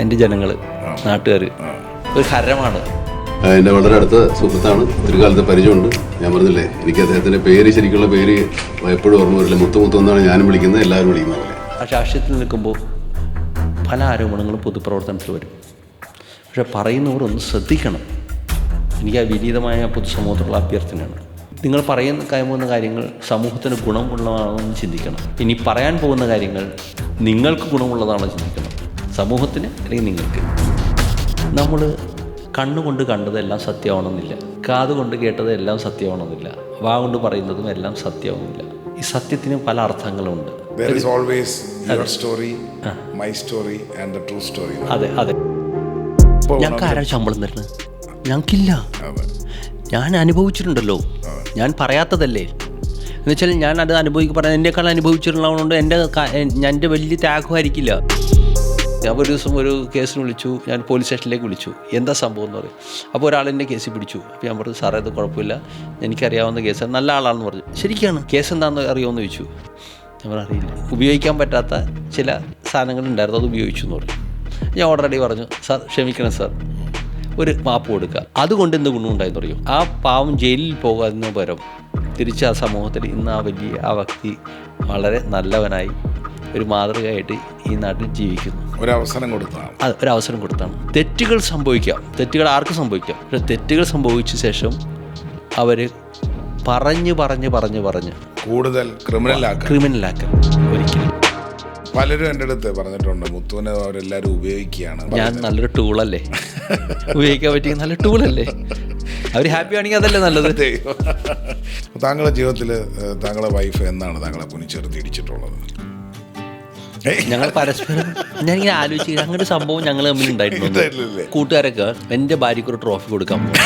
എൻ്റെ ജനങ്ങൾ, നാട്ടുകാർ ഒരു ഹരമാണ്. എൻ്റെ വളരെ അടുത്ത സുഹൃത്താണ്, ഒരു കാലത്തെ പരിചയമുണ്ട്. ഞാൻ പറഞ്ഞില്ലേ, എനിക്ക് അദ്ദേഹത്തിൻ്റെ പേര്, ശരിക്കുള്ള പേര് എപ്പോഴും ഓർമ്മ വരില്ല. മുത്തു എന്നാണ് ഞാനും വിളിക്കുന്നത്, എല്ലാവരും വിളിക്കുന്നത് പോലെ. ആ രാഷ്ട്രീയത്തിൽ നിൽക്കുമ്പോൾ പല ആരോപണങ്ങളും പൊതുപ്രവർത്തനത്തിൽ വരും. പക്ഷെ പറയുന്നവർ ഒന്ന് ശ്രദ്ധിക്കണം. എനിക്ക് ആ വിനീതമായ പൊതുസമൂഹത്തിലുള്ള അഭ്യർത്ഥനയാണ്. നിങ്ങൾ പോകുന്ന കാര്യങ്ങൾ സമൂഹത്തിന് ഗുണമുള്ളതാണെന്ന് ചിന്തിക്കണം. ഇനി പറയാൻ പോകുന്ന കാര്യങ്ങൾ നിങ്ങൾക്ക് ഗുണമുള്ളതാണെന്ന് ചിന്തിക്കണം. സമൂഹത്തിന് അല്ലെങ്കിൽ നിങ്ങൾക്ക്. നമ്മൾ കണ്ണുകൊണ്ട് കണ്ടതെല്ലാം സത്യമാവണമെന്നില്ല, കാതുകൊണ്ട് കേട്ടത് എല്ലാം സത്യമാവണമെന്നില്ല, വാ കൊണ്ട് പറയുന്നതും എല്ലാം സത്യമാവുന്നില്ല. ഈ സത്യത്തിന് പല അർത്ഥങ്ങളുണ്ട്. There is always your story, my story and the true story. അതെ അതെ. ഞങ്ങൾക്ക് ആരാണ് ശമ്പളം തരുന്നത്? ഞങ്ങൾക്കില്ല. ഞാൻ അനുഭവിച്ചിട്ടുണ്ടല്ലോ, ഞാൻ പറയാത്തതല്ലേ. എന്നുവെച്ചാൽ ഞാൻ അത് പറയാൻ എന്നെക്കാൾ അനുഭവിച്ചിട്ടുള്ളതുകൊണ്ട് എൻ്റെ വലിയ ത്യാഗമായിരിക്കില്ല. ഞാൻ ഒരു ദിവസം ഒരു കേസിന് വിളിച്ചു, ഞാൻ പോലീസ് സ്റ്റേഷനിലേക്ക് വിളിച്ചു. എന്താ സംഭവം എന്ന് പറയും. അപ്പോൾ ഒരാളെന്നെ കേസിൽ പിടിച്ചു. അപ്പോൾ ഞാൻ പറഞ്ഞു, സാറേ ഇത് കുഴപ്പമില്ല, എനിക്കറിയാവുന്ന കേസാണ്, നല്ല ആളാണെന്ന് പറഞ്ഞു. ശരിക്കാണ്, കേസ് എന്താണെന്ന് അറിയുമെന്ന് ചോദിച്ചു. ഞാൻ അറിയില്ല, ഉപയോഗിക്കാൻ പറ്റാത്ത ചില സാധനങ്ങളുണ്ടായിരുന്നു, അത് ഉപയോഗിച്ചു എന്ന് പറഞ്ഞു. ഞാൻ ഓൾറെഡി പറഞ്ഞു, സാർ ക്ഷമിക്കണം സാർ, ഒരു മാപ്പ് കൊടുക്കുക. അതുകൊണ്ട് എന്ത് ഗുണമുണ്ടായെന്ന് പറയും. ആ പാവം ജയിലിൽ പോകാതിന് പകരം തിരിച്ച് ആ സമൂഹത്തിൽ ഇന്ന് ആ വ്യക്തി വളരെ നല്ലവനായി ഒരു മാതൃകയായിട്ട് ഈ നാട്ടിൽ ജീവിക്കുന്നു. ഒരവസരം കൊടുത്താണ്. തെറ്റുകൾ സംഭവിക്കാം, തെറ്റുകൾ ആർക്കും സംഭവിക്കാം. പക്ഷെ തെറ്റുകൾ സംഭവിച്ച ശേഷം അവർ പറഞ്ഞ് കൂടുതൽ ക്രിമിനലാക്കാൻ ഒരിക്കലും. പലരും എൻ്റെ അടുത്ത് പറഞ്ഞിട്ടുണ്ട്, മുത്തുവിനെ അവരെല്ലാവരും ഉപയോഗിക്കുകയാണ്. ഞാൻ നല്ലൊരു ടൂളല്ലേ, ഉപയോഗിക്കാൻ പറ്റിയ നല്ല ടൂളല്ലേ. അവർ ഹാപ്പി ആണെങ്കിൽ അതല്ലേ നല്ലത്. താങ്കളുടെ ജീവിതത്തിൽ താങ്കളുടെ വൈഫ് എന്നാണ് താങ്കളെ കുനിച്ചെറുത്തി ഇടിച്ചിട്ടുള്ളത്? ഞങ്ങൾ പരസ്പരം ഞാനിങ്ങനെ ആലോചിച്ച് അങ്ങനെ ഒരു സംഭവം ഞങ്ങൾ തമ്മിൽ ഉണ്ടായിട്ടുണ്ട്. കൂട്ടുകാരൊക്കെ എൻ്റെ ഭാര്യയ്ക്ക് ഒരു ട്രോഫി കൊടുക്കാൻ പോകും.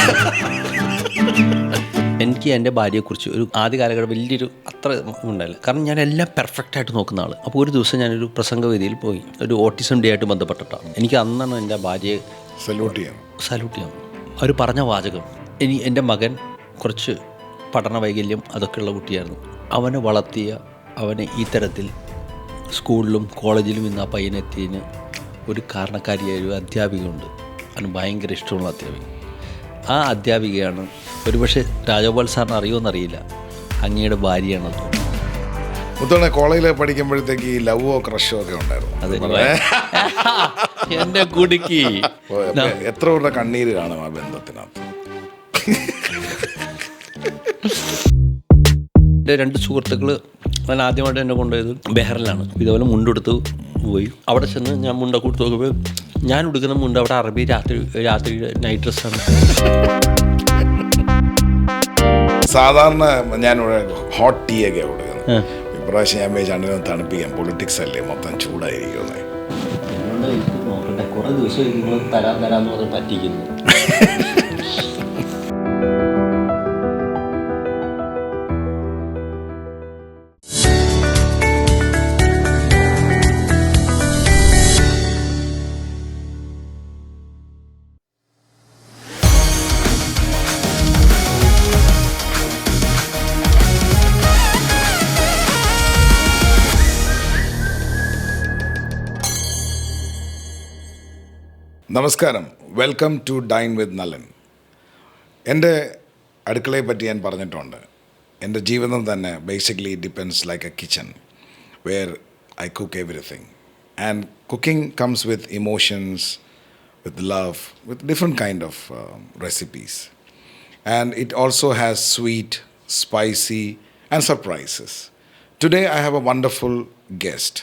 എനിക്ക് എൻ്റെ ഭാര്യയെക്കുറിച്ച് ഒരു ആദ്യ കാലഘട്ടം വലിയൊരു അത്ര ഉണ്ടായില്ല. കാരണം ഞാൻ എല്ലാം പെർഫെക്റ്റായിട്ട് നോക്കുന്ന ആൾ. അപ്പോൾ ഒരു ദിവസം ഞാനൊരു പ്രസംഗവേദിയിൽ പോയി, ഒരു ഓട്ടിസം ഡേ ആയിട്ട് ബന്ധപ്പെട്ടിട്ടാണ്. എനിക്ക് അന്നാണ് എൻ്റെ ഭാര്യയെ സല്യൂട്ട് ചെയ്യാം. അവർ പറഞ്ഞ വാചകം, എൻ്റെ മകൻ കുറച്ച് പഠന വൈകല്യം അതൊക്കെയുള്ള കുട്ടിയായിരുന്നു. അവനെ വളർത്തിയ, അവനെ ഈ തരത്തിൽ സ്കൂളിലും കോളേജിലും ഇന്ന് ആ പയ്യനെത്തിയതിന് ഒരു കാരണക്കാരിയായ ഒരു അധ്യാപികയുണ്ട്. അവന് ഭയങ്കര ഇഷ്ടമുള്ള അധ്യാപിക. ആ അധ്യാപികയാണ്, ഒരുപക്ഷെ രാജഗോപാൽ സാറിന് അറിയുമെന്നറിയില്ല, അങ്ങയുടെ ഭാര്യയാണത്. മുത്തോണെ കോളേജിൽ പഠിക്കുമ്പോഴത്തേക്ക് ലവോ ക്രഷോ ഒക്കെ ഉണ്ടായിരുന്നു. അതെ, എൻ്റെ കുടുക്കി. എത്ര പേരുടെ കണ്ണീര് കാണും ആ ബന്ധത്തിനകത്ത്. എൻ്റെ 2 സുഹൃത്തുക്കൾ ഞാൻ ആദ്യമായിട്ട് എന്നെ കൊണ്ടുപോയത് ബെഹറിലാണ്. ഇതുപോലെ മുണ്ടെടുത്ത് പോയി. അവിടെ ചെന്ന് ഞാൻ മുണ്ടൊക്കെ കൊടുത്ത് നോക്കുമ്പോൾ ഞാൻ ഉടുക്കുന്ന മുണ്ട് അവിടെ അറബി രാത്രി നൈറ്റ് ഡ്രസ്സാണ്. സാധാരണ ഞാനിവിടെ ഹോട്ട് ടീ ഒക്കെ കൊടുക്കുന്നത്. ഇപ്രാവശ്യം ഞാൻ വിചാരിച്ചാണ് തണുപ്പിക്കാൻ, പൊളിറ്റിക്സ് അല്ലേ മൊത്തം ചൂടായിരിക്കുമെന്ന്. നോക്കട്ടെ, കുറേ ദിവസം തരാമെന്ന് പറഞ്ഞ് പറ്റിക്കുന്നു. നമസ്കാരം, വെൽക്കം ടു ഡൈൻ വിത്ത് നലൻ. എൻ്റെ അടുക്കളയെ പറ്റി ഞാൻ പറഞ്ഞിട്ടുണ്ട്. എൻ്റെ ജീവിതം തന്നെ basically depends like A kitchen where I cook everything. And cooking comes with emotions, with love, with different kind of recipes. And it also has sweet, spicy and surprises. Today I have A wonderful guest,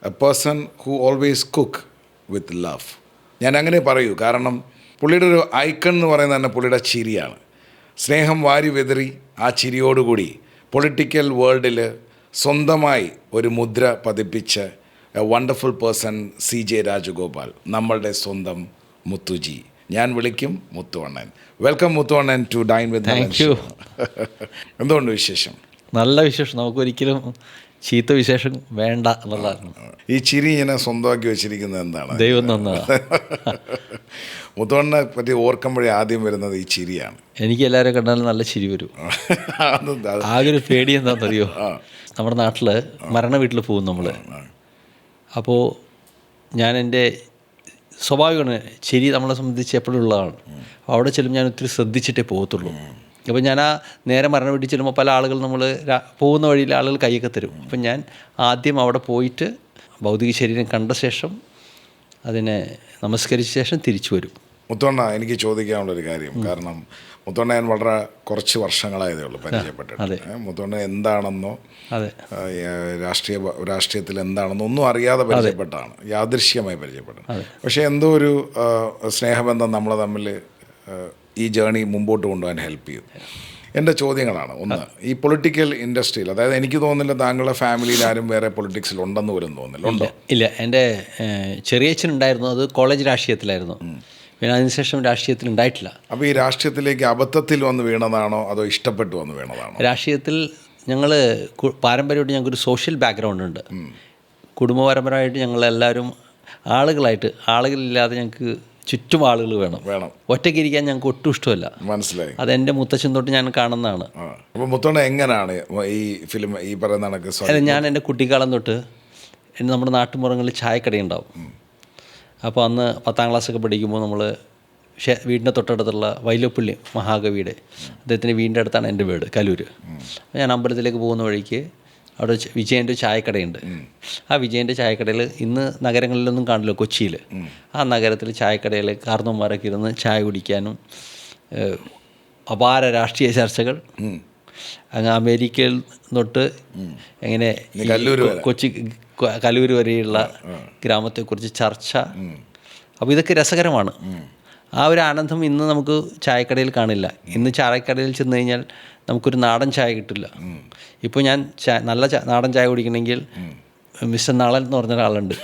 A person who always cook with love. ഞാൻ അങ്ങനെ പറയൂ, കാരണം പുള്ളിയുടെ ഒരു icon എന്ന് പറയുന്നത് തന്നെ പുള്ളിയുടെ ചിരിയാണ്. സ്നേഹം വാരി വെതറി ആ ചിരിയോടുകൂടി പൊളിറ്റിക്കൽ വേൾഡിൽ സ്വന്തമായി ഒരു മുദ്ര പതിപ്പിച്ച a wonderful person CJ Rajagopal, നമ്മളുടെ സ്വന്തം മുത്തുജി. ഞാൻ വിളിക്കും Muthuvannan. Welcome Muthuvannan to dine with. Thank you. എന്തുകൊണ്ട് വിശേഷം? നല്ല വിശേഷം. നമുക്കൊരിക്കലും ചീത്ത വിശേഷം വേണ്ട എന്നുള്ളതാണ്. ഈ ചിരി ഇങ്ങനെ സ്വന്തമാക്കി വെച്ചിരിക്കുന്നത് എന്താണ്? ദൈവം നന്നാണ്. മുത്തുവണ്ണനെ പറ്റി ഓർക്കുമ്പോഴേ ആദ്യം വരുന്നത് ഈ ചിരിയാണ്. എനിക്ക് എല്ലാവരും കണ്ടാലും നല്ല ചിരി വരും. ആകെ ഒരു പേടി എന്താണെന്നറിയോ, നമ്മുടെ നാട്ടിൽ മരണ വീട്ടിൽ പോകും നമ്മൾ. അപ്പോൾ ഞാൻ എൻ്റെ സ്വാഭാവികമാണ്, ശരി നമ്മളെ സംബന്ധിച്ച് എപ്പോഴും ഉള്ളതാണ്. അവിടെ ചെല്ലുമ്പോൾ ഞാൻ ഒത്തിരി ശ്രദ്ധിച്ചിട്ടേ പോകത്തുള്ളൂ. അപ്പോൾ ഞാൻ ആ നേരെ മരണ വീട്ടിൽ ചെല്ലുമ്പോൾ പല ആളുകൾ നമ്മൾ പോകുന്ന വഴിയിൽ ആളുകൾ കൈയൊക്കെ തരും. അപ്പം ഞാൻ ആദ്യം അവിടെ പോയിട്ട് ഭൗതിക ശരീരം കണ്ട ശേഷം അതിനെ നമസ്കരിച്ച ശേഷം തിരിച്ചു വരും. മുത്തോണ്ണ, എനിക്ക് ചോദിക്കാനുള്ളൊരു കാര്യം, കാരണം മുത്തോണ്ണ ഞാൻ വളരെ കുറച്ച് വർഷങ്ങളായതേ ഉള്ളൂ പരിചയപ്പെട്ടിട്ട്. മുത്തോണ്ണ എന്താണെന്നോ രാഷ്ട്രീയത്തിൽ എന്താണെന്നോ ഒന്നും അറിയാതെ പരിചയപ്പെട്ടാണ്, യാദൃശ്യമായി പരിചയപ്പെട്ടത്. പക്ഷേ എന്തോ ഒരു സ്നേഹബന്ധം നമ്മളെ തമ്മിൽ ഈ ജേണി മുമ്പോട്ട് കൊണ്ടുപോകാൻ ഹെൽപ്പ് ചെയ്തു. എൻ്റെ ചോദ്യങ്ങളാണ്. ഒന്ന്, ഈ പൊളിറ്റിക്കൽ ഇൻഡസ്ട്രിയിൽ, അതായത് എനിക്ക് തോന്നുന്നില്ല താങ്കളുടെ ഫാമിലിയിൽ ആരും വേറെ പൊളിറ്റിക്സിൽ ഉണ്ടെന്ന് പോലും തോന്നുന്നില്ല. ഉണ്ടോ? ഇല്ല, എൻ്റെ ചെറിയച്ഛനുണ്ടായിരുന്നു, അത് കോളേജ് രാഷ്ട്രീയത്തിലായിരുന്നു. പിന്നെ അതിനുശേഷം രാഷ്ട്രീയത്തിൽ ഉണ്ടായിട്ടില്ല. അപ്പോൾ ഈ രാഷ്ട്രീയത്തിലേക്ക് അബദ്ധത്തിൽ വന്ന് വീണതാണോ അതോ ഇഷ്ടപ്പെട്ടു വന്ന് വീണതാണോ? രാഷ്ട്രീയത്തിൽ ഞങ്ങൾ പാരമ്പര്യമായിട്ട് ഞങ്ങൾക്കൊരു സോഷ്യൽ ബാക്ക്ഗ്രൗണ്ട് ഉണ്ട്. കുടുംബപരമ്പരമായിട്ട് ഞങ്ങളെല്ലാവരും ആളുകളില്ലാതെ ഞങ്ങൾക്ക് ചുറ്റും ആളുകൾ വേണം. ഒറ്റയ്ക്ക് ഇരിക്കാൻ ഞങ്ങൾക്ക് ഒട്ടും ഇഷ്ടമല്ല. മനസ്സിലായി. അതെൻ്റെ മുത്തച്ഛൻ തൊട്ട് ഞാൻ കാണുന്നതാണ്. അപ്പോൾ മുത്തോണ്ണ എങ്ങനെയാണ് ഈ ഫിലിം ഈ പറയുന്ന കണക്ക്? ഞാൻ എൻ്റെ കുട്ടിക്കാലം തൊട്ട് നമ്മുടെ നാട്ടുമ്പുറങ്ങളിൽ ചായക്കടയുണ്ടാവും. അപ്പോൾ അന്ന് 10ാം ക്ലാസ്സൊക്കെ പഠിക്കുമ്പോൾ നമ്മൾ വീടിൻ്റെ തൊട്ടടുത്തുള്ള വൈലോപ്പള്ളി മഹാകവിയുടെ അദ്ദേഹത്തിൻ്റെ വീടിൻ്റെ അടുത്താണ് എൻ്റെ വീട്, കലൂർ. ഞാൻ അമ്പലത്തിലേക്ക് പോകുന്ന വഴിക്ക് അവിടെ വിജയൻ്റെ ചായക്കടയുണ്ട്. ആ വിജയൻ്റെ ചായക്കടയിൽ ഇന്ന് നഗരങ്ങളിലൊന്നും കാണില്ല, കൊച്ചിയിൽ. ആ നഗരത്തിൽ ചായക്കടയിൽ കാർന്നവന്മാരൊക്കെ ഇരുന്ന് ചായ കുടിക്കാനും അപാര രാഷ്ട്രീയ ചർച്ചകൾ, അങ്ങ് അമേരിക്കയിൽ തൊട്ട് എങ്ങനെ കൊച്ചി കലൂർ വരെയുള്ള ഗ്രാമത്തെക്കുറിച്ച് ചർച്ച. അപ്പോൾ ഇതൊക്കെ രസകരമാണ്. ആ ഒരു ആനന്ദം ഇന്ന് നമുക്ക് ചായക്കടയിൽ കാണില്ല. ഇന്ന് ചായക്കടയിൽ ചെന്ന് കഴിഞ്ഞാൽ നമുക്കൊരു നാടൻ ചായ കിട്ടില്ല. ഇപ്പോൾ ഞാൻ നല്ല നാടൻ ചായ കുടിക്കണമെങ്കിൽ മിസ്റ്റർ നളൻ എന്ന് പറഞ്ഞ ഒരാളുണ്ട്.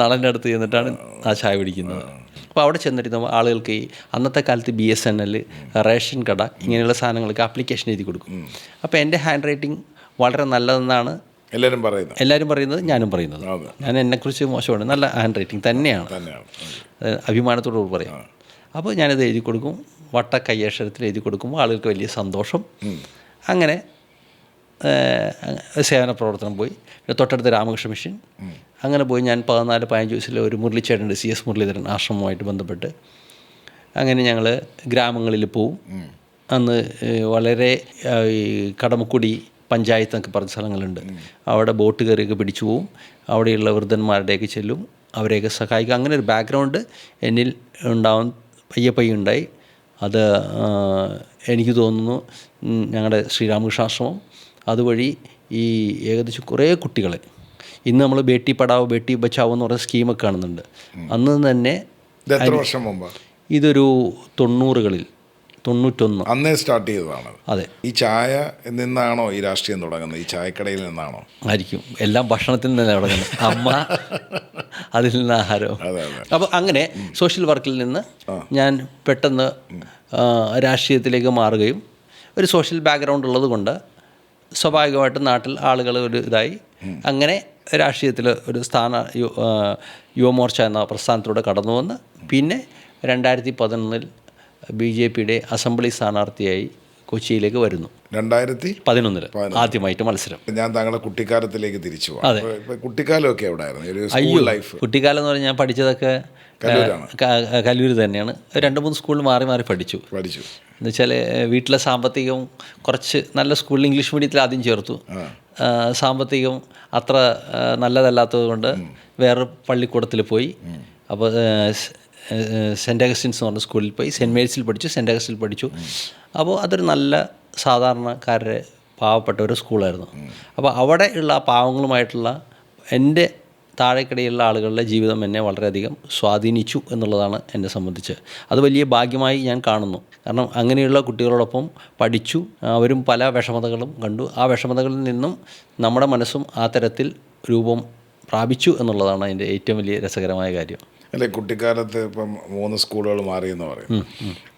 നളൻ്റെ അടുത്ത് ചെന്നിട്ടാണ് ആ ചായ കുടിക്കുന്നത്. അപ്പോൾ അവിടെ ചെന്നിട്ട് ആളുകൾക്ക് ഈ അന്നത്തെ കാലത്ത് BSNL, റേഷൻ കട, ഇങ്ങനെയുള്ള സാധനങ്ങൾക്ക് ആപ്ലിക്കേഷൻ എഴുതി കൊടുക്കും. അപ്പോൾ എൻ്റെ ഹാൻഡ് റൈറ്റിംഗ് വളരെ നല്ലതെന്നാണ് എല്ലാവരും പറയുന്നത്, ഞാനും പറയുന്നത്. ഞാൻ എന്നെക്കുറിച്ച് മോശമാണ്, നല്ല ഹാൻഡ് റൈറ്റിംഗ് തന്നെയാണ്, അഭിമാനത്തോടു പറയാം. അപ്പോൾ ഞാനത് എഴുതി കൊടുക്കും, വട്ട കയ്യക്ഷരത്തിൽ എഴുതി കൊടുക്കുമ്പോൾ ആളുകൾക്ക് വലിയ സന്തോഷം. അങ്ങനെ സേവന പ്രവർത്തനം പോയി. പിന്നെ തൊട്ടടുത്ത രാമകൃഷ്ണ മിഷൻ അങ്ങനെ പോയി. ഞാൻ 14-15 വയസ്സിൽ ഒരു മുരളിച്ചേട്ടൻ്റെ CS മുരളീധരൻ ആശ്രമവുമായിട്ട് ബന്ധപ്പെട്ട് അങ്ങനെ ഞങ്ങൾ ഗ്രാമങ്ങളിൽ പോവും. അന്ന് വളരെ ഈ കടമക്കുടി പഞ്ചായത്ത് എന്നൊക്കെ പറഞ്ഞ സ്ഥലങ്ങളുണ്ട്. അവിടെ ബോട്ട് കയറിയൊക്കെ പിടിച്ചു പോവും. അവിടെയുള്ള വൃദ്ധന്മാരുടെയൊക്കെ ചെല്ലും, അവരെയൊക്കെ സഹായിക്കും. അങ്ങനെ ഒരു ബാക്ക്ഗ്രൗണ്ട് എന്നിൽ പയ്യെ ഉണ്ടായി. അത് എനിക്ക് തോന്നുന്നു ഞങ്ങളുടെ ശ്രീരാമകൃഷ്ണാശ്രമം അതുവഴി ഈ ഏകദേശം കുറേ കുട്ടികളെ, ഇന്ന് നമ്മൾ ബേട്ടി പഠാവോ ബേട്ടി ബച്ചാവോ എന്ന് പറയുന്ന സ്കീമൊക്കെ കാണുന്നുണ്ട്. അന്ന് തന്നെ എത്ര വർഷം മുമ്പ്? ഇതൊരു 90കളിൽ 91 അന്നേ സ്റ്റാർട്ട് ചെയ്തതാണ്. അതെ. ഈ ചായ നിന്നാണോ ഈ രാഷ്ട്രീയം തുടങ്ങുന്നത്? ഈ ചായക്കടയിൽ നിന്നാണോ? ആയിരിക്കും. എല്ലാം ഭക്ഷണത്തിൽ നിന്ന് തുടങ്ങുന്നത്. അമ്മ അതിൽ നിന്ന് ആഹാരം. അപ്പോൾ അങ്ങനെ സോഷ്യൽ വർക്കിൽ നിന്ന് ഞാൻ പെട്ടെന്ന് രാഷ്ട്രീയത്തിലേക്ക് മാറുകയും ഒരു സോഷ്യൽ ബാക്ക്ഗ്രൗണ്ട് ഉള്ളത് കൊണ്ട് സ്വാഭാവികമായിട്ടും നാട്ടിൽ ആളുകൾ ഒരു ഇതായി. അങ്ങനെ രാഷ്ട്രീയത്തിൽ ഒരു യുവമോർച്ച എന്ന പ്രസ്ഥാനത്തിലൂടെ കടന്നു വന്ന് പിന്നെ 2011 BJPയുടെ അസംബ്ലി സ്ഥാനാർത്ഥിയായി കൊച്ചിയിലേക്ക് വരുന്നു. 2011 ആദ്യമായിട്ട് മത്സരം. ഞാൻ താങ്കളുടെ കുട്ടിക്കാലത്തിലേക്ക് തിരിച്ചു പോകാം. അതെ. കുട്ടിക്കാലമൊക്കെ എവിടെയായിരുന്നു? അയ്യോ, കുട്ടിക്കാലം എന്ന് പറഞ്ഞാൽ ഞാൻ പഠിച്ചതൊക്കെ കലൂർ തന്നെയാണ്. 2-3 സ്കൂളിൽ മാറി പഠിച്ചു. എന്നുവെച്ചാൽ വീട്ടിലെ സാമ്പത്തികം കുറച്ച് നല്ല സ്കൂളിൽ ഇംഗ്ലീഷ് മീഡിയത്തിൽ ആദ്യം ചേർത്തു. സാമ്പത്തികം അത്ര നല്ലതല്ലാത്തത് കൊണ്ട് വേറെ പള്ളിക്കൂടത്തിൽ പോയി. അപ്പോൾ സെൻറ്റ് അഗസ്റ്റിൻസ് എന്ന് പറഞ്ഞ സ്കൂളിൽ പോയി. സെൻറ്റ് മേരീസിൽ പഠിച്ചു, സെൻറ്റ് അഗസ്റ്റിൽ പഠിച്ചു. അപ്പോൾ അതൊരു നല്ല സാധാരണക്കാരുടെ പാവപ്പെട്ട ഒരു സ്കൂളായിരുന്നു. അപ്പോൾ അവിടെ ഉള്ള പാവങ്ങളുമായിട്ടുള്ള എൻ്റെ താഴെക്കിടയിലുള്ള ആളുകളുടെ ജീവിതം എന്നെ വളരെയധികം സ്വാധീനിച്ചു എന്നുള്ളതാണ് എന്നെ സംബന്ധിച്ച്. അത് വലിയ ഭാഗ്യമായി ഞാൻ കാണുന്നു. കാരണം അങ്ങനെയുള്ള കുട്ടികളോടൊപ്പം പഠിച്ചു. അവരും പല വിഷമതകളും കണ്ടു. ആ വിഷമതകളിൽ നിന്നും നമ്മുടെ മനസ്സും ആ തരത്തിൽ രൂപം പ്രാപിച്ചു എന്നുള്ളതാണ് അതിൻ്റെ ഏറ്റവും വലിയ രസകരമായ കാര്യം. അല്ലേ, കുട്ടിക്കാലത്ത് ഇപ്പം 3 സ്കൂളുകൾ മാറിയെന്ന് പറയും.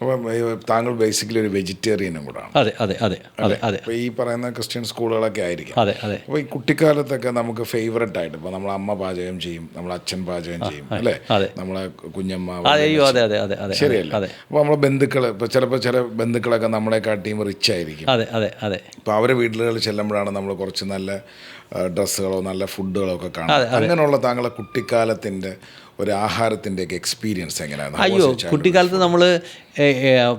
അപ്പം താങ്കൾ ബേസിക്കലി ഒരു വെജിറ്റേറിയനും കൂടാണ്. അതെ അതെ അതെ അതെ അതെ അപ്പോൾ ഈ പറയുന്ന ക്രിസ്ത്യൻ സ്കൂളുകളൊക്കെ ആയിരിക്കും. അതെ അതെ. അപ്പോൾ ഈ കുട്ടിക്കാലത്തൊക്കെ നമുക്ക് ഫേവററ്റ് ആയിട്ട് ഇപ്പോൾ നമ്മളെ അമ്മ പാചകം ചെയ്യും, നമ്മളെ അച്ഛൻ പാചകം ചെയ്യും, അല്ലേ? നമ്മളെ കുഞ്ഞമ്മ. അയ്യോ അതെ അതെ അതെ അതെ. ശരിയല്ലേ? അതെ. അപ്പോൾ നമ്മളെ ബന്ധുക്കൾ, ഇപ്പോൾ ചിലപ്പോൾ ചില ബന്ധുക്കളൊക്കെ നമ്മളെക്കാട്ടിയും റിച്ച് ആയിരിക്കും. അതെ അതെ അതെ. അപ്പോൾ അവരെ വീടുകളിൽ ചെല്ലുമ്പോഴാണ് നമ്മൾ കുറച്ച് നല്ല ഡ്രസ്സുകളോ നല്ല ഫുഡുകളോ ഒക്കെ കാണും. അങ്ങനെയുള്ള താങ്കളെ കുട്ടിക്കാലത്തിൻ്റെ ഒരു ആഹാരത്തിൻ്റെയൊക്കെ എക്സ്പീരിയൻസ് എങ്ങനെയാണ്? അയ്യോ, കുട്ടിക്കാലത്ത് നമ്മൾ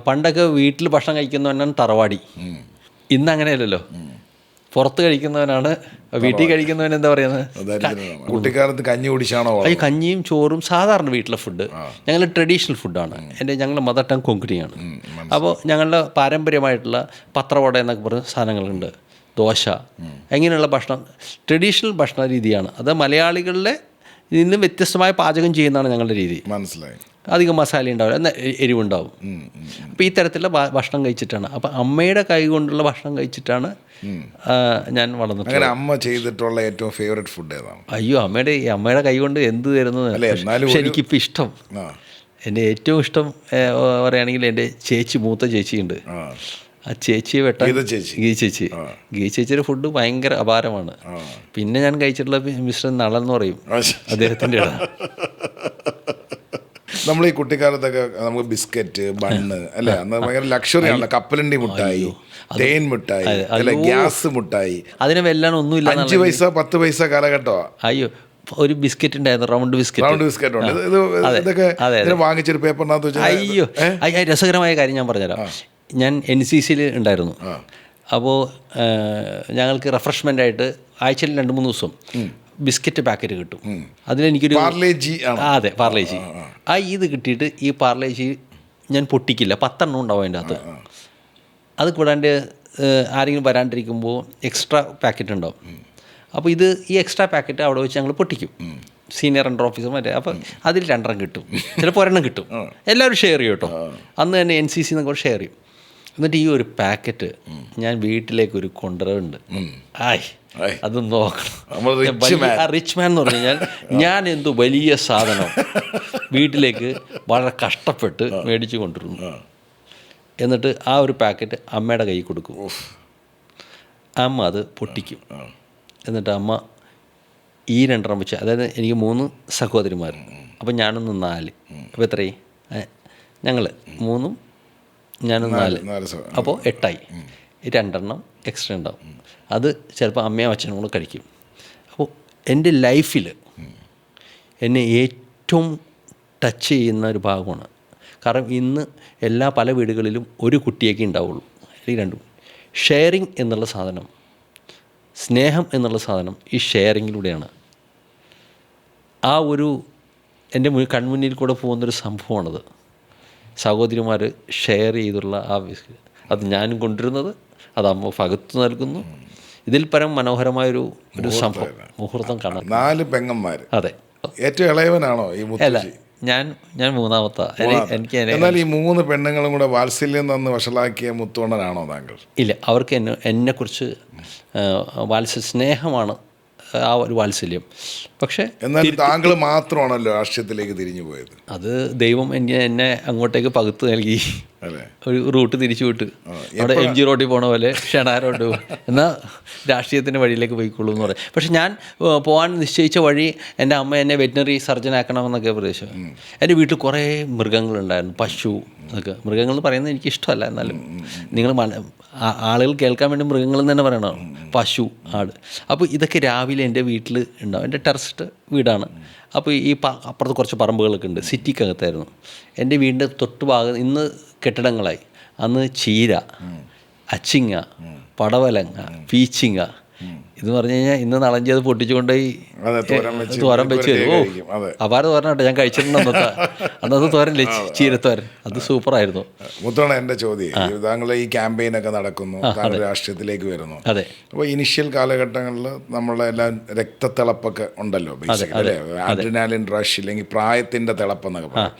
പണ്ടൊക്കെ വീട്ടിൽ ഭക്ഷണം കഴിക്കുന്നവനാണ് തറവാടി. ഇന്ന് അങ്ങനെയല്ലല്ലോ, പുറത്ത് കഴിക്കുന്നവനാണ്. വീട്ടിൽ കഴിക്കുന്നവൻ എന്താ പറയുന്നത്? കുട്ടിക്കാലത്ത് കഞ്ഞി കുടിച്ചാണോ? ഈ കഞ്ഞിയും ചോറും സാധാരണ വീട്ടിലെ ഫുഡ്. ഞങ്ങളുടെ ട്രഡീഷണൽ ഫുഡാണ്. ഞങ്ങളുടെ മദർ ടങ് കൊങ്കിണിയാണ്. അപ്പോൾ ഞങ്ങളുടെ പാരമ്പര്യമായിട്ടുള്ള പത്രവട എന്നൊക്കെ പറഞ്ഞ സാധനങ്ങളുണ്ട്, ദോശ, അങ്ങനെയുള്ള ഭക്ഷണം ട്രഡീഷണൽ ഭക്ഷണ രീതിയാണ്. അത് മലയാളികളുടെ നിന്ന് വ്യത്യസ്തമായ പാചകം ചെയ്യുന്നതാണ് ഞങ്ങളുടെ രീതി. മനസ്സിലായി. അധികം മസാല ഉണ്ടാവില്ല, എന്നാൽ എരിവുണ്ടാവും. അപ്പോൾ ഈ തരത്തിലുള്ള ഭക്ഷണം കഴിച്ചിട്ടാണ്, അപ്പം അമ്മയുടെ കൈ കൊണ്ടുള്ള ഭക്ഷണം കഴിച്ചിട്ടാണ് ഞാൻ വളർന്നിട്ട്. അങ്ങനെ അമ്മ ചെയ്തിട്ടുള്ള ഏറ്റവും ഫേവറേറ്റ് ഫുഡ് ഏതാണ്? അയ്യോ, അമ്മയുടെ കൈ കൊണ്ട് എന്ത് തരുന്നത്. പക്ഷെ എനിക്കിപ്പോൾ ഇഷ്ടം, എൻ്റെ ഏറ്റവും ഇഷ്ടം പറയുകയാണെങ്കിൽ എൻ്റെ മൂത്ത ചേച്ചിയുണ്ട്. ആ ചേച്ചിയെ വെട്ടാൻ ഗീ ചേച്ചിയുടെ ഫുഡ് ഭയങ്കര അപാരമാണ്. പിന്നെ ഞാൻ കഴിച്ചിട്ടുള്ള മിസ്റ്റർ നളൻ എന്ന് പറയും, അദ്ദേഹത്തിൻ്റെ ഇട. നമ്മൾ ഈ കുട്ടിക്കാലത്തൊക്കെ നമുക്ക് ബിസ്ക്കറ്റ്, ബണ്ണ്, അല്ലേ? അന്ന് ഭയങ്കര ലക്ഷറി ആണ്. കപ്പലണ്ടി മിഠായി, തേൻ മിഠായി, അല്ലെ, ഗ്യാസ് മിഠായി. അതിന് വെല്ലാണ് ഒന്നുമില്ല. 5 പൈസ 10 പൈസ കാലഘട്ടമാണ്. അയ്യോ, ഒരു ബിസ്ക്കറ്റ് ഉണ്ടായിരുന്നു, റൗണ്ട് ബിസ്ക്കറ്റ് ഉണ്ട്. ഇതൊക്കെ വാങ്ങിച്ചൊരു പേപ്പറിനകത്ത് വെച്ചാൽ. അയ്യോ, രസകരമായ കാര്യം ഞാൻ പറഞ്ഞുതരാം. ഞാൻ NCCയിൽ ഉണ്ടായിരുന്നു. അപ്പോൾ ഞങ്ങൾക്ക് റിഫ്രഷ്മെൻ്റായിട്ട് ആഴ്ചയിൽ 2-3 ദിവസം ബിസ്ക്കറ്റ് പാക്കറ്റ് കിട്ടും. അതിലെനിക്കൊരു അതെ പാർലേജി. ഇത് കിട്ടിയിട്ട് ഈ പാർലേജി ഞാൻ പൊട്ടിക്കില്ല, 10 എണ്ണം ഉണ്ടാവും അതിൻ്റെ അകത്ത്. അത് കൂടാണ്ട് ആരെങ്കിലും വരാണ്ടിരിക്കുമ്പോൾ എക്സ്ട്രാ പാക്കറ്റ് ഉണ്ടാവും. അപ്പോൾ ഈ എക്സ്ട്രാ പാക്കറ്റ് അവിടെ വെച്ച് ഞങ്ങൾ പൊട്ടിക്കും, സീനിയർ അണ്ടർ ഓഫീസർ മറ്റേ. അപ്പം അതിൽ 2 എണ്ണം കിട്ടും, ചിലപ്പോൾ 1 എണ്ണം കിട്ടും. എല്ലാവരും ഷെയർ ചെയ്യും കേട്ടോ. അന്ന് തന്നെ NCC എന്നൊക്കെ ഷെയർ ചെയ്യും. എന്നിട്ട് ഈ ഒരു പാക്കറ്റ് ഞാൻ വീട്ടിലേക്കൊരു കൊണ്ടുവരുന്നുണ്ട്. അത് നോക്കണം. റിച്ച് മാൻ എന്ന് പറഞ്ഞു കഴിഞ്ഞാൽ ഞാൻ എന്തോ വലിയ സാധനം വീട്ടിലേക്ക് വളരെ കഷ്ടപ്പെട്ട് മേടിച്ചു കൊണ്ടുവരുന്നു. എന്നിട്ട് ആ ഒരു പാക്കറ്റ് അമ്മയുടെ കയ്യിൽ കൊടുക്കും. അമ്മ അത് പൊട്ടിക്കും. എന്നിട്ട് അമ്മ ഈ 2 എണ്ണം വെച്ച്, അതായത് എനിക്ക് 3 സഹോദരിമാർ, അപ്പോൾ ഞാനൊന്ന് 4. അപ്പോൾ എത്രയായി? ഞങ്ങൾ 3 ഞാനൊന്ന് 4, അപ്പോൾ 8ആയി. 2 എണ്ണം എക്സ്ട്രാ ഉണ്ടാവും. അത് ചിലപ്പോൾ അമ്മയും അച്ഛനും കൂടെ കഴിക്കും. അപ്പോൾ എൻ്റെ ലൈഫിൽ എന്നെ ഏറ്റവും ടച്ച് ചെയ്യുന്ന ഒരു ഭാഗമാണ്. കാരണം ഇന്ന് പല വീടുകളിലും ഒരു കുട്ടിയൊക്കെ ഉണ്ടാവുള്ളൂ, അല്ലെങ്കിൽ 2. ഷെയറിങ് എന്നുള്ള സാധനം, സ്നേഹം എന്നുള്ള സാധനം ഈ ഷെയറിങ്ങിലൂടെയാണ്. എൻ്റെ കൺമുന്നിൽ കൂടെ പോകുന്നൊരു സംഭവമാണത്. സഹോദരിമാർ ഷെയർ ചെയ്തുള്ള അത് ഞാനും കൊണ്ടുവരുന്നത്, അത് അമ്മ പകുത്തു നൽകുന്നു. ഇതിൽ പരം മനോഹരമായൊരു സംഭവം മുഹൂർത്തം കാണാം. 4 പെങ്ങന്മാർ. അതെ. ഏറ്റവും ഇളയവനാണോ ഈ മുത്തശ്ശി? ഞാൻ മൂന്നാമത്തെ. എനിക്ക് എന്നാൽ ഈ 3 പെണ്ണുങ്ങളും കൂടെ വാത്സല്യം തന്ന് വഷളാക്കിയ മുത്തോണനാണോ താങ്കൾ? ഇല്ല, അവർക്ക് എന്നെക്കുറിച്ച് സ്നേഹമാണ് ആ ഒരു വാത്സല്യം. പക്ഷേ എന്നാൽ താങ്കൾ മാത്രമാണല്ലോ രാഷ്ട്രീയത്തിലേക്ക് തിരിഞ്ഞു പോയത്. അത് ദൈവം എന്നെ അങ്ങോട്ടേക്ക് പകുത്ത് നൽകി, ഒരു റൂട്ട് തിരിച്ചു വിട്ട്. അവിടെ MG റോഡിൽ പോണ പോലെ ക്ഷണാരോട്ട് എന്നാൽ രാഷ്ട്രീയത്തിൻ്റെ വഴിയിലേക്ക് പോയിക്കൊള്ളൂ എന്ന് പറയും. പക്ഷെ ഞാൻ പോകാൻ നിശ്ചയിച്ച വഴി എൻ്റെ അമ്മ എന്നെ വെറ്റിനറി സർജൻ ആക്കണമെന്നൊക്കെ പ്രദേശം. എൻ്റെ വീട്ടിൽ കുറേ മൃഗങ്ങളുണ്ടായിരുന്നു, പശു എന്നൊക്കെ. മൃഗങ്ങൾ പറയുന്നത് എനിക്ക് ഇഷ്ടമല്ല, എന്നാലും നിങ്ങൾ ആളുകൾ കേൾക്കാൻ വേണ്ടി മൃഗങ്ങളെന്ന് തന്നെ പറയണോ, പശു, ആട്. അപ്പോൾ ഇതൊക്കെ രാവിലെ എൻ്റെ വീട്ടിൽ ഉണ്ടാവും. എൻ്റെ ടെറസ്ഡ് വീടാണ്. അപ്പോൾ അപ്പുറത്ത് കുറച്ച് പറമ്പുകളൊക്കെ ഉണ്ട്. സിറ്റിക്കകത്തായിരുന്നു. എൻ്റെ വീടിൻ്റെ തൊട്ടുഭാഗം ഇന്ന് കെട്ടിടങ്ങളായി. അന്ന് ചീര, അച്ചിങ്ങ, പടവലങ്ങ, പീച്ചിങ്ങ, ഇതെന്ന് പറഞ്ഞു കഴിഞ്ഞാൽ ഇന്ന് നളഞ്ചി അത് പൊട്ടിച്ചുകൊണ്ടുപോയി തോരൻ വെച്ച് തരും. അപാര തോരനാട്ടോ ഞാൻ കഴിച്ചിട്ടുണ്ട്. അന്നത്തെ തോരനില്ലേ, ചീരത്തോരൻ, അത് സൂപ്പറായിരുന്നു. മുത്തോണ, എൻ്റെ ചോദ്യം, താങ്കൾ ഈ ക്യാമ്പയിനൊക്കെ നടക്കുന്നു, താങ്കൾ രാഷ്ട്രീയത്തിലേക്ക് വരുന്നു. അതെ. അപ്പോൾ ഇനിഷ്യൽ കാലഘട്ടങ്ങളിൽ നമ്മളെ എല്ലാം രക്തത്തിളപ്പൊക്കെ ഉണ്ടല്ലോ, ബേസിക്കലി അഡ്രിനാലിൻ റഷ്, ഇല്ലെങ്കിൽ പ്രായത്തിൻ്റെ തിളപ്പെന്നൊക്കെ പറയും.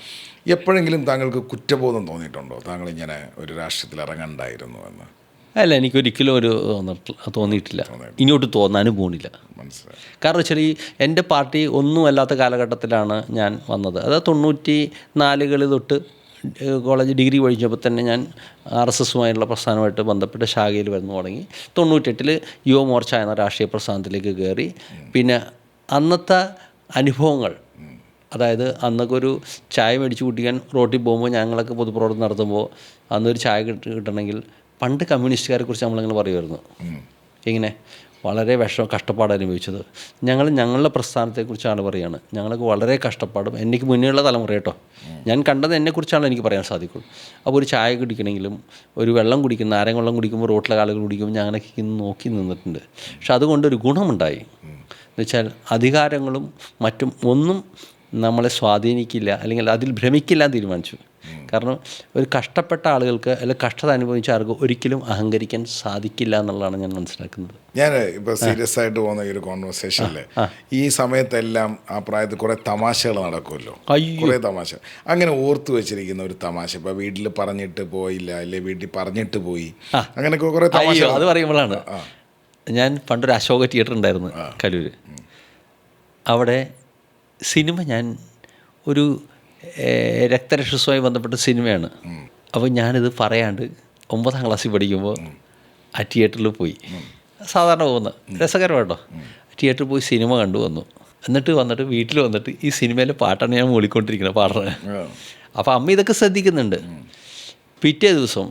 എപ്പോഴെങ്കിലും താങ്കൾക്ക് കുറ്റബോധം തോന്നിയിട്ടുണ്ടോ, താങ്കൾ ഇങ്ങനെ ഒരു രാഷ്ട്രീയത്തിൽ ഇറങ്ങണ്ടായിരുന്നു എന്ന്? അല്ല, എനിക്കൊരിക്കലും തോന്നിയിട്ടില്ല, ഇങ്ങോട്ട് തോന്നാനും പോകുന്നില്ല. കാരണം വെച്ചാൽ എൻ്റെ പാർട്ടി ഒന്നും അല്ലാത്ത കാലഘട്ടത്തിലാണ് ഞാൻ വന്നത്. അത് 94 തൊട്ട് കോളേജ് ഡിഗ്രി പഠിച്ചപ്പോൾ തന്നെ ഞാൻ RSSുമായിട്ടുള്ള പ്രസ്ഥാനമായിട്ട് ബന്ധപ്പെട്ട ശാഖയിൽ വന്നു തുടങ്ങി. 98 യുവമോർച്ച എന്ന രാഷ്ട്രീയ പ്രസ്ഥാനത്തിലേക്ക് കയറി. പിന്നെ അന്നത്തെ അനുഭവങ്ങൾ, അതായത് അന്നൊക്കെ ഒരു ചായ മേടിച്ച് കുടിക്കാൻ റോട്ടിൽ പോകുമ്പോൾ ഞങ്ങളൊക്കെ പൊതുപ്രവർത്തനം നടത്തുമ്പോൾ അന്നൊരു ചായ കിട്ടണമെങ്കിൽ പണ്ട് കമ്മ്യൂണിസ്റ്റുകാരെ കുറിച്ച് നമ്മളിങ്ങനെ പറയുമായിരുന്നു. ഇങ്ങനെ വളരെ കഷ്ടപ്പാട് അനുഭവിച്ചത്. ഞങ്ങളുടെ പ്രസ്ഥാനത്തെക്കുറിച്ചാണ് പറയുകയാണ്. ഞങ്ങൾക്ക് വളരെ കഷ്ടപ്പാടും, എനിക്ക് മുന്നേയുള്ള തലമുറ കേട്ടോ, ഞാൻ കണ്ടത് എന്നെക്കുറിച്ചാണ് എനിക്ക് പറയാൻ സാധിക്കുള്ളൂ. അപ്പോൾ ഒരു ചായ കുടിക്കണമെങ്കിലും ഒരു വെള്ളം കുടിക്കുന്ന, നാരങ്ങ വെള്ളം കുടിക്കുമ്പോൾ റോട്ടിലെ ആളുകൾ കുടിക്കുമ്പോൾ ഞങ്ങളൊക്കെ ഇന്ന് നോക്കി നിന്നിട്ടുണ്ട്. പക്ഷെ അതുകൊണ്ടൊരു ഗുണമുണ്ടായി. എന്നുവെച്ചാൽ അധികാരങ്ങളും മറ്റും ഒന്നും നമ്മളെ സ്വാധീനിക്കില്ല, അല്ലെങ്കിൽ അതിൽ ഭ്രമിക്കില്ല എന്ന് തീരുമാനിച്ചു. കാരണം ഒരു കഷ്ടപ്പെട്ട ആളുകൾക്ക്, അല്ലെങ്കിൽ കഷ്ടത അനുഭവിച്ച ആൾക്ക് ഒരിക്കലും അഹങ്കരിക്കാൻ സാധിക്കില്ല എന്നുള്ളതാണ് ഞാൻ മനസ്സിലാക്കുന്നത്. ഞാൻ ഇപ്പോൾ സീരിയസ് ആയിട്ട് പോകുന്ന ഈ ഒരു കോൺവെർസേഷനിൽ ഈ സമയത്തെല്ലാം ആ പ്രായത്തിൽ കുറേ തമാശകൾ നടക്കുമല്ലോ, കുറേ തമാശ. അങ്ങനെ ഓർത്തു വെച്ചിരിക്കുന്ന ഒരു തമാശ, ഇപ്പോൾ വീട്ടിൽ പറഞ്ഞിട്ട് പോയില്ല, അല്ലെങ്കിൽ വീട്ടിൽ പറഞ്ഞിട്ട് പോയി, അങ്ങനെയൊക്കെ കുറേ തമാശ. അത് പറയുമ്പോഴാണ്, ഞാൻ പണ്ടൊരു അശോക തിയേറ്റർ ഉണ്ടായിരുന്നു കലൂർ. അവിടെ സിനിമ, ഞാൻ ഒരു രക്തരക്ഷസുമായി ബന്ധപ്പെട്ട സിനിമയാണ്. അപ്പോൾ ഞാനിത് പറയാണ്ട് 9ാം ക്ലാസ്സിൽ പഠിക്കുമ്പോൾ ആ തിയേറ്ററിൽ പോയി, സാധാരണ പോകുന്ന രസകരമാട്ടോ, തിയേറ്ററിൽ പോയി സിനിമ കണ്ടു വന്നു. എന്നിട്ട് വീട്ടിൽ വന്നിട്ട് ഈ സിനിമയിലെ പാട്ടാണ് ഞാൻ മൂളിക്കൊണ്ടിരിക്കുന്നത്, പാടുന്നത്. അപ്പോൾ അമ്മ ഇതൊക്കെ ശ്രദ്ധിക്കുന്നുണ്ട്. പിറ്റേ ദിവസം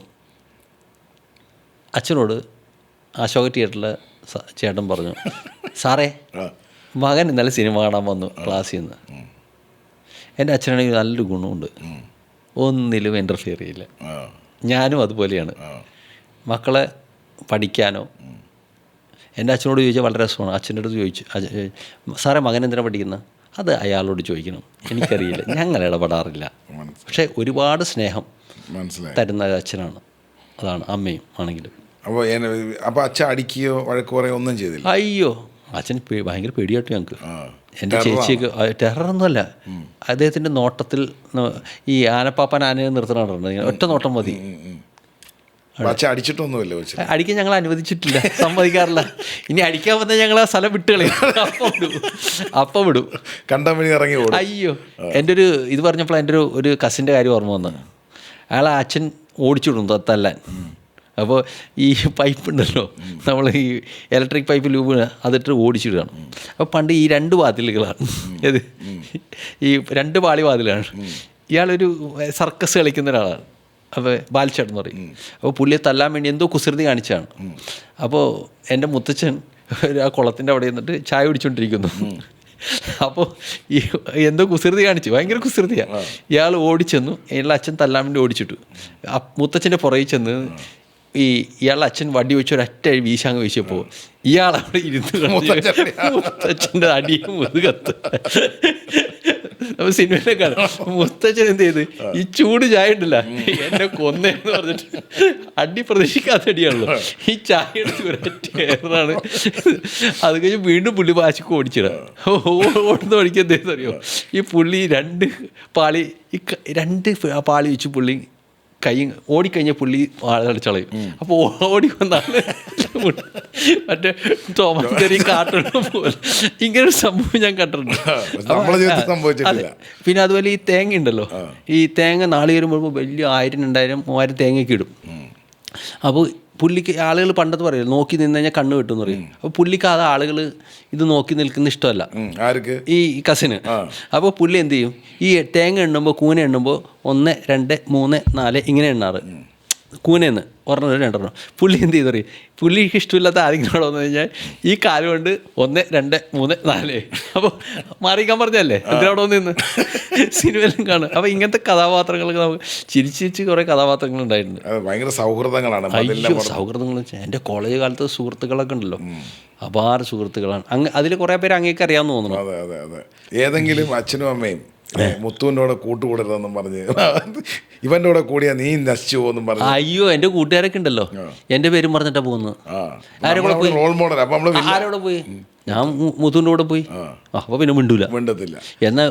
അച്ഛനോട് അശോക തിയേറ്ററിലെ ചേട്ടൻ പറഞ്ഞു, സാറേ മകൻ ഇന്നലെ സിനിമ കാണാൻ വന്നു ക്ലാസ്സിൽ നിന്ന്. എൻ്റെ അച്ഛനാണെങ്കിൽ നല്ലൊരു ഗുണമുണ്ട്, ഒന്നിലും ഇൻ്റർഫിയർ ചെയ്യില്ല. ഞാനും അതുപോലെയാണ്. മക്കളെ പഠിക്കാനോ, എൻ്റെ അച്ഛനോട് ചോദിച്ചാൽ വളരെ രസമാണ്. അച്ഛൻ്റെ അടുത്ത് ചോദിച്ചു, സാറേ മകൻ എന്തിനാണ് പഠിക്കുന്നത്? അത് അയാളോട് ചോദിക്കണം, എനിക്കറിയില്ല, ഞങ്ങൾ ഇടപെടാറില്ല. പക്ഷേ ഒരുപാട് സ്നേഹം തരുന്ന അച്ഛനാണ്, അതാണ് അമ്മയും ആണെങ്കിലും. അപ്പോൾ അച്ഛൻ അടിക്കുകയോ വഴക്ക് പറയുകയോ ഒന്നും ചെയ്തില്ല? അയ്യോ, അച്ഛൻ ഭയങ്കര പേടിയായിട്ട് ഞങ്ങൾക്ക്. എൻ്റെ ചേച്ചിയൊക്കെ ടെററൊന്നുമല്ല, അദ്ദേഹത്തിൻ്റെ നോട്ടത്തിൽ ഈ ആനപ്പാപ്പാൻ ആനയെ നിർത്തണുണ്ട്, ഒറ്റ നോട്ടം മതി. അടിച്ചിട്ടൊന്നുമില്ല, അടിക്കാൻ ഞങ്ങൾ അനുവദിച്ചിട്ടില്ല, സമ്മതിക്കാറില്ല. ഇനി അടിക്കാൻ വന്നാൽ ഞങ്ങൾ ആ സ്ഥലം വിട്ടുകളയും, അപ്പം വിടും, കണ്ടാൽ വഴി ഇറങ്ങി ഓടും. അയ്യോ, എൻ്റെ ഇത് പറഞ്ഞപ്പോൾ എൻ്റെ ഒരു കസിൻ്റെ കാര്യം ഓർമ്മ വന്നത്. അയാളെ അച്ഛൻ ഓടിച്ചുവിടും തല്ലാൻ. അപ്പോൾ ഈ പൈപ്പ് ഉണ്ടല്ലോ, നമ്മൾ ഈ ഇലക്ട്രിക് പൈപ്പ് ലൂബ്, അതിട്ട് ഓടിച്ചിടുകയാണ്. അപ്പോൾ പണ്ട് ഈ 2 വാതിലുകളാണ്, ഏത് ഈ 2 പാളി വാതിലാണ്. ഇയാളൊരു സർക്കസ് കളിക്കുന്ന ഒരാളാണ്, അപ്പോൾ ബാലിച്ചേട്ടൻ എന്ന് പറയും. അപ്പോൾ പുള്ളിയെ തല്ലാൻ വേണ്ടി എന്തോ കുസൃതി കാണിച്ചാണ്. അപ്പോൾ എൻ്റെ മുത്തച്ഛൻ ആ കുളത്തിൻ്റെ അവിടെ നിന്നിട്ട് ചായ കുടിച്ചുകൊണ്ടിരിക്കുന്നു. അപ്പോൾ ഈ എന്തോ കുസൃതി കാണിച്ചു, ഭയങ്കര കുസൃതിയാണ്. ഇയാൾ ഓടിച്ചെന്നു, ഇയാളുടെ അച്ഛൻ തല്ലാൻ വേണ്ടി ഓടിച്ചിട്ടു. മുത്തച്ഛൻ്റെ പുറകിൽ ചെന്ന് ഇയാളുടെ അച്ഛൻ വടി വെച്ച് ഒരൊറ്റ വീശാങ്ങ് വീശിയപ്പോൾ ഇയാളവിടെ ഇരുന്ന് മുത്തച്ഛൻ്റെ അടിയും മുതുകത്ത്. അപ്പോൾ സിനിമയിലെ കാണാം, മുത്തച്ഛൻ എന്ത് ചെയ്ത് ഈ ചൂട് ചായ ഉണ്ടല്ല, എന്നെ കൊന്നേന്ന് പറഞ്ഞിട്ട് അടി പ്രതീക്ഷിക്കാത്ത അടിയാണല്ലോ, ഈ ചായ എടുത്ത് ഒരൊറ്റ ഏറാണ്. അത് കഴിഞ്ഞ് വീണ്ടും പുള്ളി വാശിക്ക് ഓടിച്ചിടാം. ഓടുന്ന വഴിക്ക് എന്തേന്ന് അറിയോ, ഈ പുള്ളി 2 പാളി വെച്ച് പുള്ളി കൈ ഓടിക്കഴിഞ്ഞ പുള്ളി അടച്ചളയും. അപ്പോൾ ഓടി വന്നാണ് മറ്റേ തോമസ് ചെറിയ കാട്ടുള്ള പോലെ ഇങ്ങനൊരു സംഭവം ഞാൻ കണ്ടിട്ടുണ്ട്. അതെ. പിന്നെ അതുപോലെ ഈ തേങ്ങ ഉണ്ടല്ലോ, ഈ തേങ്ങ നാളികേരം വരുമ്പോൾ വലിയ 1000, 2000, 3000 തേങ്ങയ്ക്ക് ഇടും. അപ്പോൾ പുള്ളിക്ക് ആളുകൾ പണ്ടത്തെ പറയും, നോക്കി നിന്ന് കഴിഞ്ഞാൽ കണ്ണ് കിട്ടുമെന്ന് പറയും. അപ്പോൾ പുള്ളിക്ക് അത് ആളുകൾ ഇത് നോക്കി നിൽക്കുന്ന ഇഷ്ടമല്ല, ഈ കസിന്. അപ്പോൾ പുള്ളി എന്ത് ചെയ്യും, ഈ തേങ്ങ എണ്ണുമ്പോൾ, കൂന എണ്ണുമ്പോൾ 1, 2, 3, 4 ഇങ്ങനെ എണ്ണാറ്. കൂനയെന്ന് 1, 2, 2. പുള്ളി എന്ത് ചെയ്തു പറയും, പുള്ളിക്ക് ഇഷ്ടമില്ലാത്ത ആരെങ്കിലും അവിടെ വന്നു കഴിഞ്ഞാൽ ഈ കാലം കൊണ്ട് 1, 2, 3, 4. അപ്പോൾ മാറിക്കാൻ പറഞ്ഞല്ലേ എന്തിനവിടെ വന്ന് നിന്ന് സിനിമയിലും കാണും. അപ്പോൾ ഇങ്ങനത്തെ കഥാപാത്രങ്ങളൊക്കെ നമുക്ക് ചിരിച്ച് കുറേ കഥാപാത്രങ്ങൾ ഉണ്ടായിട്ടുണ്ട്. ഭയങ്കര സൗഹൃദങ്ങളാണ്. സൗഹൃദങ്ങൾ എൻ്റെ കോളേജ് കാലത്ത് സുഹൃത്തുക്കളൊക്കെ ഉണ്ടല്ലോ, അപാര സുഹൃത്തുക്കളാണ്. അതിൽ കുറേ പേര് അങ്ങേക്ക് അറിയാമെന്ന് തോന്നുന്നു. അതെ അതെ അതെ. ഏതെങ്കിലും അച്ഛനും അമ്മയും മുത്തുവിൻ്റെ കൂടെ കൂട്ടുകൂടരുതെന്നും പറഞ്ഞ് ഇവൻ്റെ കൂടെ കൂടിയാ നീ നശിച്ചു പോകുന്നും പറഞ്ഞു. അയ്യോ, എൻ്റെ കൂട്ടുകാരൊക്കെ ഉണ്ടല്ലോ എൻ്റെ പേരും പറഞ്ഞിട്ടാ പോകുന്നത്. Role model. അപ്പം ആരോടെ പോയി, ഞാൻ മുത്തുവിൻ്റെ കൂടെ പോയി. അപ്പോൾ പിന്നെ മിണ്ടൂല. മിണ്ടത്തില്ല. എന്നാ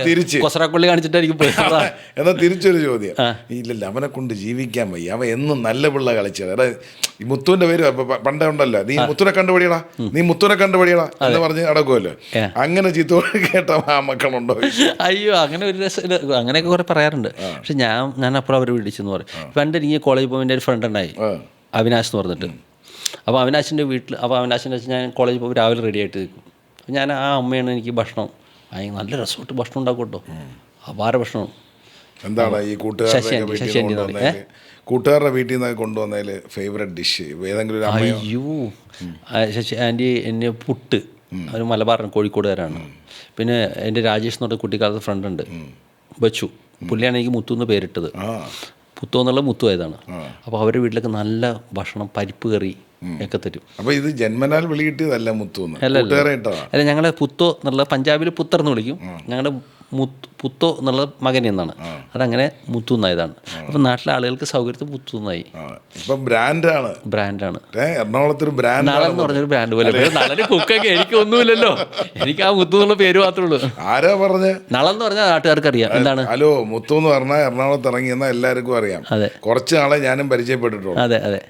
തിരിച്ച് കൊസറാക്കൊള്ളി കാണിച്ചിട്ടായിരിക്കും പോയി. എന്നാൽ തിരിച്ചൊരു ചോദ്യം, ഇല്ലല്ല അവനെ കൊണ്ട് ജീവിക്കാൻ വയ്യ, അവൻ എന്നും നല്ല പിള്ള കളിച്ചത്. എടാ ഈ മുത്തുവിൻ്റെ പേര് പണ്ടേ ഉണ്ടല്ലോ, നീ മുത്തുനെ കണ്ടുപിടിയടാ, നീ മുത്തുനെ കണ്ടുപിടിയടാ എന്ന് പറഞ്ഞ് നടക്കുമല്ലോ. അങ്ങനെ ചീത്തോട് കേട്ട ആ മക്കളുണ്ടോ? അയ്യോ, അങ്ങനെ ഒരു രസം, അങ്ങനെയൊക്കെ കുറെ പറയാറുണ്ട്. പക്ഷെ ഞാൻ അപ്പുറം അവർ വിളിച്ചെന്ന് പറയും. പണ്ട് എനിക്ക് കോളേജിൽ പോകുമ്പോൾ എൻ്റെ ഒരു ഫ്രണ്ട് ഉണ്ടായി, അവിനാശ് എന്ന് പറഞ്ഞിട്ട്. അപ്പോൾ അവിനാശിൻ്റെ വീട്ടിൽ, അപ്പോൾ അവിനാശിൻ്റെ വെച്ച് ഞാൻ കോളേജിൽ പോകുമ്പോൾ രാവിലെ റെഡി ആയിട്ട് നിൽക്കും. ഞാൻ ആ അമ്മയാണ് എനിക്ക് ഭക്ഷണം, നല്ല രസമായിട്ട് ഭക്ഷണം ഉണ്ടാക്കും കേട്ടോ, അപാര ഭക്ഷണം. എന്താണ് ഈ കൂട്ടുകാരുടെ വീട്ടിൽ നിന്ന് കൊണ്ടുവന്നതിൽ ഫേവറേറ്റ് ഡിഷ് ഏതെങ്കിലും? അയ്യോ, ശശി ആൻറ്റി എന്നെ പുട്ട്, അവർ മലബാറാണ്, കോഴിക്കോടുകാരാണ്. പിന്നെ എൻ്റെ രാജേഷ് എന്ന് പറഞ്ഞ കുട്ടിക്കാലത്ത് ഫ്രണ്ട് ഉണ്ട്, ബച്ചു, പുള്ളിയാണ് എനിക്ക് മുത്തു എന്ന് പേരിട്ടത്. പുത്തു എന്നുള്ള മുത്തു ആയതാണ്. അപ്പോൾ അവരുടെ വീട്ടിലൊക്കെ നല്ല ഭക്ഷണം, പരിപ്പ് കറി ഒക്കെ തരും. അപ്പോൾ ഇത് ജന്മനാൽ വിളി കിട്ടിയതല്ല മുത്തു? അല്ല, ഞങ്ങളെ പുത്തോ എന്നുള്ള പഞ്ചാബിൽ പുത്തർ എന്ന് വിളിക്കും, ഞങ്ങളുടെ പുത്തോ എന്നുള്ള മകൻ എന്നാണ്, അതങ്ങനെ മുത്തു എന്നായതാണ്. അപ്പം നാട്ടിലെ ആളുകൾക്ക് സൗകര്യത്തിൽ മുത്തു എന്നായി. ഇപ്പം ബ്രാൻഡാണ്. എറണാകുളത്തൊരു ബ്രാൻഡ്, നളൻ എന്ന് പറഞ്ഞൊരു ബ്രാൻഡ് പോലെ. നളന് കുക്കൊക്കെ എനിക്ക് ഒന്നുമില്ലല്ലോ, എനിക്ക് ആ മുത്തു എന്നുള്ള പേര് മാത്രമേ ഉള്ളൂ. ആരാ പറഞ്ഞ നളൻ എന്ന് പറഞ്ഞാൽ നാട്ടുകാർക്ക് അറിയാം എന്താണ്. ഹലോ, മുത്തു എന്ന് പറഞ്ഞാൽ എറണാകുളത്ത് ഇറങ്ങിയെന്നാൽ എല്ലാവർക്കും അറിയാം. കുറച്ച് നാളെ ഞാനും പരിചയപ്പെട്ടിട്ടുള്ളൂ.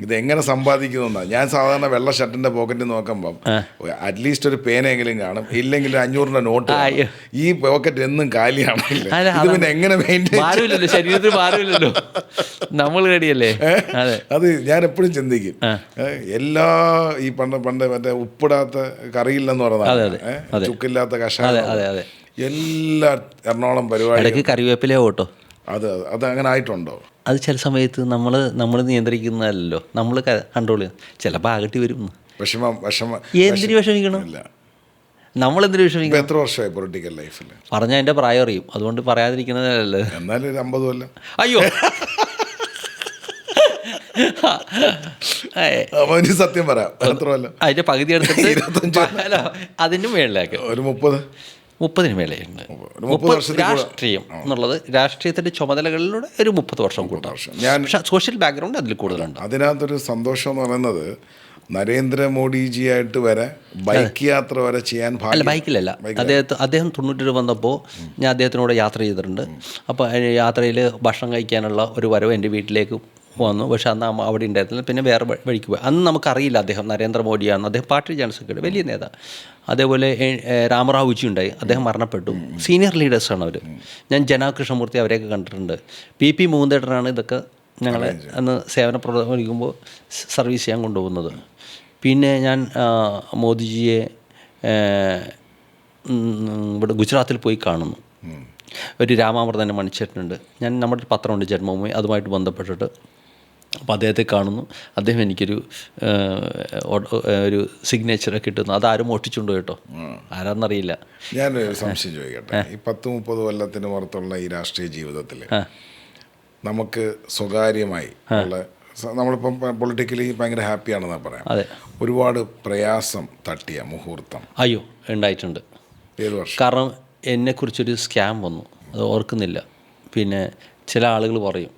ഇത് എങ്ങനെ സമ്പാദിക്കുന്ന, ഞാൻ സാധാരണ വെള്ള ഷർട്ടിന്റെ പോക്കറ്റിൽ നോക്കുമ്പോൾ അറ്റ്ലീസ്റ്റ് ഒരു പേനെങ്കിലും കാണും, ഇല്ലെങ്കിൽ 500 നോട്ട്. ഈ പോക്കറ്റ് എന്നും കാലിയാണ്. പിന്നെ എങ്ങനെ ഭാരമില്ലല്ലോ, ശരീരത്തിന് ഭാരമില്ലല്ലോ, നമ്മൾ റെഡിയല്ലേ. അത് ഞാൻ എപ്പോഴും ചിന്തിക്കും. എല്ലാ ഈ പണ്ട് മറ്റേ ഉപ്പിടാത്ത കറിയില്ലെന്ന് പറഞ്ഞാൽ ചുക്കില്ലാത്ത കഷായം, എല്ലാ എറണാകുളം പരിപാടി കറിവേപ്പിലയോ കേട്ടോ, അത് അങ്ങനെ ആയിട്ടുണ്ടോ? അത് ചില സമയത്ത് നമ്മൾ നിയന്ത്രിക്കുന്നതല്ലോ, നമ്മൾ കൺട്രോൾ ചെയ്യും. ചിലപ്പോൾ ആകട്ടി വരും. എന്തിനു വിഷമിക്കണം, നമ്മളെന്തിനു വിഷമിക്കണം? എത്ര വർഷമായി പൊളിറ്റിക്കൽ ലൈഫിൽ? പറഞ്ഞാൽ എൻ്റെ പ്രായം അറിയും, അതുകൊണ്ട് പറയാതിരിക്കുന്നതല്ലേ. എന്നാലും 50 കൊല്ലം. അയ്യോ, സത്യം പറയാം, എത്ര കൊല്ലം? അതിൻ്റെ പകുതി എടുത്തിട്ട് 25, അതിൻ്റെ മേളിലേക്ക് ഒരു 30 മേലെയുണ്ട്. രാഷ്ട്രീയം എന്നുള്ളത്, രാഷ്ട്രീയത്തിൻ്റെ ചുമതലകളിലൂടെ ഒരു 30 വർഷം കൂട്ടാം. പക്ഷേ സോഷ്യൽ ബാക്ക്ഗ്രൗണ്ട് അതിൽ കൂടുതലുണ്ട്. അതിനകത്തൊരു സന്തോഷം എന്ന് പറയുന്നത്, നരേന്ദ്രമോദിജിയായിട്ട് വരെ ബൈക്ക് യാത്ര വരെ ചെയ്യാൻ. അല്ല, ബൈക്കിലല്ല, അദ്ദേഹം 92 വന്നപ്പോൾ ഞാൻ അദ്ദേഹത്തിനോട് യാത്ര ചെയ്തിട്ടുണ്ട്. അപ്പോൾ യാത്രയിൽ ഭക്ഷണം കഴിക്കാനുള്ള ഒരു വരവ് എൻ്റെ വീട്ടിലേക്ക് വന്നു. പക്ഷെ അന്ന് അമ്മ അവിടെ ഉണ്ടായിരുന്നില്ല, പിന്നെ വേറെ വഴിക്ക് പോയി. അന്ന് നമുക്കറിയില്ല അദ്ദേഹം നരേന്ദ്രമോദിയാണ്. അദ്ദേഹം പാർട്ടി ജനറൽ സെക്രട്ടറി, വലിയ നേതാവ്. അതേപോലെ രാമറാവുജി ഉണ്ടായി, അദ്ദേഹം മരണപ്പെട്ടു. സീനിയർ ലീഡേഴ്സാണ് അവർ. ഞാൻ ജനാകൃഷ്ണമൂർത്തി അവരെയൊക്കെ കണ്ടിട്ടുണ്ട്. PP മൂന്തേട്ടനാണ് ഇതൊക്കെ ഞങ്ങളെ അന്ന് സേവന പ്രവർത്തിക്കുമ്പോൾ സർവീസ് ചെയ്യാൻ കൊണ്ടുപോകുന്നത്. പിന്നെ ഞാൻ മോദിജിയെ ഇവിടെ ഗുജറാത്തിൽ പോയി കാണുന്നു. ഒരു രാമാമൃതൻ്റെ മണിച്ചേട്ടനുണ്ട്, ഞാൻ നമ്മുടെ ഒരു പത്രമുണ്ട് ജന്മഭൂമി, അതുമായിട്ട് ബന്ധപ്പെട്ടിട്ട്. അപ്പോൾ അദ്ദേഹത്തെ കാണുന്നു. അദ്ദേഹം എനിക്കൊരു സിഗ്നേച്ചറൊക്കെ കിട്ടുന്നു. അതാരും ഒട്ടിച്ചുകൊണ്ട് കേട്ടോ, ആരാന്നറിയില്ല. ഞാനൊരു സംശയം ചോദിക്കട്ടെ, ഈ 10-30 കൊല്ലത്തിന് പുറത്തുള്ള ഈ രാഷ്ട്രീയ ജീവിതത്തിൽ നമുക്ക് സ്വകാര്യമായി ഉള്ള, നമ്മളിപ്പം പൊളിറ്റിക്കലി ഭയങ്കര ഹാപ്പിയാണെന്നാണ് പറയാം, ഒരുപാട് പ്രയാസം തട്ടിയ മുഹൂർത്തം? അയ്യോ, ഉണ്ടായിട്ടുണ്ട്. ഏത് വർഷം? കാരണം എന്നെക്കുറിച്ചൊരു സ്കാം വന്നു, അത് ഓർക്കുന്നില്ല. പിന്നെ ചില ആളുകൾ പറയും,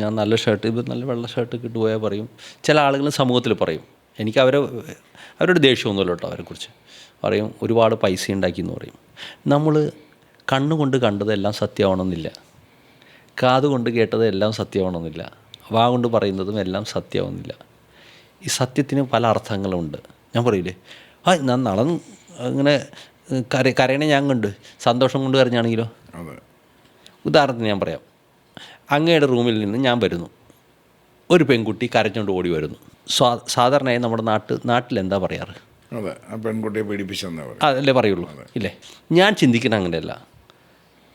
ഞാൻ നല്ല ഷർട്ട്, ഇപ്പോൾ നല്ല വെള്ള ഷർട്ട് കിട്ടുപോയാൽ പറയും. ചില ആളുകൾ സമൂഹത്തിൽ പറയും, എനിക്ക് അവരുടെ ദേഷ്യമൊന്നുമില്ല കേട്ടോ, അവരെക്കുറിച്ച് പറയും ഒരുപാട് പൈസ ഉണ്ടാക്കി എന്ന് പറയും. നമ്മൾ കണ്ണുകൊണ്ട് കണ്ടതെല്ലാം സത്യമാവണമെന്നില്ല, കാതുകൊണ്ട് കേട്ടതെല്ലാം സത്യമാവണമെന്നില്ല, വാ കൊണ്ട് പറയുന്നതും എല്ലാം സത്യമാവുന്നില്ല. ഈ സത്യത്തിന് പല അർത്ഥങ്ങളുണ്ട്. ഞാൻ പറയില്ലേ, ഞാൻ നളൻ ഇങ്ങനെ കരയണേ ഞാൻ കണ്ട് സന്തോഷം കൊണ്ട് കരഞ്ഞാണെങ്കിലോ. ഉദാഹരണത്തിന് ഞാൻ പറയാം, അങ്ങയുടെ റൂമിൽ നിന്ന് ഞാൻ വരുന്നു, ഒരു പെൺകുട്ടി കരഞ്ഞുകൊണ്ട് ഓടി വരുന്നു. സാധാരണയായി നമ്മുടെ നാട്ടിൽ എന്താ പറയാറ്? പെൺകുട്ടിയെ പീഡിപ്പിച്ചെന്നേ അതല്ലേ പറയുള്ളൂ, ഇല്ലേ? ഞാൻ ചിന്തിക്കുന്ന അങ്ങനെയല്ല.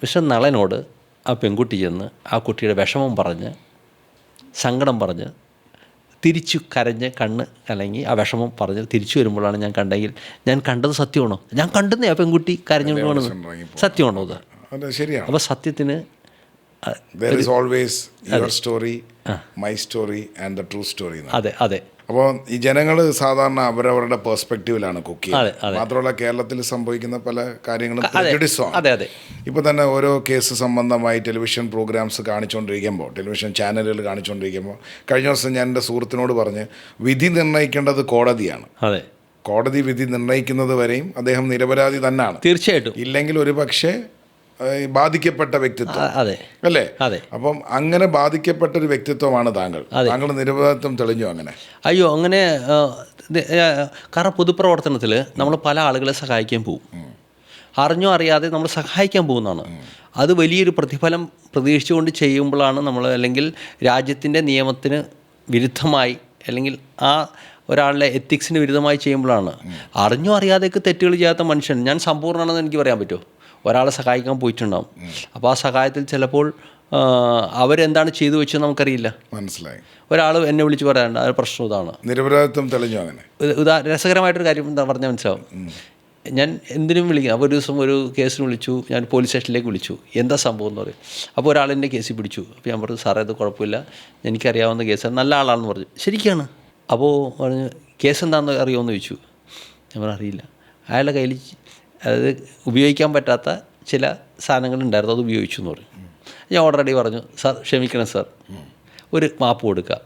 പക്ഷെ നളനോട് ആ പെൺകുട്ടി ചെന്ന് ആ കുട്ടിയുടെ വിഷമം പറഞ്ഞ്, സങ്കടം പറഞ്ഞ്, തിരിച്ചു കരഞ്ഞ് കണ്ണ് അല്ലെങ്കിൽ ആ വിഷമം പറഞ്ഞ് തിരിച്ചു വരുമ്പോഴാണ് ഞാൻ കണ്ടെങ്കിൽ, ഞാൻ കണ്ടത് സത്യമാണോ? ഞാൻ കണ്ടെന്നേ ആ പെൺകുട്ടി കരഞ്ഞുകൊണ്ട് പോകണമെന്ന് സത്യമാണോ അത്? ശരിയാണ്. അപ്പോൾ സത്യത്തിന് there is always your story, my story and the true story. അതെ. അപ്പോൾ ഈ ജനങ്ങൾ സാധാരണ അവരവരുടെ പെർസ്പെക്റ്റീവിലാണ് കുക്ക് ചെയ്യുന്നത്. മാത്രമല്ല കേരളത്തിൽ സംഭവിക്കുന്ന പല കാര്യങ്ങളും അതെ. ഇപ്പോൾ തന്നെ ഓരോ കേസ് സംബന്ധമായി ടെലിവിഷൻ പ്രോഗ്രാംസ് കാണിച്ചുകൊണ്ടിരിക്കുമ്പോൾ, ടെലിവിഷൻ ചാനലുകൾ കാണിച്ചുകൊണ്ടിരിക്കുമ്പോൾ, കഴിഞ്ഞ ദിവസം ഞാൻ എൻ്റെ സുഹൃത്തിനോട് പറഞ്ഞ്, വിധി നിർണ്ണയിക്കേണ്ടത് കോടതിയാണ്, കോടതി വിധി നിർണ്ണയിക്കുന്നത് വരെയും അദ്ദേഹം നിരപരാധി തന്നെയാണ്. തീർച്ചയായിട്ടും. ഇല്ലെങ്കിൽ ഒരു പക്ഷേ ബാധിക്കപ്പെട്ട വ്യക്തിത്വം അതെ അല്ലേ? അതെ. അപ്പം അങ്ങനെ ബാധിക്കപ്പെട്ട ഒരു വ്യക്തിത്വമാണ് താങ്കൾ. താങ്കളുടെ നിരപരാധിത്വം തെളിഞ്ഞു അങ്ങനെ? അയ്യോ, അങ്ങനെ കാരണം പൊതുപ്രവർത്തനത്തിൽ നമ്മൾ പല ആളുകളെ സഹായിക്കാൻ പോകും. അറിഞ്ഞോ അറിയാതെ നമ്മൾ സഹായിക്കാൻ പോകുന്നതാണ്. അത് വലിയൊരു പ്രതിഫലം പ്രതീക്ഷിച്ചുകൊണ്ട് ചെയ്യുമ്പോഴാണ് നമ്മൾ, അല്ലെങ്കിൽ രാജ്യത്തിൻ്റെ നിയമത്തിന് വിരുദ്ധമായി, അല്ലെങ്കിൽ ആ ഒരാളുടെ എത്തിക്സിന് വിരുദ്ധമായി ചെയ്യുമ്പോഴാണ്. അറിഞ്ഞോ അറിയാതെയൊക്കെ തെറ്റുകൾ ചെയ്യാത്ത മനുഷ്യൻ ഞാൻ സമ്പൂർണ്ണമാണെന്ന് എനിക്ക് പറയാൻ പറ്റുമോ? ഒരാളെ സഹായിക്കാൻ പോയിട്ടുണ്ടാവും. അപ്പോൾ ആ സഹായത്തിൽ ചിലപ്പോൾ അവരെന്താണ് ചെയ്തു വെച്ചത് നമുക്കറിയില്ല. മനസ്സിലായി. ഒരാൾ എന്നെ വിളിച്ച് പറയാനുണ്ട്, ആ പ്രശ്നം ഇതാണ്. നിരപരാധിത്വം തെളിഞ്ഞു അങ്ങനെ? രസകരമായിട്ടൊരു കാര്യം എന്താ പറഞ്ഞാൽ മനസ്സിലാവും. ഞാൻ എന്തിനും വിളിക്കും. അപ്പോൾ ഒരു ദിവസം ഒരു കേസിന് വിളിച്ചു, ഞാൻ പോലീസ് സ്റ്റേഷനിലേക്ക് വിളിച്ചു. എന്താ സംഭവം എന്ന് പറയും. അപ്പോൾ ഒരാളെന്നെ കേസിൽ പിടിച്ചു. അപ്പോൾ ഞാൻ പറഞ്ഞു, സാറേ ഇത് കുഴപ്പമില്ല, എനിക്കറിയാവുന്ന കേസാണ്, നല്ല ആളാണെന്ന് പറഞ്ഞു. ശരിക്കാണ്. അപ്പോൾ പറഞ്ഞു, കേസ് എന്താണെന്ന് അറിയുമെന്ന് ചോദിച്ചു. ഞാൻ പറഞ്ഞു അറിയില്ല. അയാളുടെ കയ്യിൽ അതായത് ഉപയോഗിക്കാൻ പറ്റാത്ത ചില സാധനങ്ങളുണ്ടായിരുന്നു, അത് ഉപയോഗിച്ചു എന്ന് പറഞ്ഞു. ഞാൻ ഓൾറെഡി പറഞ്ഞു, സാർ ക്ഷമിക്കണം സാർ, ഒരു മാപ്പ് കൊടുക്കുക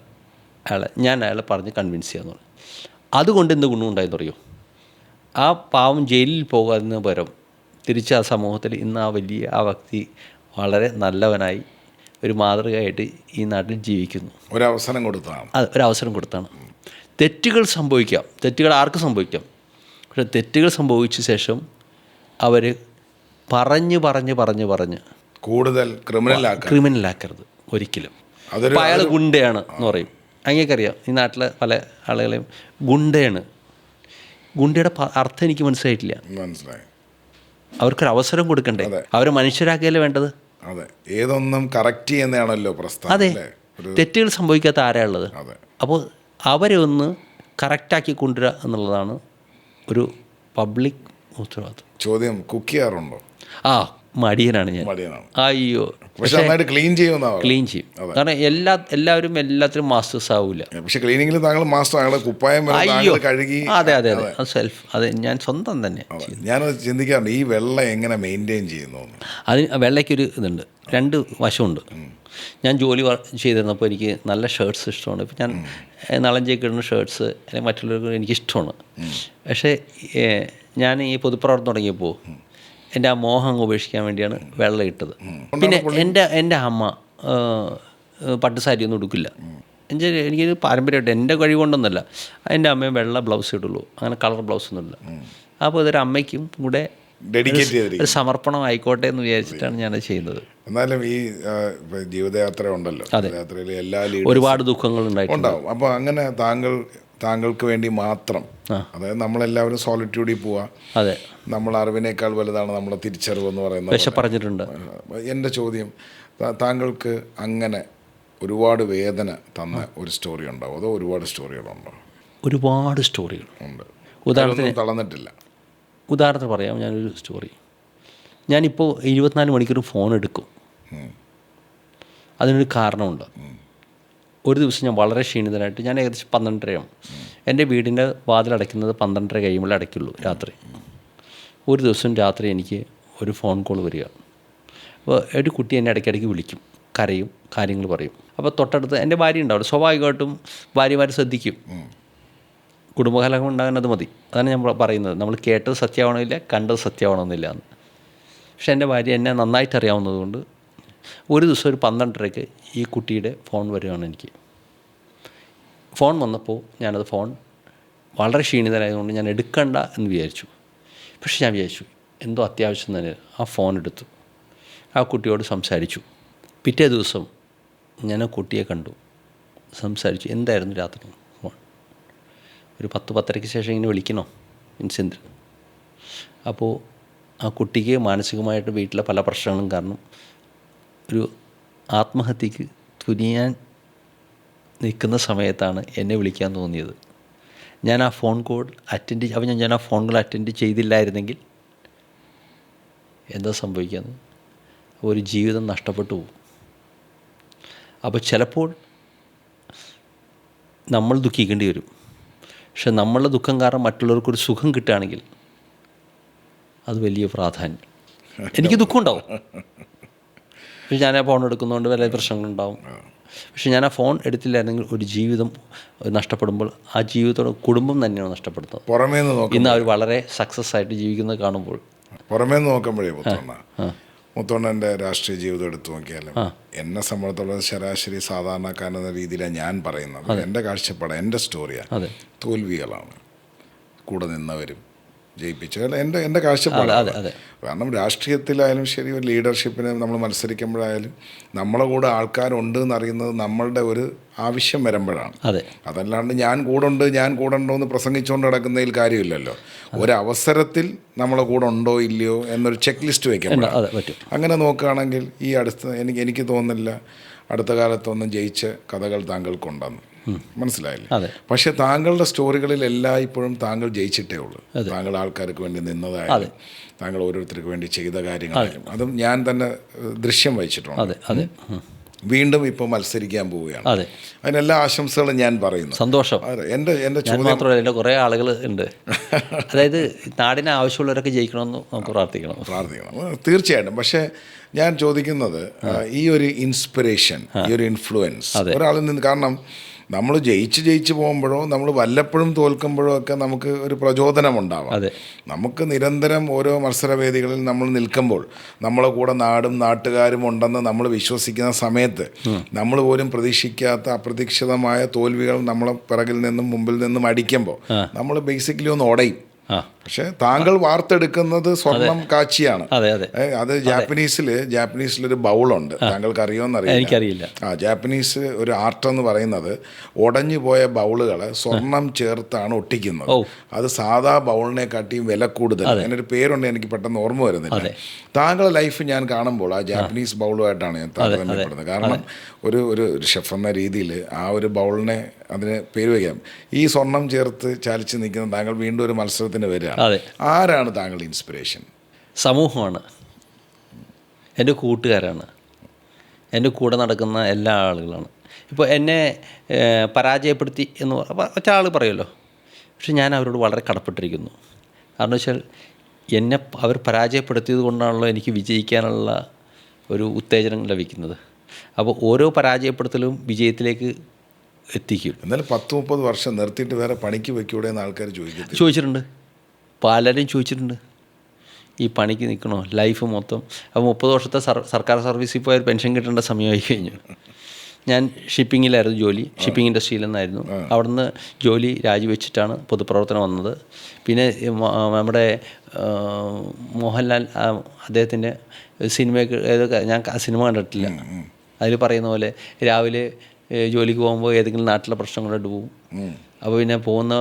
അയാളെ പറഞ്ഞ് കൺവിൻസ് ചെയ്യാമെന്ന് പറഞ്ഞു. അതുകൊണ്ട് എന്ത് ഗുണമുണ്ടായെന്ന് അറിയോ? ആ പാവം ജയിലിൽ പോകാതിന് പകരം തിരിച്ച് ആ സമൂഹത്തിൽ ഇന്ന് ആ വ്യക്തി വളരെ നല്ലവനായി ഒരു മാതൃകയായിട്ട് ഈ നാട്ടിൽ ജീവിക്കുന്നു. ഒരവസരം കൊടുത്താണ്. അത് ഒരവസരം കൊടുത്താണ്. തെറ്റുകൾ സംഭവിക്കാം, തെറ്റുകൾ ആർക്കും സംഭവിക്കാം. പക്ഷേ തെറ്റുകൾ സംഭവിച്ച ശേഷം അവർ പറഞ്ഞ് കൂടുതൽ ക്രിമിനലാക്കരുത് ഒരിക്കലും. അപ്പോൾ അയാൾ ഗുണ്ടയാണ് എന്ന് പറയും. അങ്ങേക്കറിയാം, ഈ നാട്ടിലെ പല ആളുകളെയും ഗുണ്ടയാണ്. ഗുണ്ടയുടെ അർത്ഥം എനിക്ക് മനസ്സിലായിട്ടില്ല. അവർക്കൊരു അവസരം കൊടുക്കണ്ടേ? അവരെ മനുഷ്യരാക്കുകയല്ലേ വേണ്ടത്? അതെ, ഏതൊന്നും കറക്റ്റ് ചെയ്യുന്നതാണല്ലോ പ്രസ്ഥാനം. അതെ, തെറ്റുകൾ സംഭവിക്കാത്ത ആരാ ഉള്ളത്? അപ്പോൾ അവരെ ഒന്ന് കറക്റ്റാക്കി കൊണ്ടുവരിക എന്നുള്ളതാണ് ഒരു പബ്ലിക് ഉത്തരവാദിത്വം. ചോദ്യം, കുക്ക് ചെയ്യാറുണ്ടോ? ആ, മടിയനാണ് ഞാൻ. അയ്യോ, ക്ലീൻ ചെയ്യും. കാരണം എല്ലാവരും എല്ലാത്തിലും മാസ്റ്റേഴ്സ് ആവില്ല. പക്ഷേ ക്ലീനിങ്ങിൽ താങ്കൾ മാസ്റ്റർ. കുപ്പായം കഴുകി. അതെ, സെൽഫ്. അതെ, ഞാൻ സ്വന്തം തന്നെ. ഞാൻ ചിന്തിക്കാറുണ്ട്, ഈ വെള്ളം എങ്ങനെ മെയിൻറ്റെയിൻ ചെയ്യുന്നു. അതിന് വെള്ളയ്ക്കൊരു ഇതുണ്ട്, രണ്ട് വശമുണ്ട്. ഞാൻ ജോലി ചെയ്തിരുന്നപ്പോൾ എനിക്ക് നല്ല ഷർട്ട്സ് ഇഷ്ടമാണ്. ഇപ്പം ഞാൻ നളഞ്ചേക്ക് ഇടുന്ന ഷർട്ട്സ് അല്ലെങ്കിൽ മറ്റുള്ളവർക്ക് എനിക്കിഷ്ടമാണ്. പക്ഷേ ഞാൻ ഈ പൊതുപ്രവർത്തനം തുടങ്ങിയപ്പോൾ എൻ്റെ ആ മോഹം ഉപേക്ഷിക്കാൻ വേണ്ടിയാണ് വെള്ളം ഇട്ടത്. പിന്നെ എൻ്റെ അമ്മ പട്ടുസാരി ഒന്നും ഉടുക്കില്ല. എനിക്കൊരു പാരമ്പര്യമായിട്ട് എൻ്റെ കഴിവുകൊണ്ടൊന്നുമല്ല. എൻ്റെ അമ്മയും വെള്ള ബ്ലൗസ് ഇടുള്ളൂ, അങ്ങനെ കളർ ബ്ലൗസ് ഒന്നുമില്ല. അപ്പോൾ ഇതൊരു അമ്മയ്ക്കും കൂടെ ഒരു സമർപ്പണം ആയിക്കോട്ടെ എന്ന് വിചാരിച്ചിട്ടാണ് ഞാനത് ചെയ്യുന്നത്. എന്നാലും ഈ ജീവിതയാത്ര ഉണ്ടല്ലോ, യാത്രയിൽ എല്ലാ ഒരുപാട് ദുഃഖങ്ങൾ ഉണ്ടാവും. അപ്പോൾ അങ്ങനെ താങ്കൾക്ക് വേണ്ടി മാത്രം, അതായത് നമ്മളെല്ലാവരും സോളിറ്റ്യൂഡിൽ പോവാ. അതെ, നമ്മൾ അറിവിനേക്കാൾ വലുതാണ് നമ്മളെ തിരിച്ചറിവെന്ന് പറയുന്നത് പറഞ്ഞിട്ടുണ്ട്. എൻ്റെ ചോദ്യം, താങ്കൾക്ക് അങ്ങനെ ഒരുപാട് വേദന തന്ന ഒരു സ്റ്റോറി ഉണ്ടാവും, അതോ ഒരുപാട് സ്റ്റോറികളുണ്ടോ? ഒരുപാട് സ്റ്റോറികൾ ഉണ്ട്. ഉദാഹരണത്തിന് തളർന്നിട്ടില്ല. ഉദാഹരണത്തിന് പറയാം, ഞാനൊരു സ്റ്റോറി. ഞാനിപ്പോൾ 24 മണിക്കൂർ ഫോൺ എടുക്കും. അതിനൊരു കാരണമുണ്ട്. ഒരു ദിവസം ഞാൻ വളരെ ക്ഷീണിതനായിട്ട്, ഞാൻ ഏകദേശം 12:30 എൻ്റെ വീടിൻ്റെ വാതിലടയ്ക്കുന്നത് 12:30 കഴിയുമ്പോഴേ അടയ്ക്കുള്ളൂ രാത്രി. ഒരു ദിവസം രാത്രി എനിക്ക് ഒരു ഫോൺ കോൾ വരിക. അപ്പോൾ ഒരു കുട്ടി എന്നെ ഇടയ്ക്കിടയ്ക്ക് വിളിക്കും, കരയും, കാര്യങ്ങൾ പറയും. അപ്പോൾ തൊട്ടടുത്ത് എൻ്റെ ഭാര്യ ഉണ്ടാവില്ല. സ്വാഭാവികമായിട്ടും ഭാര്യമാർ ശ്രദ്ധിക്കും. കുടുംബകലഹം ഉണ്ടാകാൻ അത് മതി. അതാണ് ഞാൻ പറയുന്നത്. നമ്മൾ കേട്ടത് സത്യമാവണമില്ല, കണ്ടത് സത്യമാവണമെന്നില്ല എന്ന്. പക്ഷേ എൻ്റെ ഭാര്യ എന്നെ നന്നായിട്ട് അറിയാവുന്നതുകൊണ്ട് ഒരു ദിവസം ഒരു 12:30 ഈ കുട്ടിയുടെ ഫോൺ വരികയാണ് എനിക്ക്. ഫോൺ വന്നപ്പോൾ ഞാനത് ഫോൺ വളരെ ക്ഷീണിതനായതുകൊണ്ട് ഞാൻ എടുക്കണ്ട എന്ന് വിചാരിച്ചു. പക്ഷേ ഞാൻ വിചാരിച്ചു എന്തോ അത്യാവശ്യം തന്നെ ആ ഫോൺ എടുത്തു, ആ കുട്ടിയോട് സംസാരിച്ചു. പിറ്റേ ദിവസം ഞാൻ ആ കുട്ടിയെ കണ്ടു, സംസാരിച്ചു. എന്തായിരുന്നു രാത്രി ഫോൺ? ഒരു 10-10:30 ശേഷം ഇങ്ങനെ വിളിക്കണോ മീൻസ് എന്ത്? അപ്പോൾ ആ കുട്ടിക്ക് മാനസികമായിട്ട് വീട്ടിലെ പല പ്രശ്നങ്ങളും കാരണം ഒരു ആത്മഹത്യക്ക് തുനിയാൻ നിൽക്കുന്ന സമയത്താണ് എന്നെ വിളിക്കാൻ തോന്നിയത്. ഞാൻ ആ ഫോൺ കോൾ ഞാൻ ആ ഫോൺ കോൾ അറ്റൻഡ് ചെയ്തില്ലായിരുന്നെങ്കിൽ എന്താ സംഭവിക്കുന്നത്? ഒരു ജീവിതം നഷ്ടപ്പെട്ടു പോകും. അപ്പോൾ ചിലപ്പോൾ നമ്മൾ ദുഃഖിക്കേണ്ടി വരും. പക്ഷെ നമ്മളുടെ ദുഃഖം കാരണം മറ്റുള്ളവർക്കൊരു സുഖം കിട്ടുകയാണെങ്കിൽ അത് വലിയ പ്രാധാന്യം. എനിക്ക് ദുഃഖം ഉണ്ടാവും, പക്ഷെ ഞാൻ ആ ഫോൺ എടുക്കുന്നതുകൊണ്ട് വലിയ പ്രശ്നങ്ങളുണ്ടാവും. പക്ഷെ ഞാൻ ആ ഫോൺ എടുത്തില്ലായിരുന്നെങ്കിൽ ഒരു ജീവിതം നഷ്ടപ്പെടുമ്പോൾ ആ ജീവിതത്തോടെ കുടുംബം തന്നെയാണ് നഷ്ടപ്പെടുന്നത്. പുറമേ നിന്ന് നോക്കും, ഇന്ന് അവർ വളരെ സക്സസ് ആയിട്ട് ജീവിക്കുന്നത് കാണുമ്പോൾ പുറമേ നിന്ന് നോക്കുമ്പോഴേ മുത്തോണ്ണൻ്റെ രാഷ്ട്രീയ ജീവിതം എടുത്തു നോക്കിയാലും എന്നെ സംബന്ധിച്ചുള്ള ശരാശരി സാധാരണക്കാരെന്ന രീതിയിലാണ് ഞാൻ പറയുന്നത്. എൻ്റെ കാഴ്ചപ്പാട്, എൻ്റെ സ്റ്റോറിയാണ്. തോൽവികളാണ് കൂടെ നിന്നവരും ജയിപ്പിച്ചത് എൻ്റെ കാഴ്ചപ്പാട്. കാരണം രാഷ്ട്രീയത്തിലായാലും ശരി, ഒരു ലീഡർഷിപ്പിന് നമ്മൾ മത്സരിക്കുമ്പോഴായാലും നമ്മളെ കൂടെ ആൾക്കാരുണ്ട് എന്നറിയുന്നത് നമ്മളുടെ ഒരു ആവശ്യം വരുമ്പോഴാണ്. അതല്ലാണ്ട് ഞാൻ കൂടെ ഉണ്ടോ എന്ന് പ്രസംഗിച്ചുകൊണ്ട് നടക്കുന്നതിൽ കാര്യമില്ലല്ലോ. ഒരവസരത്തിൽ നമ്മളെ കൂടെ ഉണ്ടോ ഇല്ലയോ എന്നൊരു ചെക്ക് ലിസ്റ്റ് വയ്ക്കാൻ പറ്റും. അങ്ങനെ നോക്കുകയാണെങ്കിൽ ഈ എനിക്ക് തോന്നുന്നില്ല അടുത്ത കാലത്തൊന്നും ജയിച്ച കഥകൾ താങ്കൾക്കുണ്ടെന്ന്. മനസ്സിലായില്ലേ? പക്ഷെ താങ്കളുടെ സ്റ്റോറികളിൽ എല്ലായ്പ്പോഴും താങ്കൾ ജയിച്ചിട്ടേ ഉള്ളൂ. താങ്കൾ ആൾക്കാർക്ക് വേണ്ടി നിന്നതായാലും താങ്കൾ ഓരോരുത്തർക്ക് വേണ്ടി ചെയ്ത കാര്യങ്ങളായാലും അതും ഞാൻ തന്നെ ദൃശ്യം വഹിച്ചിട്ടുണ്ട്. വീണ്ടും ഇപ്പോൾ മത്സരിക്കാൻ പോവുകയാണ്. അതിനെല്ലാ ആശംസകളും ഞാൻ പറയുന്നു. സന്തോഷം. എൻ്റെ ചോദ്യം മാത്രമല്ല, എൻ്റെ കുറേ ആളുകൾ ഉണ്ട്. അതായത് നാടിന് ആവശ്യമുള്ളവരൊക്കെ ജയിക്കണമെന്ന് നമുക്ക് പ്രാർത്ഥിക്കണം. തീർച്ചയായിട്ടും. പക്ഷേ ഞാൻ ചോദിക്കുന്നത് ഈ ഒരു ഇൻസ്പിറേഷൻ, ഈ ഒരു ഇൻഫ്ലുവൻസ് ഒരാളിൽ നിന്ന്, കാരണം നമ്മൾ ജയിച്ച് പോകുമ്പോഴോ നമ്മൾ വല്ലപ്പോഴും തോൽക്കുമ്പോഴോ ഒക്കെ നമുക്ക് ഒരു പ്രചോദനം ഉണ്ടാവാം. നമുക്ക് നിരന്തരം ഓരോ മത്സരവേദികളിൽ നമ്മൾ നിൽക്കുമ്പോൾ നമ്മളെ കൂടെ നാടും നാട്ടുകാരും ഉണ്ടെന്ന് നമ്മൾ വിശ്വസിക്കുന്ന സമയത്ത് നമ്മൾ പോലും പ്രതീക്ഷിക്കാത്ത അപ്രതീക്ഷിതമായ തോൽവികൾ നമ്മളെ പിറകിൽ നിന്നും മുമ്പിൽ നിന്നും അടിക്കുമ്പോൾ നമ്മൾ ബേസിക്കലി ഒന്ന് ഉടയും. പക്ഷെ താങ്കൾ വാർത്തെടുക്കുന്നത് സ്വർണം കാച്ചിയാണ്. അത് ജാപ്പനീസിലൊരു ബൗളുണ്ട്, താങ്കൾക്ക് അറിയുമെന്നറിയില്ല. ജാപ്പനീസ് ഒരു ആർട്ട് എന്ന് പറയുന്നത് ഉടഞ്ഞു പോയ ബൗളുകളെ സ്വർണം ചേർത്താണ് ഒട്ടിക്കുന്നത്. അത് സാധാ ബൗളിനെ കാട്ടിയും വില കൂടുതൽ. അതിനൊരു പേരുണ്ട്, എനിക്ക് പെട്ടെന്ന് ഓർമ്മ വരുന്നില്ല. താങ്കളുടെ ലൈഫ് ഞാൻ കാണുമ്പോൾ ആ ജാപ്പനീസ് ബൗളുമായിട്ടാണ് ഞാൻ താരതമ്യപ്പെടുന്നത്. കാരണം ഒരു ഷെഫ് എന്ന രീതിയിൽ ആ ഒരു ബൗളിനെ അതിന് പേര് വയ്ക്കാം. ഈ സ്വർണം ചേർത്ത് ചാലിച്ച് നിൽക്കുന്ന താങ്കൾ വീണ്ടും ഒരു മത്സരത്തിന് വരികയാണ്. ആരാണ് താങ്കളുടെ ഇൻസ്പിറേഷൻ? സമൂഹമാണ്, എൻ്റെ കൂട്ടുകാരാണ്, എൻ്റെ കൂടെ നടക്കുന്ന എല്ലാ ആളുകളാണ്. ഇപ്പോൾ എന്നെ പരാജയപ്പെടുത്തി എന്ന് ഒരാൾ പറയുമല്ലോ, പക്ഷെ ഞാൻ അവരോട് വളരെ കടപ്പെട്ടിരിക്കുന്നു. കാരണം വെച്ചാൽ എന്നെ അവർ പരാജയപ്പെടുത്തിയത് കൊണ്ടാണല്ലോ എനിക്ക് വിജയിക്കാനുള്ള ഒരു ഉത്തേജനം ലഭിക്കുന്നത്. അപ്പോൾ ഓരോ പരാജയപ്പെടുത്തലും വിജയത്തിലേക്ക് എത്തിക്കും. എന്നാലും 10-30 വർഷം നിർത്തിയിട്ട് വേറെ പണിക്ക് വെക്കൂടെ എന്ന് ആൾക്കാർ ചോദിച്ചിട്ടുണ്ട്. പലരും ചോദിച്ചിട്ടുണ്ട്, ഈ പണിക്ക് നിൽക്കണോ ലൈഫ് മൊത്തം. അപ്പോൾ 30 വർഷത്തെ സർക്കാർ സർവീസിൽ പോയ പെൻഷൻ കിട്ടേണ്ട സമയമായി കഴിഞ്ഞു. ഞാൻ ഷിപ്പിങ്ങിലായിരുന്നു ജോലി, ഷിപ്പിംഗ് ഇൻഡസ്ട്രിയിൽ നിന്നായിരുന്നു. അവിടുന്ന് ജോലി രാജിവെച്ചിട്ടാണ് പൊതുപ്രവർത്തനം വന്നത്. പിന്നെ നമ്മുടെ മോഹൻലാൽ അദ്ദേഹത്തിൻ്റെ സിനിമയൊക്കെ ഏതൊക്കെ ഞാൻ സിനിമ കണ്ടിട്ടില്ല. അതിൽ പറയുന്ന പോലെ രാവിലെ ജോലിക്ക് പോകുമ്പോൾ ഏതെങ്കിലും നാട്ടിലെ പ്രശ്നങ്ങളായിട്ട് പോകും. അപ്പോൾ പിന്നെ പോകുന്ന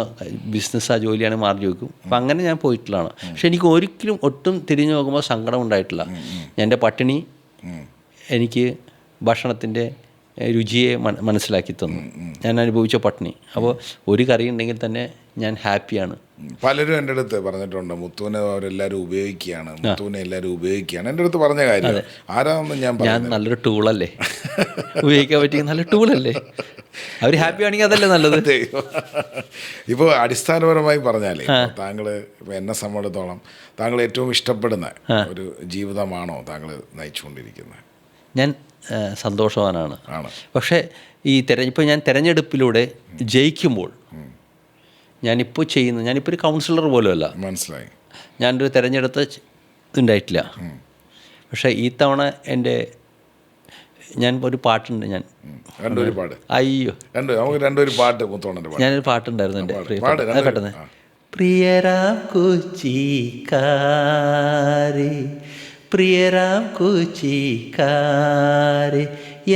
ബിസിനസ് ആ ജോലിയാണ് മാറി വയ്ക്കും. അപ്പം അങ്ങനെ ഞാൻ പോയിട്ടുള്ളതാണ്. പക്ഷെ എനിക്ക് ഒരിക്കലും ഒട്ടും തിരിഞ്ഞു നോക്കുമ്പോൾ സങ്കടം ഉണ്ടായിട്ടില്ല. എൻ്റെ പട്ടിണി എനിക്ക് ഭക്ഷണത്തിൻ്റെ രുചിയെ മനസ്സിലാക്കി തന്നു. ഞാൻ അനുഭവിച്ച പട്ടിണി. അപ്പോൾ ഒരു കറി ഉണ്ടെങ്കിൽ തന്നെ ഞാൻ ഹാപ്പിയാണ്. പലരും എൻ്റെ അടുത്ത് പറഞ്ഞിട്ടുണ്ട്, മുത്തുവിനെ അവരെല്ലാവരും ഉപയോഗിക്കുകയാണ്, മുത്തുവിനെ എല്ലാവരും ഉപയോഗിക്കുകയാണ്. എൻ്റെ അടുത്ത് പറഞ്ഞ കാര്യം ആരാണെന്ന് ഞാൻ നല്ലൊരു ടൂളല്ലേ, ഉപയോഗിക്കാൻ പറ്റിയ നല്ല ടൂളല്ലേ. അവർ ഹാപ്പി ആണെങ്കിൽ അതല്ലേ നല്ലത്. ഇപ്പോൾ അടിസ്ഥാനപരമായി പറഞ്ഞാലേ താങ്കൾ എന്നെ സംബന്ധിച്ചിടത്തോളം താങ്കൾ ഏറ്റവും ഇഷ്ടപ്പെടുന്ന ഒരു ജീവിതമാണോ താങ്കൾ നയിച്ചുകൊണ്ടിരിക്കുന്നത്? ഞാൻ സന്തോഷവാനാണ്. പക്ഷേ ഇപ്പോൾ ഞാൻ തിരഞ്ഞെടുപ്പിലൂടെ ജയിക്കുമ്പോൾ ഞാനിപ്പോൾ ഒരു കൗൺസിലർ പോലുമല്ല. മനസ്സിലായി. ഞാനൊരു തിരഞ്ഞെടുത്ത് ഉണ്ടായിട്ടില്ല. പക്ഷേ ഈ തവണ ഞാൻ ഒരു പാട്ടുണ്ട്, അയ്യോ ഞാനൊരു പാട്ടുണ്ടായിരുന്നു എൻ്റെ പെട്ടെന്ന്. പ്രിയരാം കൊച്ചിക്കാരേ, പ്രിയരാം കൊച്ചിക്കാരേ,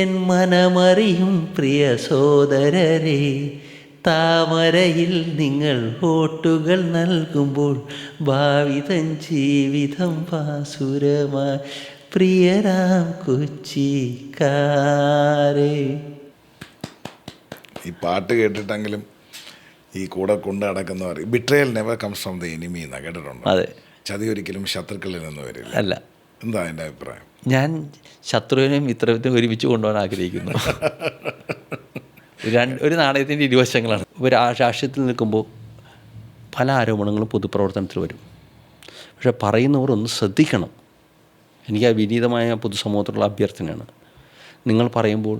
എൻ മനമറിയും പ്രിയ സോദരരേ, താമരയിൽ നിങ്ങൾ വോട്ടുകൾ നൽകുമ്പോൾ ഭാവിതൻ ജീവിതം പാസുരമായി, പ്രിയരാം കൊച്ചിക്കാരേ. ഈ പാട്ട് കേട്ടിട്ടെങ്കിലും ഈ കൂടെ കൊണ്ട് നടക്കുന്നവർ betrayal never comes from the enemy എന്ന് കേട്ടിട്ടുണ്ടോ? അതെ. ചതി ഒരിക്കലും ശത്രുക്കളിൽ നിന്ന് വരില്ല. അല്ല. എന്താ എൻ്റെ അഭിപ്രായം? ഞാൻ ശത്രുവിനെയും മിത്രത്തിനും ഒരുമിച്ച് കൊണ്ടുപോകാൻ ആഗ്രഹിക്കുന്നു. ഒരു നാണയത്തിൻ്റെ ഇരുവശങ്ങളാണ്. ഒരു രാഷ്ട്രീയത്തിൽ നിൽക്കുമ്പോൾ പല ആരോപണങ്ങളും പൊതുപ്രവർത്തനത്തിൽ വരും. പക്ഷെ പറയുന്നവർ ഒന്ന് ശ്രദ്ധിക്കണം. എനിക്ക് ആ വിനീതമായ പൊതുസമൂഹത്തിലുള്ള അഭ്യർത്ഥനയാണ്. നിങ്ങൾ പറയുമ്പോൾ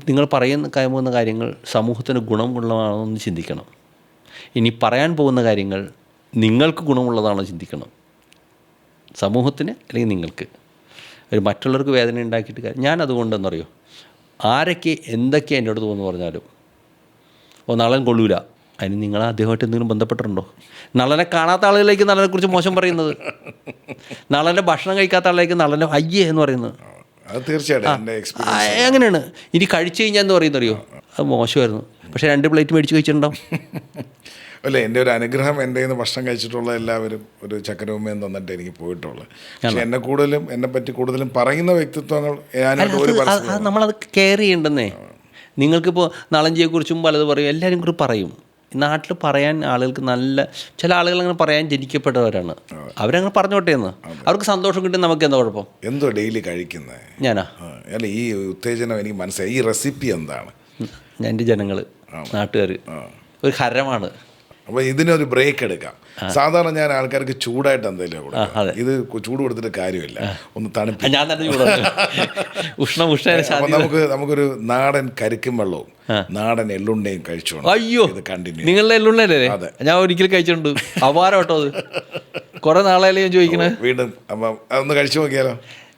നിങ്ങൾ പോകുന്ന കാര്യങ്ങൾ സമൂഹത്തിന് ഗുണമുള്ളതാണോ എന്ന് ചിന്തിക്കണം. ഇനി പറയാൻ പോകുന്ന കാര്യങ്ങൾ നിങ്ങൾക്ക് ഗുണമുള്ളതാണോ ചിന്തിക്കണം. സമൂഹത്തിന് അല്ലെങ്കിൽ നിങ്ങൾക്ക്. ഒരു മറ്റുള്ളവർക്ക് വേദന ഉണ്ടാക്കിയിട്ട് കാര്യം. ഞാൻ അതുകൊണ്ടെന്നറിയോ, ആരൊക്കെ എന്തൊക്കെ എൻ്റെ അടുത്ത് പോകുന്നു പറഞ്ഞാലും നളൻ കൊള്ളൂല, അതിന് നിങ്ങൾ അദ്ദേഹമായിട്ട് എന്തെങ്കിലും ബന്ധപ്പെട്ടിട്ടുണ്ടോ? നളനെ കാണാത്ത ആളുകളിലേക്ക് നളനെക്കുറിച്ച് മോശം പറയുന്നത്, നളൻ്റെ ഭക്ഷണം കഴിക്കാത്ത ആളിലേക്ക് നളനെ അയ്യേ എന്ന് പറയുന്നത്, അത് തീർച്ചയായിട്ടും അങ്ങനെയാണ്. ഇനി കഴിച്ചു കഴിഞ്ഞാൽ എന്ന് പറയുന്നറിയോ, അത് മോശമായിരുന്നു, പക്ഷേ 2 പ്ലേറ്റ് മേടിച്ച് കഴിച്ചിട്ടുണ്ടാവും. അല്ലേ, എൻ്റെ ഒരു അനുഗ്രഹം എൻ്റെ നിന്ന് ഭക്ഷണം കഴിച്ചിട്ടുള്ള എല്ലാവരും ഒരു ചക്കരവുമ്മയും തന്നിട്ട് എനിക്ക് പോയിട്ടുള്ളത്. പക്ഷെ എന്നെ പറ്റി കൂടുതലും പറയുന്ന വ്യക്തിത്വങ്ങൾ ഞാനായിട്ട് ഒരു നമ്മളത് കെയർ ചെയ്യണ്ടെന്നേ. നിങ്ങൾക്കിപ്പോൾ നളഞ്ചിയെക്കുറിച്ചും പലത് പറയും, എല്ലാവരും കൂടി പറയും. നാട്ടിൽ പറയാൻ ആളുകൾക്ക് ചില ആളുകൾ അങ്ങനെ പറയാൻ ജനിക്കപ്പെട്ടവരാണ്, അവരങ്ങനെ പറഞ്ഞോട്ടെ എന്ന്. അവർക്ക് സന്തോഷം കിട്ടും, നമുക്ക് എന്താ കുഴപ്പം? എന്തോ ഡെയിലി കഴിക്കുന്നത് ഞാനാ? അല്ല, ഈ ഉത്തേജനം എനിക്ക് മനസ്സിലായി. ഈ റെസിപ്പി എന്താണ്? എൻ്റെ ജനങ്ങൾ, നാട്ടുകാർ ഒരു ഹരമാണ്. അപ്പോൾ ഇതിനൊരു ബ്രേക്ക് എടുക്കാം. സാധാരണ ഞാൻ ആൾക്കാർക്ക് ചൂടായിട്ട് എന്തെങ്കിലും കൊടുക്കാം. ഇത് ചൂട് കൊടുത്തിട്ട് കാര്യമില്ല, ഒന്ന് തണുപ്പ്. നമുക്കൊരു നാടൻ കരിക്കും വെള്ളവും നാടൻ എള്ളുണ്ടയും കഴിച്ചോണ്ട്. അയ്യോ, നിങ്ങളുടെ എള്ളുണ്ടല്ലേ? ഞാൻ ഒരിക്കലും കഴിച്ചിട്ടുണ്ട്, അപാരം കേട്ടോ. അത് കുറെ നാളായാലും ഞാൻ ചോദിക്കണേ. വീണ്ടും അപ്പം അതൊന്ന് കഴിച്ചു നോക്കിയാലോ?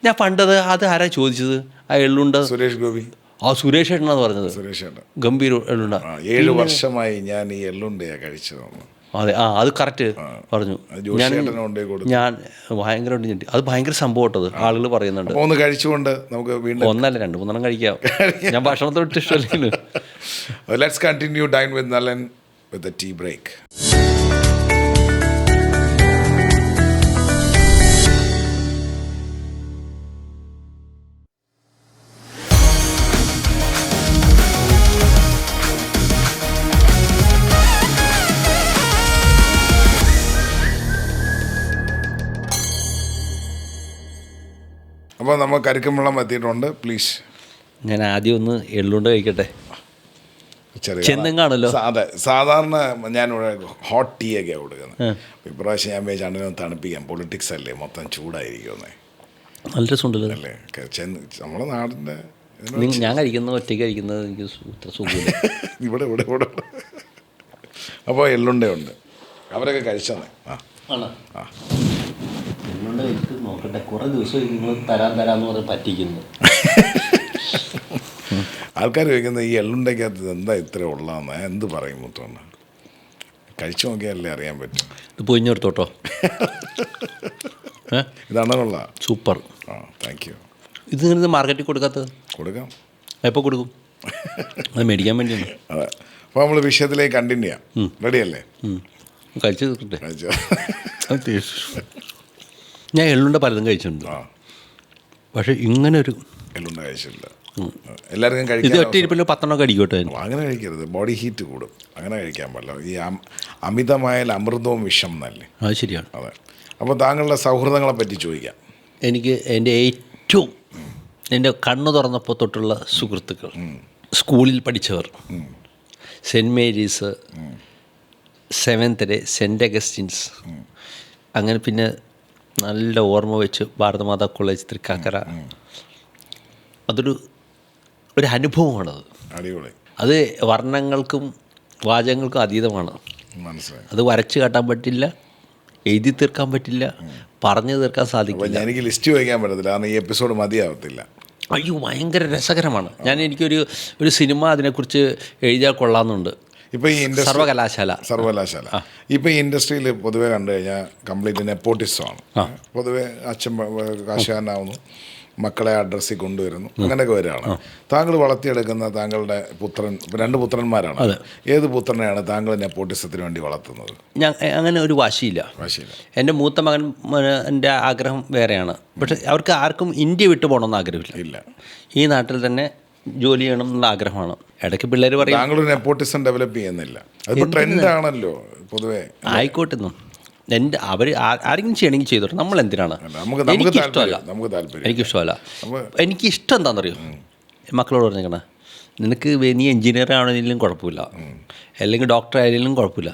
ഞാൻ പണ്ടത് അത് ആരാ ചോദിച്ചത്? ആ എള്ളുണ്ട് സുരേഷ് ഗോപി. സുരേഷ് ഏട്ടനാണ് പറഞ്ഞത്. സുരേഷ് ഏട്ടൻ ഗംഭീര എള്ളുണ്ട. 7 വർഷമായി ഞാൻ ഈ എള്ളുണ്ടയാ കഴിച്ചത്. അതെ, അത് കറക്റ്റ് പറഞ്ഞു. ഞാൻ ഭയങ്കരമായിട്ട് അത് ഭയങ്കര സംഭവം കേട്ടത്, ആളുകൾ പറയുന്നുണ്ട്. ഒന്ന് കഴിച്ചുകൊണ്ട് നമുക്ക് വീണ്ടും 1 2 3 കഴിക്കാം. ഞാൻ ഭക്ഷണത്തോട്ട് ഇഷ്ടമല്ല. Let's continue dine with Nalan with a tea break. അപ്പോൾ നമ്മൾ കരിക്കും വെള്ളം എത്തിയിട്ടുണ്ട്. പ്ലീസ്, ഞാൻ ആദ്യം ഒന്ന് എള്ളുണ്ട് കഴിക്കട്ടെ. ചെന്നങ്ങാണല്ലോ. സാധാരണ ഞാനിവിടെ ഹോട്ട് ടീ ഒക്കെയാണ് കൊടുക്കുന്നത്. ഇപ്രാവശ്യം ഞാൻ വിചാരിച്ചാണ് തണുപ്പിക്കാം. പൊളിറ്റിക്സ് അല്ലേ, മൊത്തം ചൂടായിരിക്കുമെന്നേ. നല്ല രസമുണ്ടല്ലോ അല്ലേ? നമ്മളെ നാടിൻ്റെ ഞാൻ കഴിക്കുന്നത് ഒറ്റയ്ക്ക് കഴിക്കുന്നത് എനിക്ക് സുഖമില്ല. ഇവിടെ ഇവിടെ ഇവിടെ അപ്പോൾ എള്ളുണ്ടയുണ്ട്, അവരൊക്കെ കഴിച്ചതേ. ആ നോക്കട്ടെ, കുറെ ദിവസം നിങ്ങൾ തരാന്ന് പറഞ്ഞ് പറ്റിക്കുന്നു. ആൾക്കാർ ചോദിക്കുന്നത് ഈ എള്ളുണ്ടയ്ക്കകത്ത് എന്താ ഇത്ര ഉള്ളതെന്ന്. എന്ത് പറയും മുത്തോണ്ട്? കഴിച്ചു നോക്കിയാലല്ലേ അറിയാൻ പറ്റും. ഇത് പൊഞ്ഞെടുത്തോട്ടോ. ഇതാണുള്ള സൂപ്പർ. Thank you. ഇത് നിങ്ങൾ മാർക്കറ്റിൽ കൊടുക്കാത്തത്? കൊടുക്കാം. എപ്പോൾ കൊടുക്കും? അത് മേടിക്കാൻ വേണ്ടിയാണ്. അതെ. അപ്പോൾ നമ്മൾ വിഷയത്തിലേക്ക് കണ്ടിന്യൂ ചെയ്യാം. റെഡിയല്ലേ? കഴിച്ചു തീർക്കട്ടെ. ഞാൻ എള്ളുണ്ട പലതും കഴിച്ചിട്ടുണ്ട്, പക്ഷെ ഇങ്ങനൊരു എള്ളുണ്ട കഴിച്ചില്ല. എല്ലാവർക്കും ഇത് കഴിക്കാം. ഒറ്റ ഇരിപ്പിൽ 10 അടിക്കോട്ടെ. അങ്ങനെ കഴിക്കരുത്, ബോഡി ഹീറ്റ് കൂടും. അങ്ങനെ കഴിക്കാൻ പാടില്ല. ഈ അമിതമായാൽ അമൃതവും വിഷം എന്നല്ലേ? അത് ശരിയാണ്. അതെ. അപ്പോൾ താങ്കളുടെ സൗഹൃദങ്ങളെ പറ്റി ചോദിക്കാം. എനിക്ക് എൻ്റെ ഏറ്റവും എൻ്റെ കണ്ണു തുറന്നപ്പോൾ തൊട്ടുള്ള സുഹൃത്തുക്കൾ, സ്കൂളിൽ പഠിച്ചവർ, saint Mary's, 7th day, saint Augustine's, അങ്ങനെ പിന്നെ നല്ല ഓർമ്മ വെച്ച് ഭാരതമാതാ കോളേജ് തൃക്കാക്കര. അതൊരു അനുഭവമാണത്. അടിപൊളി. അത് വർണ്ണങ്ങൾക്കും വാചകങ്ങൾക്കും അതീതമാണ്. മനസ്സിലായി. അത് വരച്ച് കാട്ടാൻ പറ്റില്ല, എഴുതി തീർക്കാൻ പറ്റില്ല, പറഞ്ഞു തീർക്കാൻ സാധിക്കില്ല. എനിക്ക് ലിസ്റ്റ് വയ്ക്കാൻ പറ്റത്തില്ല, കാരണം ഈ എപ്പിസോഡ് മതിയാവത്തില്ല. അയ്യോ, ഭയങ്കര രസകരമാണ്. ഒരു സിനിമ അതിനെക്കുറിച്ച് എഴുതിയാൽ കൊള്ളാമെന്നുണ്ട്. ഇപ്പോൾ ഈ സർവകലാശാല ഇപ്പോൾ ഈ ഇൻഡസ്ട്രിയിൽ പൊതുവെ കണ്ടു കഴിഞ്ഞാൽ കംപ്ലീറ്റ് നെപ്പോട്ടിസമാണ്. പൊതുവെ അച്ഛൻ കാശുകാരനാവുന്നു, മക്കളെ അഡ്രസ്സിൽ കൊണ്ടുവരുന്നു, അങ്ങനെയൊക്കെ വരികയാണ്. താങ്കൾ വളർത്തിയെടുക്കുന്ന താങ്കളുടെ പുത്രൻ, 2 പുത്രന്മാരാണ്. ഏത് പുത്രനെയാണ് താങ്കൾ നെപ്പോട്ടിസത്തിന് വേണ്ടി വളർത്തുന്നത്? ഞാൻ അങ്ങനെ ഒരു വാശിയില്ല. എൻ്റെ മൂത്ത മകൻ എൻ്റെ ആഗ്രഹം വേറെയാണ്. പക്ഷെ അവർക്ക് ആർക്കും ഇന്ത്യ വിട്ടു പോകണമെന്ന് ആഗ്രഹമില്ല. ഈ നാട്ടിൽ തന്നെ ജോലി ചെയ്യണം എന്നുള്ള ആഗ്രഹമാണ്. ഇടയ്ക്ക് പിള്ളേർ പറയും താങ്കളൊരു നെപ്പോട്ടിസം ഡെവലപ്പ് ചെയ്യുന്നില്ല. അതിപ്പോൾ ട്രെൻഡാണല്ലോ പൊതുവെ. ആയിക്കോട്ടെന്നും ആരെങ്കിലും ചെയ്യണമെങ്കിൽ ചെയ്തോട്ടെ, നമ്മൾ എന്തിനാണ്? എനിക്കിഷ്ടമല്ല. എനിക്കിഷ്ടം എന്താണെന്നറിയോ? മക്കളോട് പറഞ്ഞേക്കണേ, നിനക്ക് നീ എഞ്ചിനീയർ ആണെങ്കിലും കുഴപ്പമില്ല, അല്ലെങ്കിൽ ഡോക്ടർ ആയാലും കുഴപ്പമില്ല,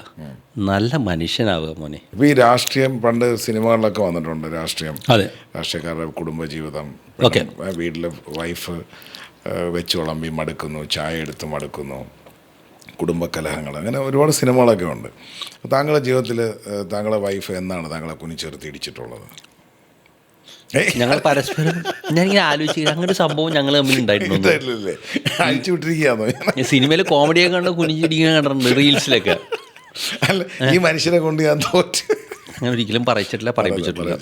നല്ല മനുഷ്യനാവുക മോനെ. ഇപ്പോൾ ഈ രാഷ്ട്രീയം പണ്ട് സിനിമകളിലൊക്കെ വന്നിട്ടുണ്ട്. അതെ, രാഷ്ട്രീയക്കാരുടെ കുടുംബജീവിതം, വീട്ടിലെ വൈഫ്, വെച്ച് വിളമ്പി മടുക്കുന്നു, ചായ എടുത്ത് മടുക്കുന്നു, കുടുംബകലഹങ്ങൾ, അങ്ങനെ ഒരുപാട് സിനിമകളൊക്കെ ഉണ്ട്. താങ്കളുടെ ജീവിതത്തിൽ താങ്കളുടെ വൈഫ് എന്നാണ് താങ്കളെ കുനിച്ചെറുത്തി ഇടിച്ചിട്ടുള്ളത്? ഞങ്ങൾ പരസ്പരം ഞാനിങ്ങനെ ആലോചിക്കുക അങ്ങനെ ഒരു സംഭവം ഞങ്ങൾ തമ്മിൽ ഉണ്ടായിട്ടുണ്ട്. അഴിച്ചു വിട്ടിരിക്കുകയാണോ? സിനിമയിൽ കോമഡിയൊക്കെ കണ്ട് കുനിച്ചിരിക്കുന്ന കണ്ടിട്ടുണ്ട് റീൽസിലൊക്കെ. അല്ല, ഈ മനുഷ്യനെ കൊണ്ട് ഞാൻ തോറ്റ് ഞാൻ ഒരിക്കലും പറയിപ്പിച്ചിട്ടില്ല.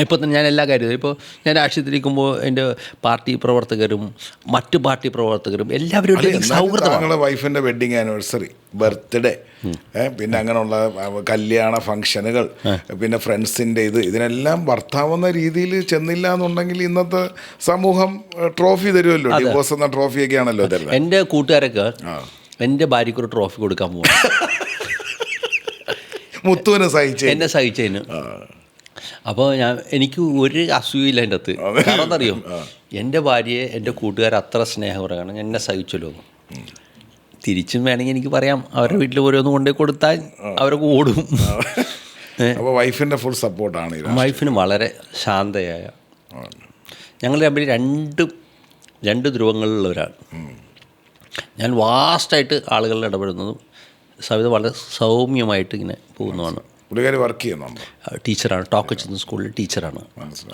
ഇപ്പോൾ തന്നെ ഞാൻ എല്ലാ കാര്യവും ഇപ്പോൾ ഞാൻ രാഷ്ട്രീയത്തിലിരിക്കുമ്പോൾ എൻ്റെ പാർട്ടി പ്രവർത്തകരും മറ്റു പാർട്ടി പ്രവർത്തകരും എല്ലാവരും സൗഹൃദമാണ്. താങ്കളുടെ വൈഫിൻ്റെ വെഡ്ഡിങ് ആനിവേഴ്സറി, ബർത്ത്ഡേ, പിന്നെ അങ്ങനെയുള്ള കല്യാണ ഫംഗ്ഷനുകൾ, പിന്നെ ഫ്രണ്ട്സിൻ്റെ ഇതിനെല്ലാം ഭർത്താവെന്ന രീതിയിൽ ചെന്നില്ല എന്നുണ്ടെങ്കിൽ ഇന്നത്തെ സമൂഹം ട്രോഫി തരുമല്ലോ, ഡിവോഴ്സ് എന്ന ട്രോഫിയൊക്കെ ആണല്ലോ തരുന്നത്. എൻ്റെ കൂട്ടുകാരൊക്കെ എൻ്റെ ഭാര്യയ്ക്ക് ഒരു ട്രോഫി കൊടുക്കാൻ പോകും. മുത്തുവിനെ എന്നെ സഹിച്ചതിന്. അപ്പോൾ എനിക്ക് ഒരു അസൂയില്ല എൻ്റെ അകത്ത്. കാരണം എന്നറിയോ, എൻ്റെ ഭാര്യയെ എൻ്റെ കൂട്ടുകാർ അത്ര സ്നേഹപരമാണ്, എന്നെ സഹിച്ചല്ലോ. തിരിച്ചും വേണമെങ്കിൽ എനിക്ക് പറയാം, അവരുടെ വീട്ടിൽ ഓരോന്ന് കൊണ്ടുപോയി കൊടുത്താൽ അവരൊക്കെ ഓടും. അപ്പോൾ വൈഫിൻ്റെ ഫുൾ സപ്പോർട്ടാണ്? വൈഫിന് വളരെ ശാന്തയായ, ഞങ്ങൾ തമ്മിൽ രണ്ട് ധ്രുവങ്ങളിലുള്ളവരാണ്. ഞാൻ വാസ്റ്റായിട്ട് ആളുകളിൽ ഇടപെടുന്നതും സവിത വളരെ സൗമ്യമായിട്ട് ഇങ്ങനെ പോകുന്നതാണ്. പുള്ളിക്കാരി വർക്ക് ചെയ്യുന്നുണ്ട്, ടീച്ചറാണ്, ടോക്കച്ച് സ്കൂളിൽ ടീച്ചറാണ്,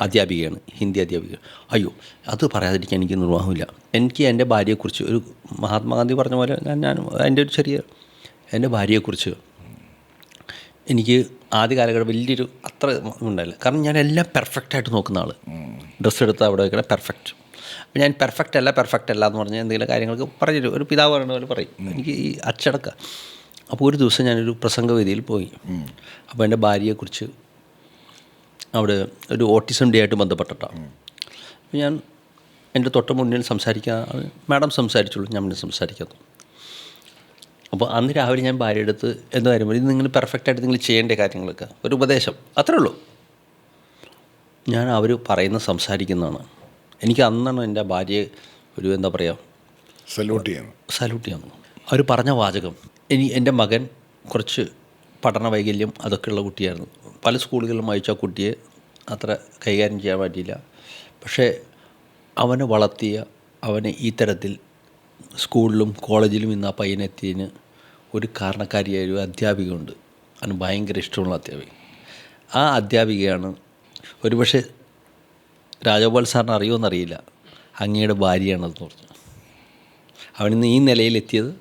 അധ്യാപികയാണ്, ഹിന്ദി അധ്യാപിക. അയ്യോ, അത് പറയാതിരിക്കാൻ എനിക്ക് നിർവാഹമില്ല. എനിക്ക് എൻ്റെ ഭാര്യയെക്കുറിച്ച് ഒരു മഹാത്മാഗാന്ധി പറഞ്ഞ പോലെ എൻ്റെ ഒരു എൻ്റെ ഭാര്യയെക്കുറിച്ച് എനിക്ക് ആദ്യ കാലഘട്ടം വലിയൊരു അത്ര ഉണ്ടായില്ല. കാരണം ഞാൻ എല്ലാം പെർഫെക്റ്റായിട്ട് നോക്കുന്ന ആൾ. ഡ്രസ്സ് എടുത്ത് അവിടെ വയ്ക്കണം പെർഫെക്റ്റ്. അപ്പോൾ ഞാൻ പെർഫെക്റ്റ് അല്ല എന്ന് പറഞ്ഞാൽ എന്തെങ്കിലും കാര്യങ്ങൾക്ക് പറഞ്ഞു ഒരു പിതാവ് പറയുന്ന പോലെ പറയും. എനിക്ക് ഈ അച്ചടക്ക. അപ്പോൾ ഒരു ദിവസം ഞാനൊരു പ്രസംഗവേദിയിൽ പോയി. അപ്പോൾ എൻ്റെ ഭാര്യയെക്കുറിച്ച് അവിടെ ഒരു ഓട്ടിസം ഡേ ആയിട്ട് ബന്ധപ്പെട്ടിട്ടാണ്. അപ്പോൾ ഞാൻ എൻ്റെ തൊട്ട് മുന്നിൽ മാഡം സംസാരിച്ചുള്ളൂ, ഞാൻ പിന്നെ സംസാരിക്കാത്ത. അപ്പോൾ അന്ന് രാവിലെ ഞാൻ ഭാര്യയുടെ അടുത്ത് എന്താ കാര്യം ഇത് നിങ്ങൾ പെർഫെക്റ്റായിട്ട് നിങ്ങൾ ചെയ്യേണ്ട കാര്യങ്ങളൊക്കെ ഒരു ഉപദേശം അത്രേ ഉള്ളൂ. ഞാൻ അവർ പറയുന്ന സംസാരിക്കുന്നതാണ്. എനിക്ക് അന്നാണ് എൻ്റെ ഭാര്യയെ ഒരു എന്താ പറയുക സല്യൂട്ട് ചെയ്യുന്നു. അവർ പറഞ്ഞ വാചകം, എൻ്റെ മകൻ കുറച്ച് പഠന വൈകല്യം അതൊക്കെയുള്ള കുട്ടിയായിരുന്നു. പല സ്കൂളുകളിലും അയച്ച കുട്ടിയെ അത്ര കൈകാര്യം ചെയ്യാൻ പറ്റിയില്ല. പക്ഷേ അവനെ വളർത്തിയ അവനെ ഈ തരത്തിൽ സ്കൂളിലും കോളേജിലും ഇന്ന് ആ പയ്യനെത്തിയതിന് ഒരു കാരണക്കാരിയായ ഒരു അധ്യാപികയുണ്ട്. അവന് ഭയങ്കര ഇഷ്ടമുള്ള അധ്യാപിക. ആ അധ്യാപികയാണ് ഒരുപക്ഷെ രാജഗോപാൽ സാറിന് അറിയുമെന്നറിയില്ല, അങ്ങയുടെ ഭാര്യയാണെന്ന് പറഞ്ഞു. അവനിന്ന് ഈ നിലയിലെത്തിയത്.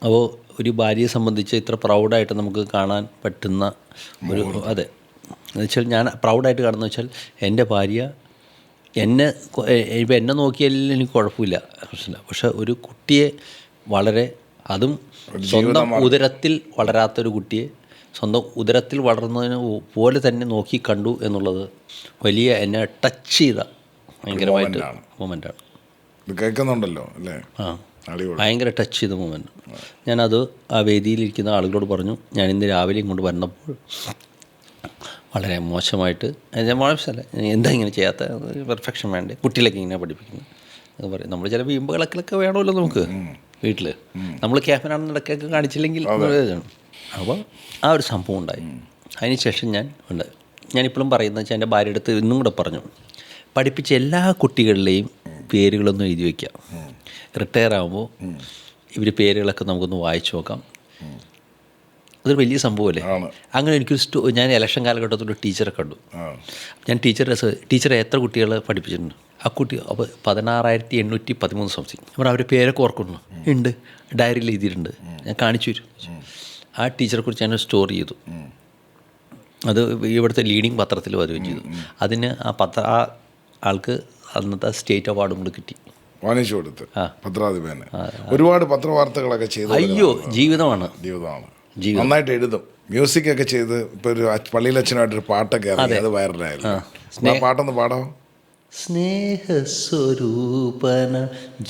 അപ്പോൾ ഒരു ഭാര്യയെ സംബന്ധിച്ച് ഇത്ര പ്രൗഡായിട്ട് നമുക്ക് കാണാൻ പറ്റുന്ന ഒരു അതെ എന്ന് വെച്ചാൽ ഞാൻ പ്രൗഡായിട്ട് കാണുന്നത് വെച്ചാൽ എൻ്റെ ഭാര്യ ഇപ്പം എന്നെ നോക്കിയാലും എനിക്ക് കുഴപ്പമില്ല, പക്ഷെ ഒരു കുട്ടിയെ വളരെ അതും സ്വന്തം ഉദരത്തിൽ വളരാത്തൊരു കുട്ടിയെ സ്വന്തം ഉദരത്തിൽ വളർന്നതിന് പോലെ തന്നെ നോക്കി കണ്ടു എന്നുള്ളത് വലിയ എന്നെ ടച്ച് ചെയ്ത ഭയങ്കരമായിട്ട് മൊമെൻ്റാണ്. കേൾക്കുന്നുണ്ടല്ലോ അല്ലേ? ഭയങ്കര ടച്ച് ചെയ്ത മൊമെൻ്റ്. ഞാനത് ആ വേദിയിലിരിക്കുന്ന ആളുകളോട് പറഞ്ഞു, ഞാനിന്ന് രാവിലെ ഇങ്ങോട്ട് വന്നപ്പോൾ വളരെ മോശമായിട്ട് മോശമല്ല, എന്താ ഇങ്ങനെ ചെയ്യാത്ത, പെർഫെക്ഷൻ വേണ്ടേ, കുട്ടികളൊക്കെ ഇങ്ങനെ പഠിപ്പിക്കുന്നത് അത് പറയും. നമ്മൾ ചില വീമ്പുകളൊക്കെ വേണമല്ലോ നമുക്ക് വീട്ടിൽ. നമ്മൾ ക്യാമറ നടക്കൊക്കെ കാണിച്ചില്ലെങ്കിൽ അപ്പോൾ ആ ഒരു സംഭവം ഉണ്ടായി. അതിനുശേഷം ഞാനിപ്പോഴും പറയുന്നത് വെച്ചാൽ എൻ്റെ ഭാര്യയുടെ അടുത്ത് ഇന്നും കൂടെ പറഞ്ഞു, പഠിപ്പിച്ച എല്ലാ കുട്ടികളുടെയും പേരുകളൊന്നും എഴുതി വയ്ക്കാം. റിട്ടയർ ആകുമ്പോൾ ഇവർ പേരുകളൊക്കെ നമുക്കൊന്ന് വായിച്ചു നോക്കാം. അതൊരു വലിയ സംഭവമല്ലേ. അങ്ങനെ എനിക്കൊരു ഞാൻ ഇലക്ഷൻ കാലഘട്ടത്തിൽ ഒരു ടീച്ചറെ കണ്ടു. ഞാൻ ടീച്ചറെ എത്ര കുട്ടികളെ പഠിപ്പിച്ചിട്ടുണ്ട്. ആ കുട്ടി അപ്പോൾ 16,813 സംതിങ്. അപ്പോൾ അവർ പേരൊക്കെ ഓർക്കുന്നു ഉണ്ട്, ഡയറിയിൽ എഴുതിയിട്ടുണ്ട്. ഞാൻ കാണിച്ചു തരും. ആ ടീച്ചറെക്കുറിച്ച് ഞാനൊരു സ്റ്റോറി ചെയ്തു. അത് ഇവിടുത്തെ ലീഡിങ് പത്രത്തിൽ വരികയും ചെയ്തു. അതിന് ആ ആൾക്ക് അന്നത്തെ സ്റ്റേറ്റ് അവാർഡും കൂടി കിട്ടി. വാങ്ങിച്ചു കൊടുത്ത് പത്രാധിപന് ഒരുപാട് പത്രവാർത്തകളൊക്കെ ചെയ്തു. അയ്യോ, ജീവിതമാണ്. നന്നായിട്ട് എഴുതും, മ്യൂസിക് ഒക്കെ ചെയ്ത്. ഇപ്പോൾ ഒരു പള്ളിയിലച്ഛനായിട്ടൊരു പാട്ടൊക്കെ ഇറങ്ങി, അത് വൈറലായിരുന്നു. ആ പാട്ടൊന്ന് പാടാമോ? സ്നേഹസ്വരൂപന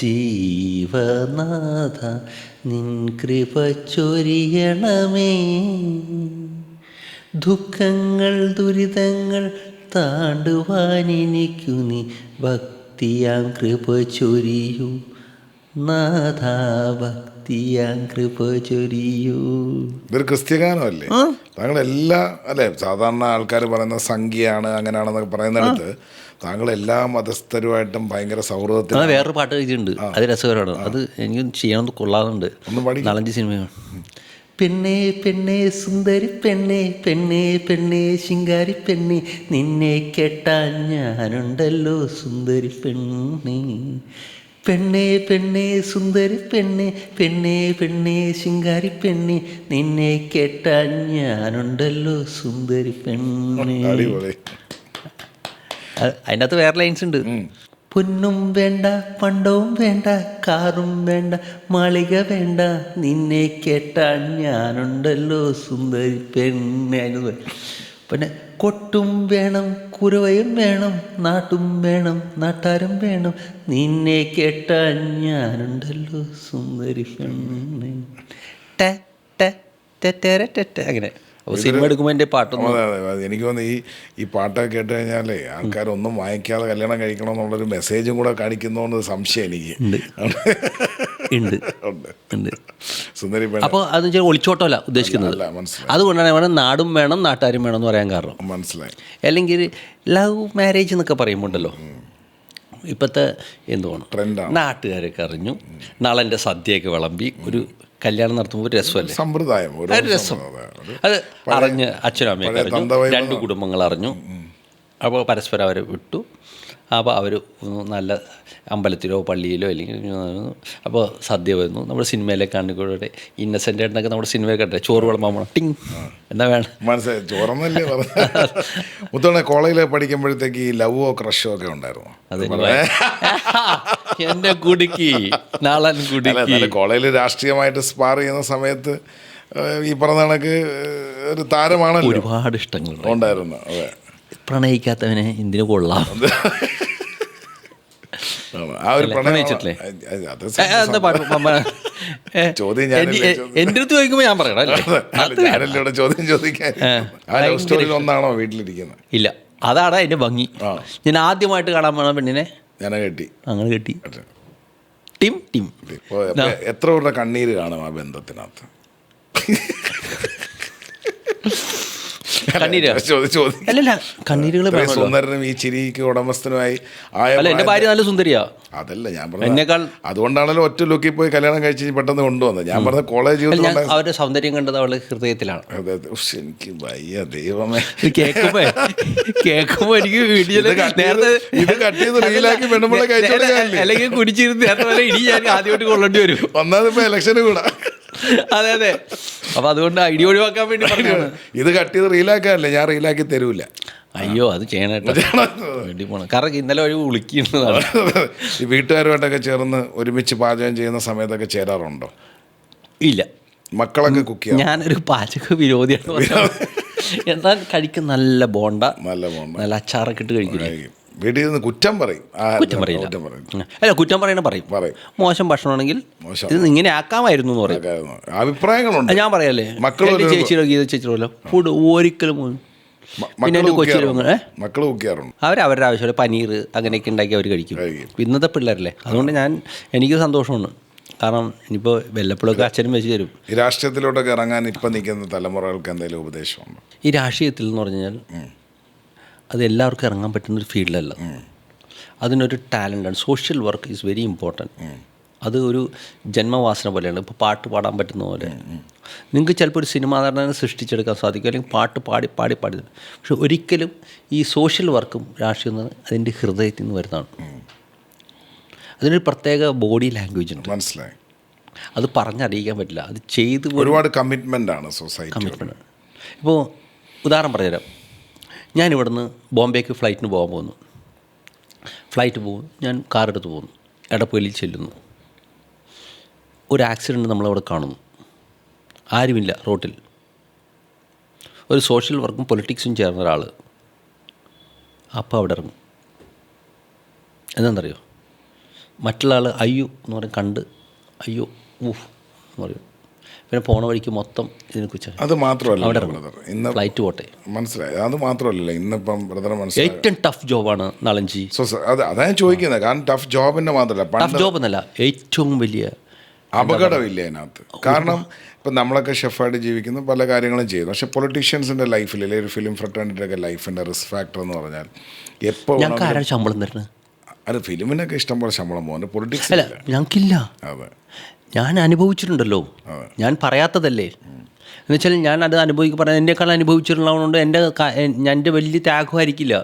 ജീവനാഥ നിൻ കൃപ ചൊരിയണമേ, ദുഃഖങ്ങൾ ദുരിതങ്ങൾ താണ്ടുവാനെനിക്കു നീ ഭക്തിയാം കൃപ ചൊരിയൂ, നാഥാ ഭക്തിയാം കൃപ ചൊരിയൂ. ഇതൊരു ക്രിസ്ത്യഗാനമല്ലേ? താങ്കൾ എല്ലാ അല്ലേ സാധാരണ ആൾക്കാർ പറയുന്നത് സംഖ്യയാണ് അങ്ങനെയാണെന്നൊക്കെ പറയുന്നിടത്ത് താങ്കൾ എല്ലാ മതസ്ഥരുമായിട്ടും ഭയങ്കര സൗഹൃദത്തിൽ. അത് വേറൊരു പാട്ട് എഴുതിയിട്ടുണ്ട്, അത് രസകരമാണ്. അത് എനിക്ക് ചെയ്യണമെന്ന് കൊള്ളാറുണ്ട്. നാലഞ്ച് സിനിമയാണ്. പെണ്ണേ പെണ്ണേ സുന്ദരി പെണ്ണേ പെണ്ണേ പെണ്ണേ ശിങ്കാരി പെണ്ണേ നിന്നെ കേട്ടാൻ ഞാനുണ്ടല്ലോ സുന്ദരി പെണ്ണേ. പെണ്ണേ പെണ്ണേ സുന്ദരി പെണ്ണേ പെണ്ണേ പെണ്ണേ ശിങ്കാരി പെണ്ണേ നിന്നെ കേട്ടാൻ ഞാനുണ്ടല്ലോ സുന്ദരി പെണ്ണേ. അതിൻ്റെ അകത്ത് വേറെ ലൈൻസ് ഉണ്ട്. പൊന്നും വേണ്ട പണ്ടവും വേണ്ട കാറും വേണ്ട മാളിക വേണ്ട നിന്നെ കേട്ടാൻ ഞാനുണ്ടല്ലോ സുന്ദരി പെണ്ണെ. അതിന് പിന്നെ കൊട്ടും വേണം കുരവയും വേണം നാട്ടും വേണം നാട്ടാരും വേണം നിന്നെ കേട്ടാൻ ഞാനുണ്ടല്ലോ സുന്ദരി പെണ്ണെ. ടെ ടെ ടെ ടെ ടെ ടെ അങ്ങനെ. അപ്പോൾ സിനിമ എടുക്കുമ്പോൾ എൻ്റെ പാട്ടൊന്നും. എനിക്ക് തോന്നുന്നു ഈ പാട്ടൊക്കെ കേട്ട് കഴിഞ്ഞാലേ ആൾക്കാരൊന്നും വാങ്ങിക്കാതെ കല്യാണം കഴിക്കണം എന്നുള്ളൊരു മെസ്സേജും കൂടെ കാണിക്കുന്നതുകൊണ്ട് സംശയം എനിക്ക് ഉണ്ട്. സുന്ദരി അപ്പോൾ അത് ഒളിച്ചോട്ടമല്ല ഉദ്ദേശിക്കുന്നത്. അതുകൊണ്ടാണ് വേണം നാടും വേണം നാട്ടാരും വേണം എന്ന് പറയാൻ കാരണം. മനസ്സിലായി. അല്ലെങ്കിൽ ലവ് മാരേജ് എന്നൊക്കെ പറയുമ്പോണ്ടല്ലോ ഇപ്പോഴത്തെ എന്തുവാണ് നാട്ടുകാരൊക്കെ അറിഞ്ഞു, നളൻ്റെ സദ്യയൊക്കെ വിളമ്പി ഒരു കല്യാണം നടത്തുമ്പോൾ ഒരു രസമല്ലേ, സമ്പ്രദായം, ഒരു രസം. അത് അറിഞ്ഞ് അച്ഛനും അമ്മയൊക്കെ അറിഞ്ഞു, രണ്ട് കുടുംബങ്ങൾ അറിഞ്ഞു. അപ്പോൾ പരസ്പരം അവരെ വിട്ടു. അപ്പോൾ അവർ നല്ല അമ്പലത്തിലോ പള്ളിയിലോ അല്ലെങ്കിൽ അപ്പോൾ സദ്യ വരുന്നു. നമ്മുടെ സിനിമയിലെ കണ്ടുകൂടെ ഇന്നസെൻ്റ് ആയിട്ടൊക്കെ നമ്മുടെ സിനിമയിൽ കണ്ടേ ചോറ് വിളമ്പാൻ ടിങ് എന്താ വേണം മനസ്സിലായി. ചോറന്നല്ലേ മുത്തോണെ കോളേജിൽ പഠിക്കുമ്പോഴത്തേക്ക് ഈ ലവോ ക്രഷോ ഒക്കെ ഉണ്ടായിരുന്നു. എൻ്റെ കുടുക്കി നാളൻ കുടുക്കി. കോളേജിൽ രാഷ്ട്രീയമായിട്ട് സ്പാർ ചെയ്യുന്ന സമയത്ത് ഈ പറഞ്ഞ കണക്ക് ഒരു താരമാണല്ലോ, ഒരുപാട് ഇഷ്ടങ്ങൾ ഉണ്ടായിരുന്നു. അതെ, പ്രണയിക്കാത്തവനെ എന്തിനു കൊള്ളാം. ആ ഒരു പ്രണയിച്ചിട്ടില്ലേ ചോദ്യം എൻ്റെ അടുത്ത് ചോദിക്കുമ്പോൾ ഞാൻ പറയണം. ചോദ്യം ചോദിക്കാൻ ഒന്നാണോ വീട്ടിലിരിക്കുന്നത്? ഇല്ല, അതാണ് അതിൻ്റെ ഭംഗി. ഞാൻ ആദ്യമായിട്ട് കാണാൻ പോണ പെണ്ണിനെ ഞാൻ കെട്ടി, അങ്ങനെ കെട്ടി. Tim Tim. എത്ര പേരുടെ കണ്ണീര് കാണും ആ ബന്ധത്തിനകത്ത്? സുന്ദരനും ഈ ചിരിക്ക് ഉടമസ്ഥനുമായി എന്റെ ഭാര്യ നല്ല സുന്ദരിയാ. അതല്ല ഞാൻ പറഞ്ഞ, അതുകൊണ്ടാണല്ലോ ഒറ്റ ലുക്കിൽ പോയി കല്യാണം കഴിച്ച് പെട്ടെന്ന് കൊണ്ടുവന്നത്. ഞാൻ പറഞ്ഞ കോളേജ് അവരുടെ സൗന്ദര്യം കണ്ടത് അവളുടെ ഹൃദയത്തിലാണ്. എനിക്ക് വയ്യ ദൈവമേ, കേൾക്കുമ്പോ എനിക്ക് ഇത് കട്ട് ചെയ്ത് റീലാക്കി പെണ്ണുമ്പോഴെ കഴിച്ചു, അല്ലെങ്കിൽ കുടിച്ചിരുന്ന് നേരത്തെ ഇനി ഞാൻ ആദ്യമായിട്ട് കൊള്ളേണ്ടി വരും. ഒന്നാമതിപ്പോ ഇലക്ഷന് കൂടാ. അതെ അതെ. അപ്പൊ അതുകൊണ്ട് ഐഡിയ ഒഴിവാക്കാൻ വേണ്ടി പറഞ്ഞാണ്. ഇത് കട്ട് ചെയ്ത് റീലാക്കാനല്ലേ, ഞാൻ റീലാക്കി തരൂല. അയ്യോ അത് ചെയ്യണേട്ടോ, വേണ്ടി പോണം. കാരണം ഇന്നലെ ഒരു വിളിക്കുന്നതാണ്. ഈ വീട്ടുകാരുമായിട്ടൊക്കെ ചേർന്ന് ഒരുമിച്ച് പാചകം ചെയ്യുന്ന സമയത്തൊക്കെ ചേരാറുണ്ടോ? ഇല്ല. മക്കളൊക്കെ കുക്ക് ചെയ്യാം? ഞാനൊരു പാചക വിരോധിയാണ്. എന്നാൽ കഴിക്കും നല്ല ബോണ്ട, നല്ല അച്ചാറൊക്കെ ഇട്ട് കഴിക്കില്ലേ. വീട്ടിൽ നിന്ന് കുറ്റം പറയും? അല്ല, കുറ്റം പറയും. മോശം ഭക്ഷണമാണെങ്കിൽ ഇത് ഇങ്ങനെ ആക്കാമായിരുന്നു എന്ന് പറയും. അഭിപ്രായങ്ങളുണ്ട്. ഞാൻ പറയാല്ലേ, ചേച്ചിയുടെ ഗീത ചേച്ചിയുടെ ഫുഡ് ഒരിക്കലും. പിന്നെ എൻ്റെ മക്കൾ കുക്ക് ചെയ്യാറുണ്ട്. അവരവരുടെ ആവശ്യമുള്ള പനീർ അങ്ങനെയൊക്കെ ഉണ്ടാക്കി അവർ കഴിക്കും. ഇന്നത്തെ പിള്ളേരല്ലേ, അതുകൊണ്ട് എനിക്ക് സന്തോഷമുണ്ട്. കാരണം ഇനിയിപ്പോൾ വല്ലപ്പോഴൊക്കെ അച്ഛനും വെച്ച് തരും. ഈ രാഷ്ട്രീയത്തിലോട്ടൊക്കെ ഇറങ്ങാൻ ഇപ്പം നിൽക്കുന്ന തലമുറകൾക്ക് എന്തെങ്കിലും ഉപദേശമുണ്ടോ? ഈ രാഷ്ട്രീയത്തിൽ എന്ന് പറഞ്ഞാൽ അത് എല്ലാവർക്കും ഇറങ്ങാൻ പറ്റുന്നൊരു ഫീൽഡല്ല. അതിനൊരു ടാലൻ്റാണ്. Social work is very important. അത് ഒരു ജന്മവാസന പോലെയാണ്. ഇപ്പോൾ പാട്ട് പാടാൻ പറ്റുന്ന പോലെ നിങ്ങൾക്ക് ചിലപ്പോൾ ഒരു സിനിമാ നടനെ സൃഷ്ടിച്ചെടുക്കാൻ സാധിക്കും, അല്ലെങ്കിൽ പാട്ട് പാടി. പക്ഷെ ഒരിക്കലും ഈ സോഷ്യൽ വർക്കും രാഷ്ട്രീയം അതിൻ്റെ ഹൃദയത്തിൽ നിന്ന് വരുന്നതാണ്. അതിനൊരു പ്രത്യേക ബോഡി ലാംഗ്വേജ് ഉണ്ട്, മനസ്സിലായി. അത് പറഞ്ഞറിയിക്കാൻ പറ്റില്ല. അത് ചെയ്ത് ഒരുപാട് കമ്മിറ്റ്മെൻ്റ് ആണ് സൊസൈറ്റി. കമ്മിറ്റ്മെൻറ്റ്. ഇപ്പോൾ ഉദാഹരണം പറഞ്ഞുതരാം. ഞാനിവിടുന്ന് ബോംബേക്ക് ഫ്ലൈറ്റിന് പോകാൻ പോകുന്നു. ഫ്ലൈറ്റ് പോകും, ഞാൻ കാറെടുത്ത് പോകുന്നു, എടപ്പള്ളിയിൽ ചെല്ലുന്നു. ഒരു ആക്സിഡൻറ്റ് നമ്മളവിടെ കാണുന്നു, ആരുമില്ല റോട്ടിൽ. ഒരു സോഷ്യൽ വർക്കും പൊളിറ്റിക്സും ചേർന്ന ഒരാൾ അപ്പോൾ അവിടെ ഇറങ്ങും. എന്താണെന്നറിയോ? മറ്റുള്ള ആൾ അയ്യോ എന്ന് പറയും, കണ്ട് അയ്യോ ഊഫ് എന്ന് പറയും. പിന്നെ പോണ വഴിക്ക് മൊത്തം ഇതിനെക്കുറിച്ച് അത് മാത്രമല്ല അവിടെ ബ്രദർ, ഇന്ന് ഫ്ലൈറ്റ് പോട്ടെ. മനസ്സിലായി. അത് മാത്രമല്ലല്ലോ ഇന്നിപ്പം ബ്രദർ മനസ്സിലായി. ഏറ്റവും ടഫ് ജോബാണ് നളഞ്ചി. അതാ ഞാൻ ചോദിക്കുന്നത്. കാരണം ടഫ് ജോബിൻ്റെ മാത്രമല്ല, ടഫ് ജോബ് എന്നല്ല, ഏറ്റവും വലിയ അപകടമില്ല അതിനകത്ത്. കാരണം ഇപ്പം നമ്മളൊക്കെ ഷെഫായിട്ട് ജീവിക്കുന്നു, പല കാര്യങ്ങളും ചെയ്യുന്നു. പക്ഷെ പൊളിറ്റീഷ്യൻസിൻ്റെ ലൈഫിൽ, അല്ലെങ്കിൽ ഒരു ഫിലിം ഫ്രട്ടേണിറ്റിയൊക്കെ ലൈഫിൻ്റെ റിസ്ക് ഫാക്ടർ എന്ന് പറഞ്ഞാൽ എപ്പോൾ ഞങ്ങൾക്ക് ആരാണ് ശമ്പളം തരുന്നത്? അത് ഫിലിമിനൊക്കെ ഇഷ്ടംപോലെ ശമ്പളം പോകുന്നത്, പൊളിറ്റിക്സ് അല്ല ഞങ്ങൾക്കില്ല. അതെ, ഞാൻ അനുഭവിച്ചിട്ടുണ്ടല്ലോ, ഞാൻ പറയാത്തതല്ലേ. എന്നുവെച്ചാൽ ഞാൻ അത് പറയാൻ എന്നെക്കാൾ അനുഭവിച്ചിട്ടുള്ളതുകൊണ്ട് എൻ്റെ വലിയ ത്യാഗമായിരിക്കില്ല,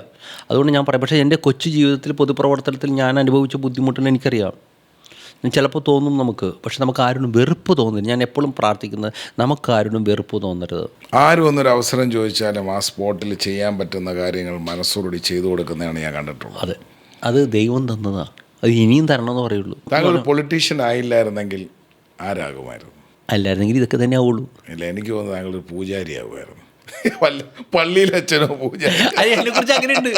അതുകൊണ്ട് ഞാൻ പറയാം. പക്ഷേ എൻ്റെ കൊച്ചു ജീവിതത്തിൽ പൊതുപ്രവർത്തനത്തിൽ ഞാൻ അനുഭവിച്ച ബുദ്ധിമുട്ടിന് എനിക്കറിയാം. ചിലപ്പോൾ തോന്നും നമുക്ക്, പക്ഷെ നമുക്ക് ആരോടും വെറുപ്പ് തോന്നില്ല. ഞാൻ എപ്പോഴും പ്രാർത്ഥിക്കുന്നത് നമുക്കാരോടും വെറുപ്പ് തോന്നരുത്. ആരും ഒന്നൊരു അവസരം ചോദിച്ചാലും ആ സ്പോട്ടിൽ ചെയ്യാൻ പറ്റുന്ന കാര്യങ്ങൾ മനസ്സോടുകൂടി ചെയ്തു കൊടുക്കുന്നതാണ് ഞാൻ കണ്ടിട്ടുള്ളത്. അതെ, അത് ദൈവം തന്നതാണ്, അത് ഇനിയും തരണമെന്ന് പറയുള്ളൂ. താങ്കൾ ഒരു പൊളിറ്റീഷ്യൻ ആയില്ലായിരുന്നെങ്കിൽ ആരാകുമായിരുന്നു? അല്ലായിരുന്നെങ്കിൽ ഇതൊക്കെ തന്നെ ആവുള്ളൂ. ഇല്ല, എനിക്ക് തോന്നുന്നു താങ്കൾ ഒരു പൂജാരി ആകുമായിരുന്നു. പള്ളിയിൽ അച്ഛനോ പൂജാരി. അതിനെ കുറിച്ച് അങ്ങനെയുണ്ട്,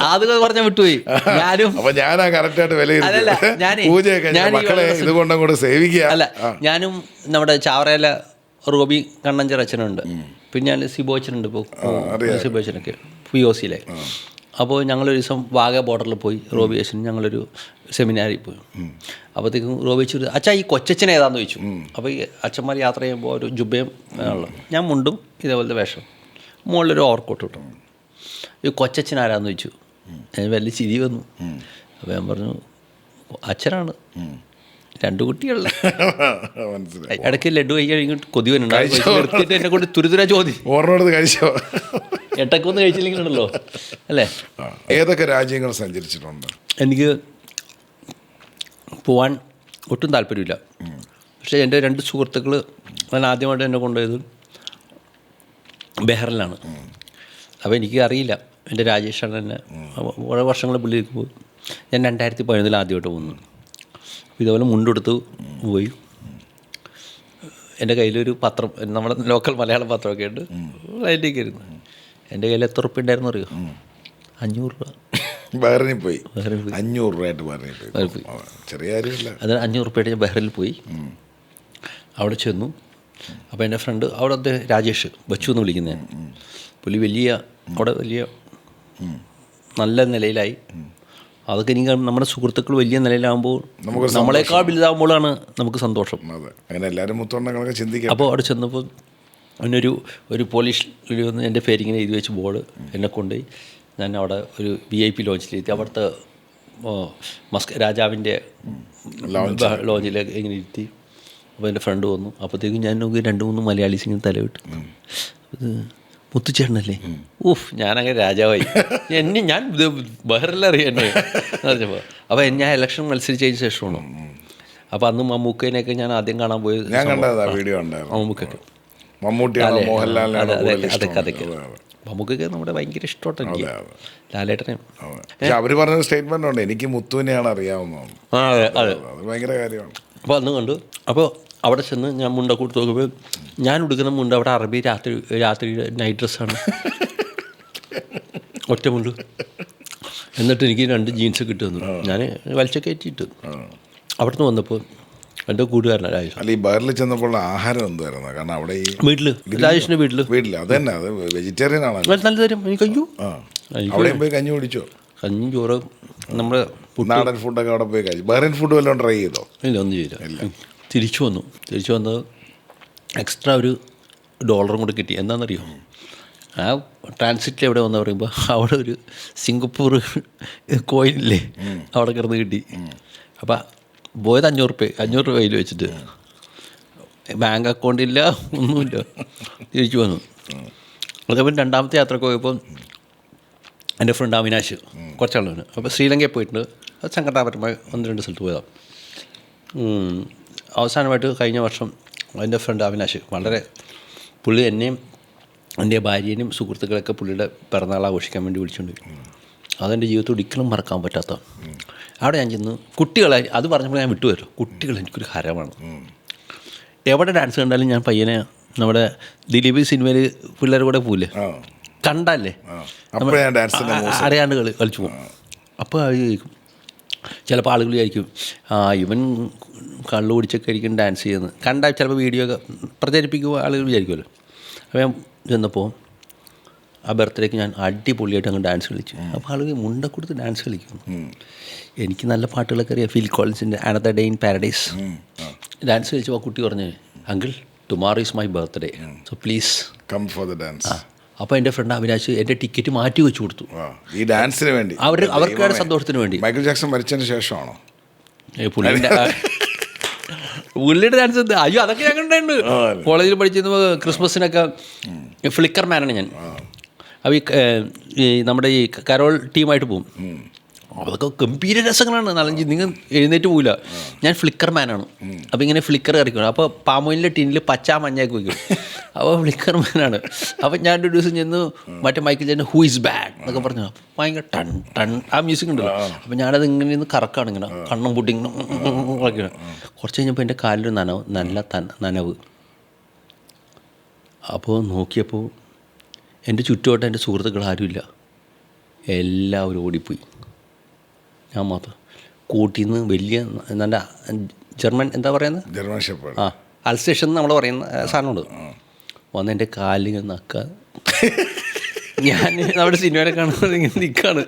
അത് പറഞ്ഞാൽ വിട്ടുപോയി. ഞാനും അപ്പൊ ഞാനാ കറക്റ്റായിട്ട് വിലയിരുത്തി പൂജയൊക്കെ മക്കളെ ഇതുകൊണ്ടങ്ങോട്ട് സേവിക്കുക. അല്ല, ഞാനും നമ്മുടെ ചാവറയിലെ റോബി കണ്ണഞ്ചർ അച്ഛനുണ്ട്, പിന്നെ ഞാൻ സിബോച്ചനുണ്ട്, ഇപ്പോൾ സിബോച്ചനൊക്കെ POCയിലെ. അപ്പോൾ ഞങ്ങളൊരു ദിവസം വാഗ ബോർഡറിൽ പോയി, റോബി അച്ഛൻ ഞങ്ങളൊരു സെമിനാറിൽ പോയി. അപ്പോഴത്തേക്കും റോബി അച്ഛൻ അച്ഛാ ഈ കൊച്ചച്ഛൻ ഏതാണെന്ന് ചോദിച്ചു. അപ്പോൾ ഈ അച്ഛന്മാർ യാത്ര ചെയ്യുമ്പോൾ ഒരു ജുബയും ഉള്ളത്, ഞാൻ മുണ്ടും ഇതേപോലത്തെ വേഷം, മുകളിലൊരു ഓവർക്കോട്ട് കിട്ടും. ഈ കൊച്ചച്ഛൻ ആരാന്ന് ചോദിച്ചു. വലിയ ചിരി വന്നു. അപ്പോൾ ഞാൻ പറഞ്ഞു അച്ഛനാണ്, 2 കുട്ടികളിലെ. ഇടയ്ക്ക് ലഡു കഴിക്കാൻ കൊതി വരുന്നുണ്ട്, എന്നെ കൊണ്ട് തുരുതുര ചോദ്യം ഓർമ്മ കഴിച്ചോ, എട്ടക്കൊന്നും കഴിച്ചില്ലെങ്കിലുണ്ടല്ലോ അല്ലേ. ഏതൊക്കെ രാജ്യങ്ങൾ സഞ്ചരിച്ചിട്ടുണ്ട്? എനിക്ക് പോവാൻ ഒട്ടും താല്പര്യമില്ല. പക്ഷേ എൻ്റെ 2 സുഹൃത്തുക്കൾ ഞാൻ ആദ്യമായിട്ട് എന്നെ കൊണ്ടുപോയത് ബെഹ്റിലാണ്. അപ്പോൾ എനിക്ക് അറിയില്ല, എൻ്റെ രാജേഷാണ് എന്നെ കുറേ വർഷങ്ങൾ പുള്ളിക്ക് പോയി. ഞാൻ 2011 ആദ്യമായിട്ട് പോകുന്നു. ഇതുപോലെ മുണ്ടെടുത്ത് പോയി. എൻ്റെ കയ്യിലൊരു പത്രം, നമ്മുടെ ലോക്കൽ മലയാളം പത്രമൊക്കെ ഉണ്ട്, അതിലേക്ക് ഇരുന്നു. എൻ്റെ കയ്യിൽ എത്ര ഉറുപ്പ്യ ഉണ്ടായിരുന്നു അറിയോ? 500 രൂപ. ബഹ്റിനിൽ പോയി 500 രൂപയായിട്ട് ബഹ്റിനിൽ പോയി. ചെറിയ കാര്യമില്ല. അത് 500 ഉറുപ്പ്യയായിട്ട് ഞാൻ ബഹ്റിനിൽ പോയി. അവിടെ ചെന്നു. അപ്പോൾ എൻ്റെ ഫ്രണ്ട് അവിടെ രാജേഷ് ബച്ചു എന്ന് വിളിക്കുന്നത്, പുള്ളി അവിടെ വലിയ നല്ല നിലയിലായി. അതൊക്കെ എനിക്ക് നമ്മുടെ സുഹൃത്തുക്കൾ വലിയ നിലയിലാകുമ്പോൾ നമ്മളെക്കാൾ വലുതാകുമ്പോഴാണ് നമുക്ക് സന്തോഷം. അങ്ങനെ എല്ലാവരും മുത്തോണ്ടങ്ങളൊക്കെ ചിന്തിക്കാം. അപ്പോൾ അവിടെ ചെന്നപ്പോൾ ഒരു പോലീസ് വന്ന് എൻ്റെ പേരിങ്ങനെ എഴുതി വെച്ച് ബോർഡ് എന്നെ കൊണ്ടുപോയി. ഞാൻ അവിടെ ഒരു VIP ലോഞ്ചിലെത്തി. അവിടുത്തെ രാജാവിൻ്റെ ലോഞ്ചിലേക്ക് ഇങ്ങനെ ഇരുത്തി. അപ്പോൾ എൻ്റെ ഫ്രണ്ട് വന്നു. അപ്പോഴത്തേക്കും ഞാൻ 2-3 മലയാളീസ് ഇങ്ങനെ തലവിട്ടു. ഇത് മുത്തുച്ചേട്ടനല്ലേ? ഞാനങ്ങനെ രാജാവായി. ഞാൻ ബഹ്റിലറിയാം എന്നെ പറഞ്ഞപ്പോൾ. അപ്പോൾ ഞാൻ ഇലക്ഷൻ മത്സരിച്ചതിന് ശേഷമാണ്. അപ്പോൾ അന്ന് മമ്മൂക്കേനെയൊക്കെ ഞാൻ ആദ്യം കാണാൻ പോയത്. ഞാൻ കണ്ടതാ വീഡിയോ ഉണ്ടായിരുന്നു. മമ്മൂക്കൊക്കെ, അതൊക്കെ മമ്മൂക്കൊക്കെ നമ്മുടെ ഭയങ്കര ഇഷ്ടമാണ് എനിക്ക്, ലാലേട്ടനെ. അവർ പറഞ്ഞ സ്റ്റേറ്റ്മെന്റ് ഉണ്ട്, എനിക്ക് മുത്തുവിനെയാണ് അറിയാവുന്നത്. അത് ഭയങ്കര കാര്യമാണ്. അപ്പോൾ അന്ന് കണ്ടു. അപ്പോൾ അവിടെ ചെന്ന് ഞാൻ മുണ്ടൊക്കെ കൊടുത്ത് നോക്കുമ്പോൾ ഞാൻ ഉടുക്കുന്ന മുണ്ട് അവിടെ അറബി രാത്രി നൈറ്റ് ഡ്രസ്സാണ്, ഒറ്റ മുണ്ട്. എന്നിട്ട് എനിക്ക് 2 ജീൻസ് കിട്ടുന്നു. ഞാൻ വലിച്ചൊക്കെ ഏറ്റിട്ട് അവിടുന്ന് വന്നപ്പോൾ എൻ്റെ കൂട്ടുകാരനാണ് രാജേഷ്. അല്ല, ഈ ബഹ്റിൽ ചെന്നപ്പോൾ ആഹാരം എന്തായിരുന്നു? കാരണം അവിടെ ഈ വീട്ടിൽ രാജേഷിൻ്റെ വീട്ടിൽ അത് തന്നെ, അത് വെജിറ്റേറിയൻ ആണ്. നല്ല തരും. എനിക്ക് അവിടെ പോയി കഞ്ഞി കുടിച്ചോ? കഞ്ഞി ചോറ് നമ്മുടെ നാടൻ ഫുഡൊക്കെ അവിടെ പോയി കഴിച്ചു. ബഹ്റിൻ ഫുഡ് വല്ലതും ട്രൈ ചെയ്തോ? ഇല്ല, ഒന്നും ചെയ്തില്ല. തിരിച്ചു വന്നത് എക്സ്ട്രാ $1 കൂടെ കിട്ടി. എന്താണെന്നറിയോ? ആ ട്രാൻസിറ്റിൽ എവിടെ വന്ന് പറയുമ്പോൾ അവിടെ ഒരു സിംഗപ്പൂർ കോയിനില്ലേ, അവിടെ കിടന്ന് കിട്ടി. അപ്പം പോയത് 500 രൂപ കയ്യിൽ വെച്ചിട്ട്, ബാങ്ക് അക്കൗണ്ടില്ല, ഒന്നുമില്ല. തിരിച്ചു വന്നു. അതേപോലെ 2ാമത്തെ യാത്രക്ക് പോയപ്പോൾ എൻ്റെ ഫ്രണ്ട് അവിനാശ് കുറച്ചാളാണ്. അപ്പോൾ ശ്രീലങ്കയിൽ പോയിട്ടുണ്ട്. അത് സംഘടനാപരമായി 1-2 സ്ഥലത്ത് പോയതാണ്. അവസാനമായിട്ട് കഴിഞ്ഞ വർഷം എൻ്റെ ഫ്രണ്ട് അവിനാശ് പുള്ളി എന്നെയും എൻ്റെ ഭാര്യേനെയും സുഹൃത്തുക്കളൊക്കെ പുള്ളിയുടെ പിറന്നാൾ ആഘോഷിക്കാൻ വേണ്ടി വിളിച്ചുകൊണ്ട് പോയി. അതെൻ്റെ ജീവിതത്തിൽ ഒരിക്കലും മറക്കാൻ പറ്റാത്ത. അവിടെ ഞാൻ ചെന്ന് കുട്ടികളെ, അത് പറഞ്ഞപ്പോൾ ഞാൻ വിട്ടുവരും, കുട്ടികൾ എനിക്കൊരു ഹരമാണ്. എവിടെ ഡാൻസ് കണ്ടാലും ഞാൻ പയ്യനെ, നമ്മുടെ ദിലീപ് സിനിമയിൽ പിള്ളേർ കൂടെ പോവില്ലേ, കണ്ടല്ലേ അറിയാണ്ട് കളിച്ചു പോകും. അപ്പോൾ ചോദിക്കും, ചിലപ്പോൾ ആളുകൾ വിചാരിക്കും ഇവൻ കള്ളു കുടിച്ചൊക്കെ ആയിരിക്കും ഡാൻസ് ചെയ്യുന്നത്. കണ്ടാൽ ചിലപ്പോൾ വീഡിയോ ഒക്കെ പ്രചരിപ്പിക്കുക ആളുകൾ വിചാരിക്കുമല്ലോ. അപ്പോൾ ഞാൻ ചെന്നപ്പോൾ ആ ബർത്ത്ഡേക്ക് ഞാൻ അടിപൊളിയായിട്ട് അങ്ങ് ഡാൻസ് കളിച്ചു. അപ്പോൾ ആളുകൾ മുണ്ട കൊടുത്ത് ഡാൻസ് കളിക്കുന്നു. എനിക്ക് നല്ല പാട്ടുകളൊക്കെ അറിയാം. ഫിൽ കോളിൻസിൻ്റെ another day in paradise dance കളിച്ചു. ആ കുട്ടി പറഞ്ഞു, uncle tomorrow is my birthday, so please come for the dance. അപ്പോൾ എൻ്റെ ഫ്രണ്ട് അവിനാശ് എൻ്റെ ടിക്കറ്റ് മാറ്റി വെച്ച് കൊടുത്തു ഈ ഡാൻസിന് വേണ്ടി. അവർക്ക് സന്തോഷത്തിന് വേണ്ടി. മൈക്കിൾ ജാക്സൺ മരിച്ചതിന് ശേഷമാണോ പുള്ളിയുടെ ഡാൻസ്? അയ്യോ, അതൊക്കെ ഞാൻ കണ്ടിട്ടുണ്ട്. കോളേജിൽ പഠിച്ചിരുന്ന ക്രിസ്മസിനൊക്കെ ഫ്ലിക്കർ മാനാണ് ഞാൻ. അപ്പോൾ ഈ നമ്മുടെ ഈ കരോൾ ടീമായിട്ട് പോകും. അതൊക്കെ ഗംഭീര രസങ്ങളാണ്. നാലഞ്ച് നിങ്ങൾ എഴുന്നേറ്റ് പോകില്ല. ഞാൻ ഫ്ലിക്കർ മാനാണ്. അപ്പോൾ ഇങ്ങനെ ഫ്ലിക്കർ കളിക്കണം. അപ്പോൾ പാമോയിലിൻ്റെ ടീനിൽ പച്ച മഞ്ഞയൊക്കെ വയ്ക്കും. അപ്പോൾ ഫ്ലിക്കർ മാനാണ്. അപ്പോൾ ഞാൻ ഒരു ദിവസം ചെന്ന് മറ്റേ Michael Jackson who is bad എന്നൊക്കെ പറഞ്ഞു. ഭയങ്കര ടൺ ടൺ ആ മ്യൂസിക് ഉണ്ടല്ലോ. അപ്പോൾ ഞാനത് ഇങ്ങനെ നിന്ന് കറക്കാണ്, ഇങ്ങനെ കണ്ണും പൂട്ടി ഇങ്ങനെ കളിക്കണം. കുറച്ച് കഴിഞ്ഞപ്പോൾ എൻ്റെ കാലിൽ നല്ല നനവ്. അപ്പോൾ നോക്കിയപ്പോൾ എൻ്റെ ചുറ്റുവട്ടം എൻ്റെ സുഹൃത്തുക്കൾ ആരുമില്ല. എല്ലാവരും ഓടിപ്പോയി. ഞാൻ മാത്രം. കൂട്ടിൽ നിന്ന് വലിയ നല്ല ജർമ്മൻ എന്താ പറയുന്നത്, ജർമ്മൻ ഷെപ്പേർഡ്, അൽസേഷൻ നമ്മൾ പറയുന്ന സാധനമുണ്ട്. വന്ന് എൻ്റെ കാലിൽ നക്ക. ഞാൻ നമ്മുടെ സിനിമയിലെ കാണുന്നത് ഇങ്ങനെ നിൽക്കുകയാണ്.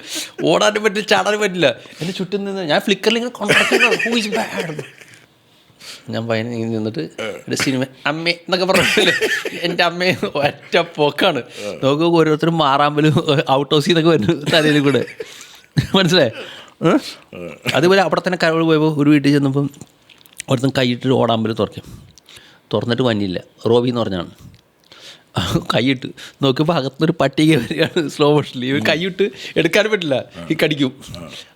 ഓടാനും പറ്റില്ല, ചാടാനും പറ്റില്ല. എൻ്റെ ചുറ്റും നിന്ന് ഞാൻ ഫ്ലിക്കറിൽ ഇങ്ങനെ കൊണ്ടാക്കുന്നത് ഹൂ ഈസ് ബാഡ്. ഞാൻ പയ്യനെ ഇങ്ങനെ നിന്നിട്ട് എൻ്റെ സിനിമ അമ്മേ എന്നൊക്കെ പറഞ്ഞില്ലേ, എൻ്റെ അമ്മയെ ഒറ്റ പോക്കാണ്. നോക്കുക ഓരോരുത്തരും മാറാമ്പലും ഔട്ട് ഹൗസിൽ നിന്നൊക്കെ വരുന്നു തലയിൽ കൂടെ. മനസ്സിലായി? അതുപോലെ അവിടെ തന്നെ കരോൾ പോയപ്പോൾ ഒരു വീട്ടിൽ ചെന്നപ്പം ഒരുത്തൻ കൈയിട്ടൊരു ഓടാമ്പൽ തുറന്നിട്ട് വന്നില്ല. റോബി എന്ന് പറഞ്ഞാണ്. കൈയിട്ട് നോക്കിയപ്പോൾ അകത്തുനിന്നൊരു പട്ടിക വരികയാണ് സ്ലോ മോഷനിൽ. ഇവർ കൈയിട്ട് എടുക്കാനും പറ്റില്ല, ഈ കടിക്കും.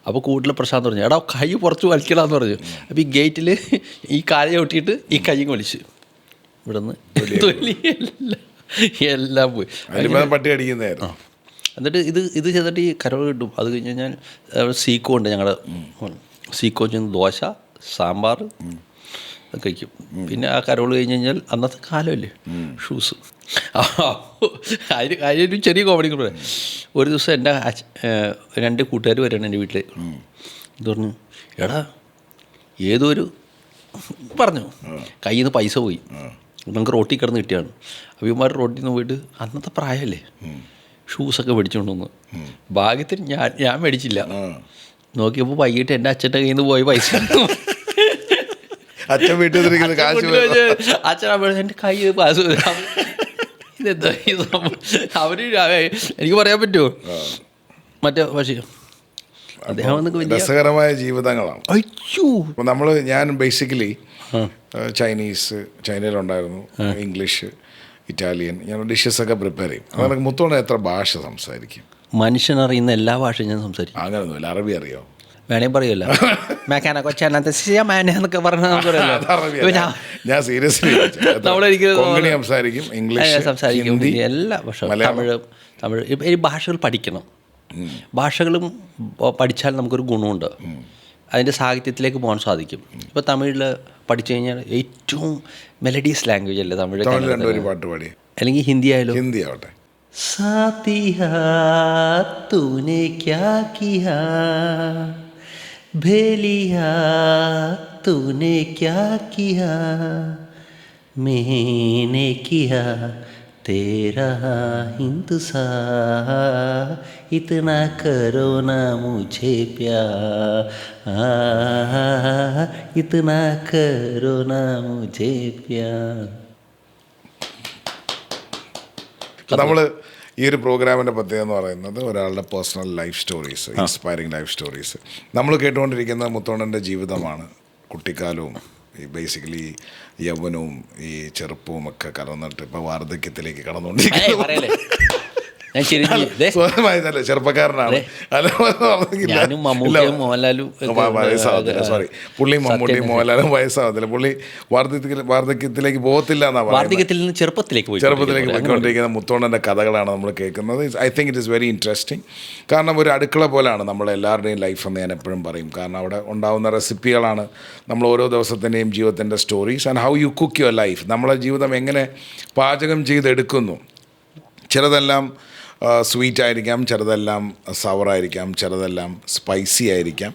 അപ്പോൾ കൂട്ടിലെ പ്രശാന്ത് പറഞ്ഞു, എടാ കൈ പുറത്ത് വലിക്കണമെന്ന് പറഞ്ഞു. അപ്പോൾ ഈ ഗേറ്റിൽ ഈ കാല് ചവിട്ടിയിട്ട് ഈ കൈയും വലിച്ചു. ഇവിടെ നിന്ന് എല്ലാം പോയി. പട്ടി അടിക്കുന്നതായിരുന്നു. എന്നിട്ട് ഇത് ചെയ്തിട്ട് ഈ കരോൾ കിട്ടും. അത് കഴിഞ്ഞ് ഞാൻ സീക്കോ ഉണ്ട് ഞങ്ങളുടെ സീക്കോ ചെന്ന് ദോശ സാമ്പാർ ഒക്കെ കഴിക്കും. പിന്നെ ആ കരോൾ കഴിഞ്ഞ് കഴിഞ്ഞാൽ അന്നത്തെ കാലമല്ലേ ഷൂസ്. അതിനൊരു ചെറിയ കോമഡി കൂടെ. ഒരു ദിവസം എൻ്റെ രണ്ട് കൂട്ടുകാർ വരികയാണ് എൻ്റെ വീട്ടിൽ. ഇത് പറഞ്ഞു, എടാ ഏതൊരു പറഞ്ഞു കയ്യിൽ നിന്ന് പൈസ പോയി, നമുക്ക് റോട്ടി കിടന്ന് കിട്ടിയാണ്. അഭിമാർ റോട്ടിൽ നിന്ന് പോയിട്ട് അന്നത്തെ പ്രായമല്ലേ ഷൂസൊക്കെ മേടിച്ചുകൊണ്ട് വന്നു. ഭാഗ്യത്തിന് ഞാൻ മേടിച്ചില്ല. നോക്കിയപ്പോൾ വൈകിട്ട് എൻ്റെ അച്ഛൻ്റെ കയ്യിൽ നിന്ന് പോയി പൈസ. അച്ഛൻ വീട്ടിൽ അച്ഛൻ എൻ്റെ കയ്യിൽ പാസ്. ഇതെന്താ അവര് എനിക്ക് പറയാൻ പറ്റുമോ? മറ്റേ പക്ഷേ അദ്ദേഹം രസകരമായ ജീവിതങ്ങളാണ്. അയ്യോ, ഞാൻ ബേസിക്കലി ചൈനയിലുണ്ടായിരുന്നു, ഇംഗ്ലീഷ്, ഇറ്റാലിയൻ, ഞാൻ ഡിഷസൊക്കെ പ്രിപ്പയർ ചെയ്യും. അങ്ങനെ മുത്തോണം എത്ര ഭാഷ സംസാരിക്കും? മനുഷ്യനറിയുന്ന എല്ലാ ഭാഷയും ഞാൻ സംസാരിക്കും. അങ്ങനെയൊന്നുമില്ല. അറബി അറിയോ? വേണമെങ്കിൽ പറയുമല്ലോ. എന്നൊക്കെ പറഞ്ഞാൽ ഞാൻ സീരിയസ്ലി സംസാരിക്കും, ഇംഗ്ലീഷ് സംസാരിക്കും, എല്ലാ ഭാഷ, തമിഴ്. ഈ ഭാഷകൾ പഠിക്കണം. ഭാഷകളും പഠിച്ചാൽ നമുക്കൊരു ഗുണമുണ്ട്. അതിൻ്റെ സാഹിത്യത്തിലേക്ക് പോകാൻ സാധിക്കും. ഇപ്പോൾ തമിഴിൽ പഠിച്ചു കഴിഞ്ഞാൽ ഏറ്റവും മെലഡീസ് ലാംഗ്വേജ് അല്ലേ തമിഴ്. പാട്ട് പാടി. അല്ലെങ്കിൽ ഹിന്ദി ആയാലും. ഹിന്ദി ആവട്ടെ. സാത്തിഹാ തൂനെ ക്യാ കിയാ भेलिया तूने क्या किया मैंने किया तेरा इंतज़ार इतना करो ना मुझे प्यार इतना करो ना मुझे प्यार. നമ്മൾ ഈ ഒരു പ്രോഗ്രാമിൻ്റെ പ്രത്യേകത എന്ന് പറയുന്നത് ഒരാളുടെ personal life stories, inspiring life stories. നമ്മൾ കേട്ടുകൊണ്ടിരിക്കുന്ന മുത്തോണൻ്റെ ജീവിതമാണ്. കുട്ടിക്കാലവും ഈ ബേസിക്കലി യൗവനവും ഈ ചെറുപ്പവും ഒക്കെ കലർന്നിട്ട് ഇപ്പോൾ വാർദ്ധക്യത്തിലേക്ക് കടന്നുകൊണ്ടിരിക്കുന്നത്. ചെറുപ്പക്കാരനാണ്. സോറി, പുള്ളി മമ്മൂട്ടിയും മോഹൻലാലും വയസ്സാവത്തില്ല. പുള്ളി വാർദ്ധക്യത്തിലേക്ക് പോകത്തില്ല എന്നാ പറയുന്നത്. ചെറുപ്പത്തിലേക്ക് പോയിക്കൊണ്ടിരിക്കുന്ന മുത്തോണൻ്റെ കഥകളാണ് നമ്മൾ കേൾക്കുന്നത്. I think it is very interesting. കാരണം ഒരു അടുക്കള പോലെയാണ് നമ്മളെല്ലാവരുടെയും ലൈഫ് എന്ന് ഞാൻ എപ്പോഴും പറയും. കാരണം അവിടെ ഉണ്ടാകുന്ന റെസിപ്പികളാണ് നമ്മൾ ഓരോ ദിവസത്തിൻ്റെയും ജീവിതത്തിൻ്റെ stories and how you cook your life. നമ്മളെ ജീവിതം എങ്ങനെ പാചകം ചെയ്തെടുക്കുന്നു. ചിലതെല്ലാം സ്വീറ്റ് ആയിരിക്കാം, ചിലതെല്ലാം സവറായിരിക്കാം, ചിലതെല്ലാം സ്പൈസി ആയിരിക്കാം,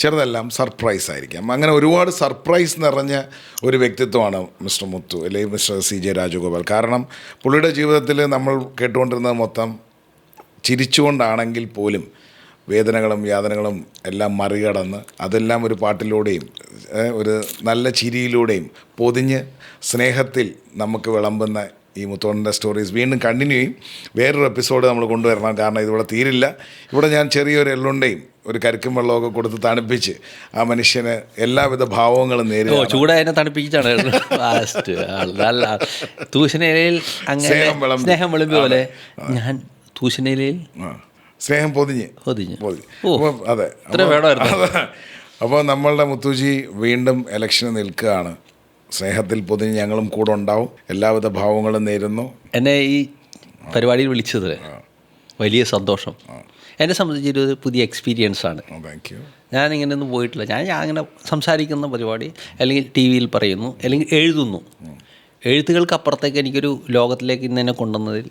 ചിലതെല്ലാം സർപ്രൈസ് ആയിരിക്കാം. അങ്ങനെ ഒരുപാട് സർപ്രൈസ് നിറഞ്ഞ ഒരു വ്യക്തിത്വമാണ് മിസ്റ്റർ മുത്തു അല്ലെങ്കിൽ മിസ്റ്റർ CJ രാജഗോപാൽ. കാരണം പുള്ളിയുടെ ജീവിതത്തിൽ നമ്മൾ കേട്ടുകൊണ്ടിരുന്നത് മൊത്തം ചിരിച്ചുകൊണ്ടാണെങ്കിൽ പോലും വേദനകളും യാതനകളും എല്ലാം മറികടന്ന് അതെല്ലാം ഒരു പാട്ടിലൂടെയും ഒരു നല്ല ചിരിയിലൂടെയും പൊതിഞ്ഞ് സ്നേഹത്തിൽ നമുക്ക് വിളമ്പുന്ന ഈ മുത്തോണിൻ്റെ സ്റ്റോറീസ് വീണ്ടും കണ്ടിന്യൂ ചെയ്യും. വേറൊരു എപ്പിസോഡ് നമ്മൾ കൊണ്ടുവരണം. കാരണം ഇതിവിടെ തീരില്ല. ഇവിടെ ഞാൻ ചെറിയൊരു എള്ളുണ്ടയും ഒരു കരിക്കും വെള്ളമൊക്കെ കൊടുത്ത് തണുപ്പിച്ച് ആ മനുഷ്യന് എല്ലാവിധ ഭാവങ്ങളും നേരിടും. ചൂടായതിനെ തണുപ്പിച്ചാണ് ലാസ്റ്റ്. തൂശനിലയിൽ അങ്ങനെ സ്നേഹം വിളമ്പി പോലെ ഞാൻ തൂശനിലയിൽ സ്നേഹം പൊതിഞ്ഞ്. അപ്പം അതെ, അപ്പോൾ നമ്മളുടെ മുത്തുജി വീണ്ടും ഇലക്ഷന് നിൽക്കുകയാണ്. സ്നേഹത്തിൽ പൊതിഞ്ഞ് ഞങ്ങളും കൂടെ ഉണ്ടാവും. എല്ലാവിധ ഭാവങ്ങളും നേരുന്നു. എന്നെ ഈ പരിപാടിയിൽ വിളിച്ചത് വലിയ സന്തോഷം. എന്നെ സംബന്ധിച്ചൊരു പുതിയ എക്സ്പീരിയൻസ് ആണ്. Thank you. ഞാനിങ്ങനെയൊന്നും പോയിട്ടില്ല. ഞാൻ അങ്ങനെ സംസാരിക്കുന്ന പരിപാടി അല്ലെങ്കിൽ TV പറയുന്നു അല്ലെങ്കിൽ എഴുതുന്നു. എഴുത്തുകൾക്കപ്പുറത്തേക്ക് എനിക്കൊരു ലോകത്തിലേക്ക് ഇന്ന് എന്നെ കൊണ്ടുവന്നതിൽ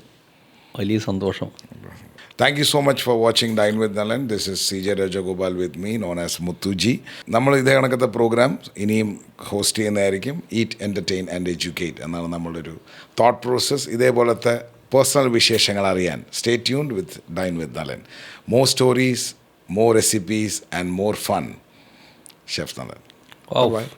വലിയ സന്തോഷം. Thank you so much for watching dine with Nalan. This is CJ Rajagopal with me known as Muthuji. നമ്മൾ ഇതേ കണക്കത്തെ പ്രോഗ്രാം ഇനിയും ഹോസ്റ്റ് ചെയ്യുന്നതായിരിക്കും. ഈറ്റ്, എൻ്റർടൈൻ ആൻഡ് എഡ്യൂക്കേറ്റ് എന്നാണ് നമ്മളുടെ ഒരു തോട്ട് പ്രോസസ്സ്. ഇതേപോലത്തെ പേഴ്സണൽ വിശേഷങ്ങൾ അറിയാൻ stay tuned with dine with Nalan. More stories, more recipes and more fun. Chef Nalan. Wow. Bye.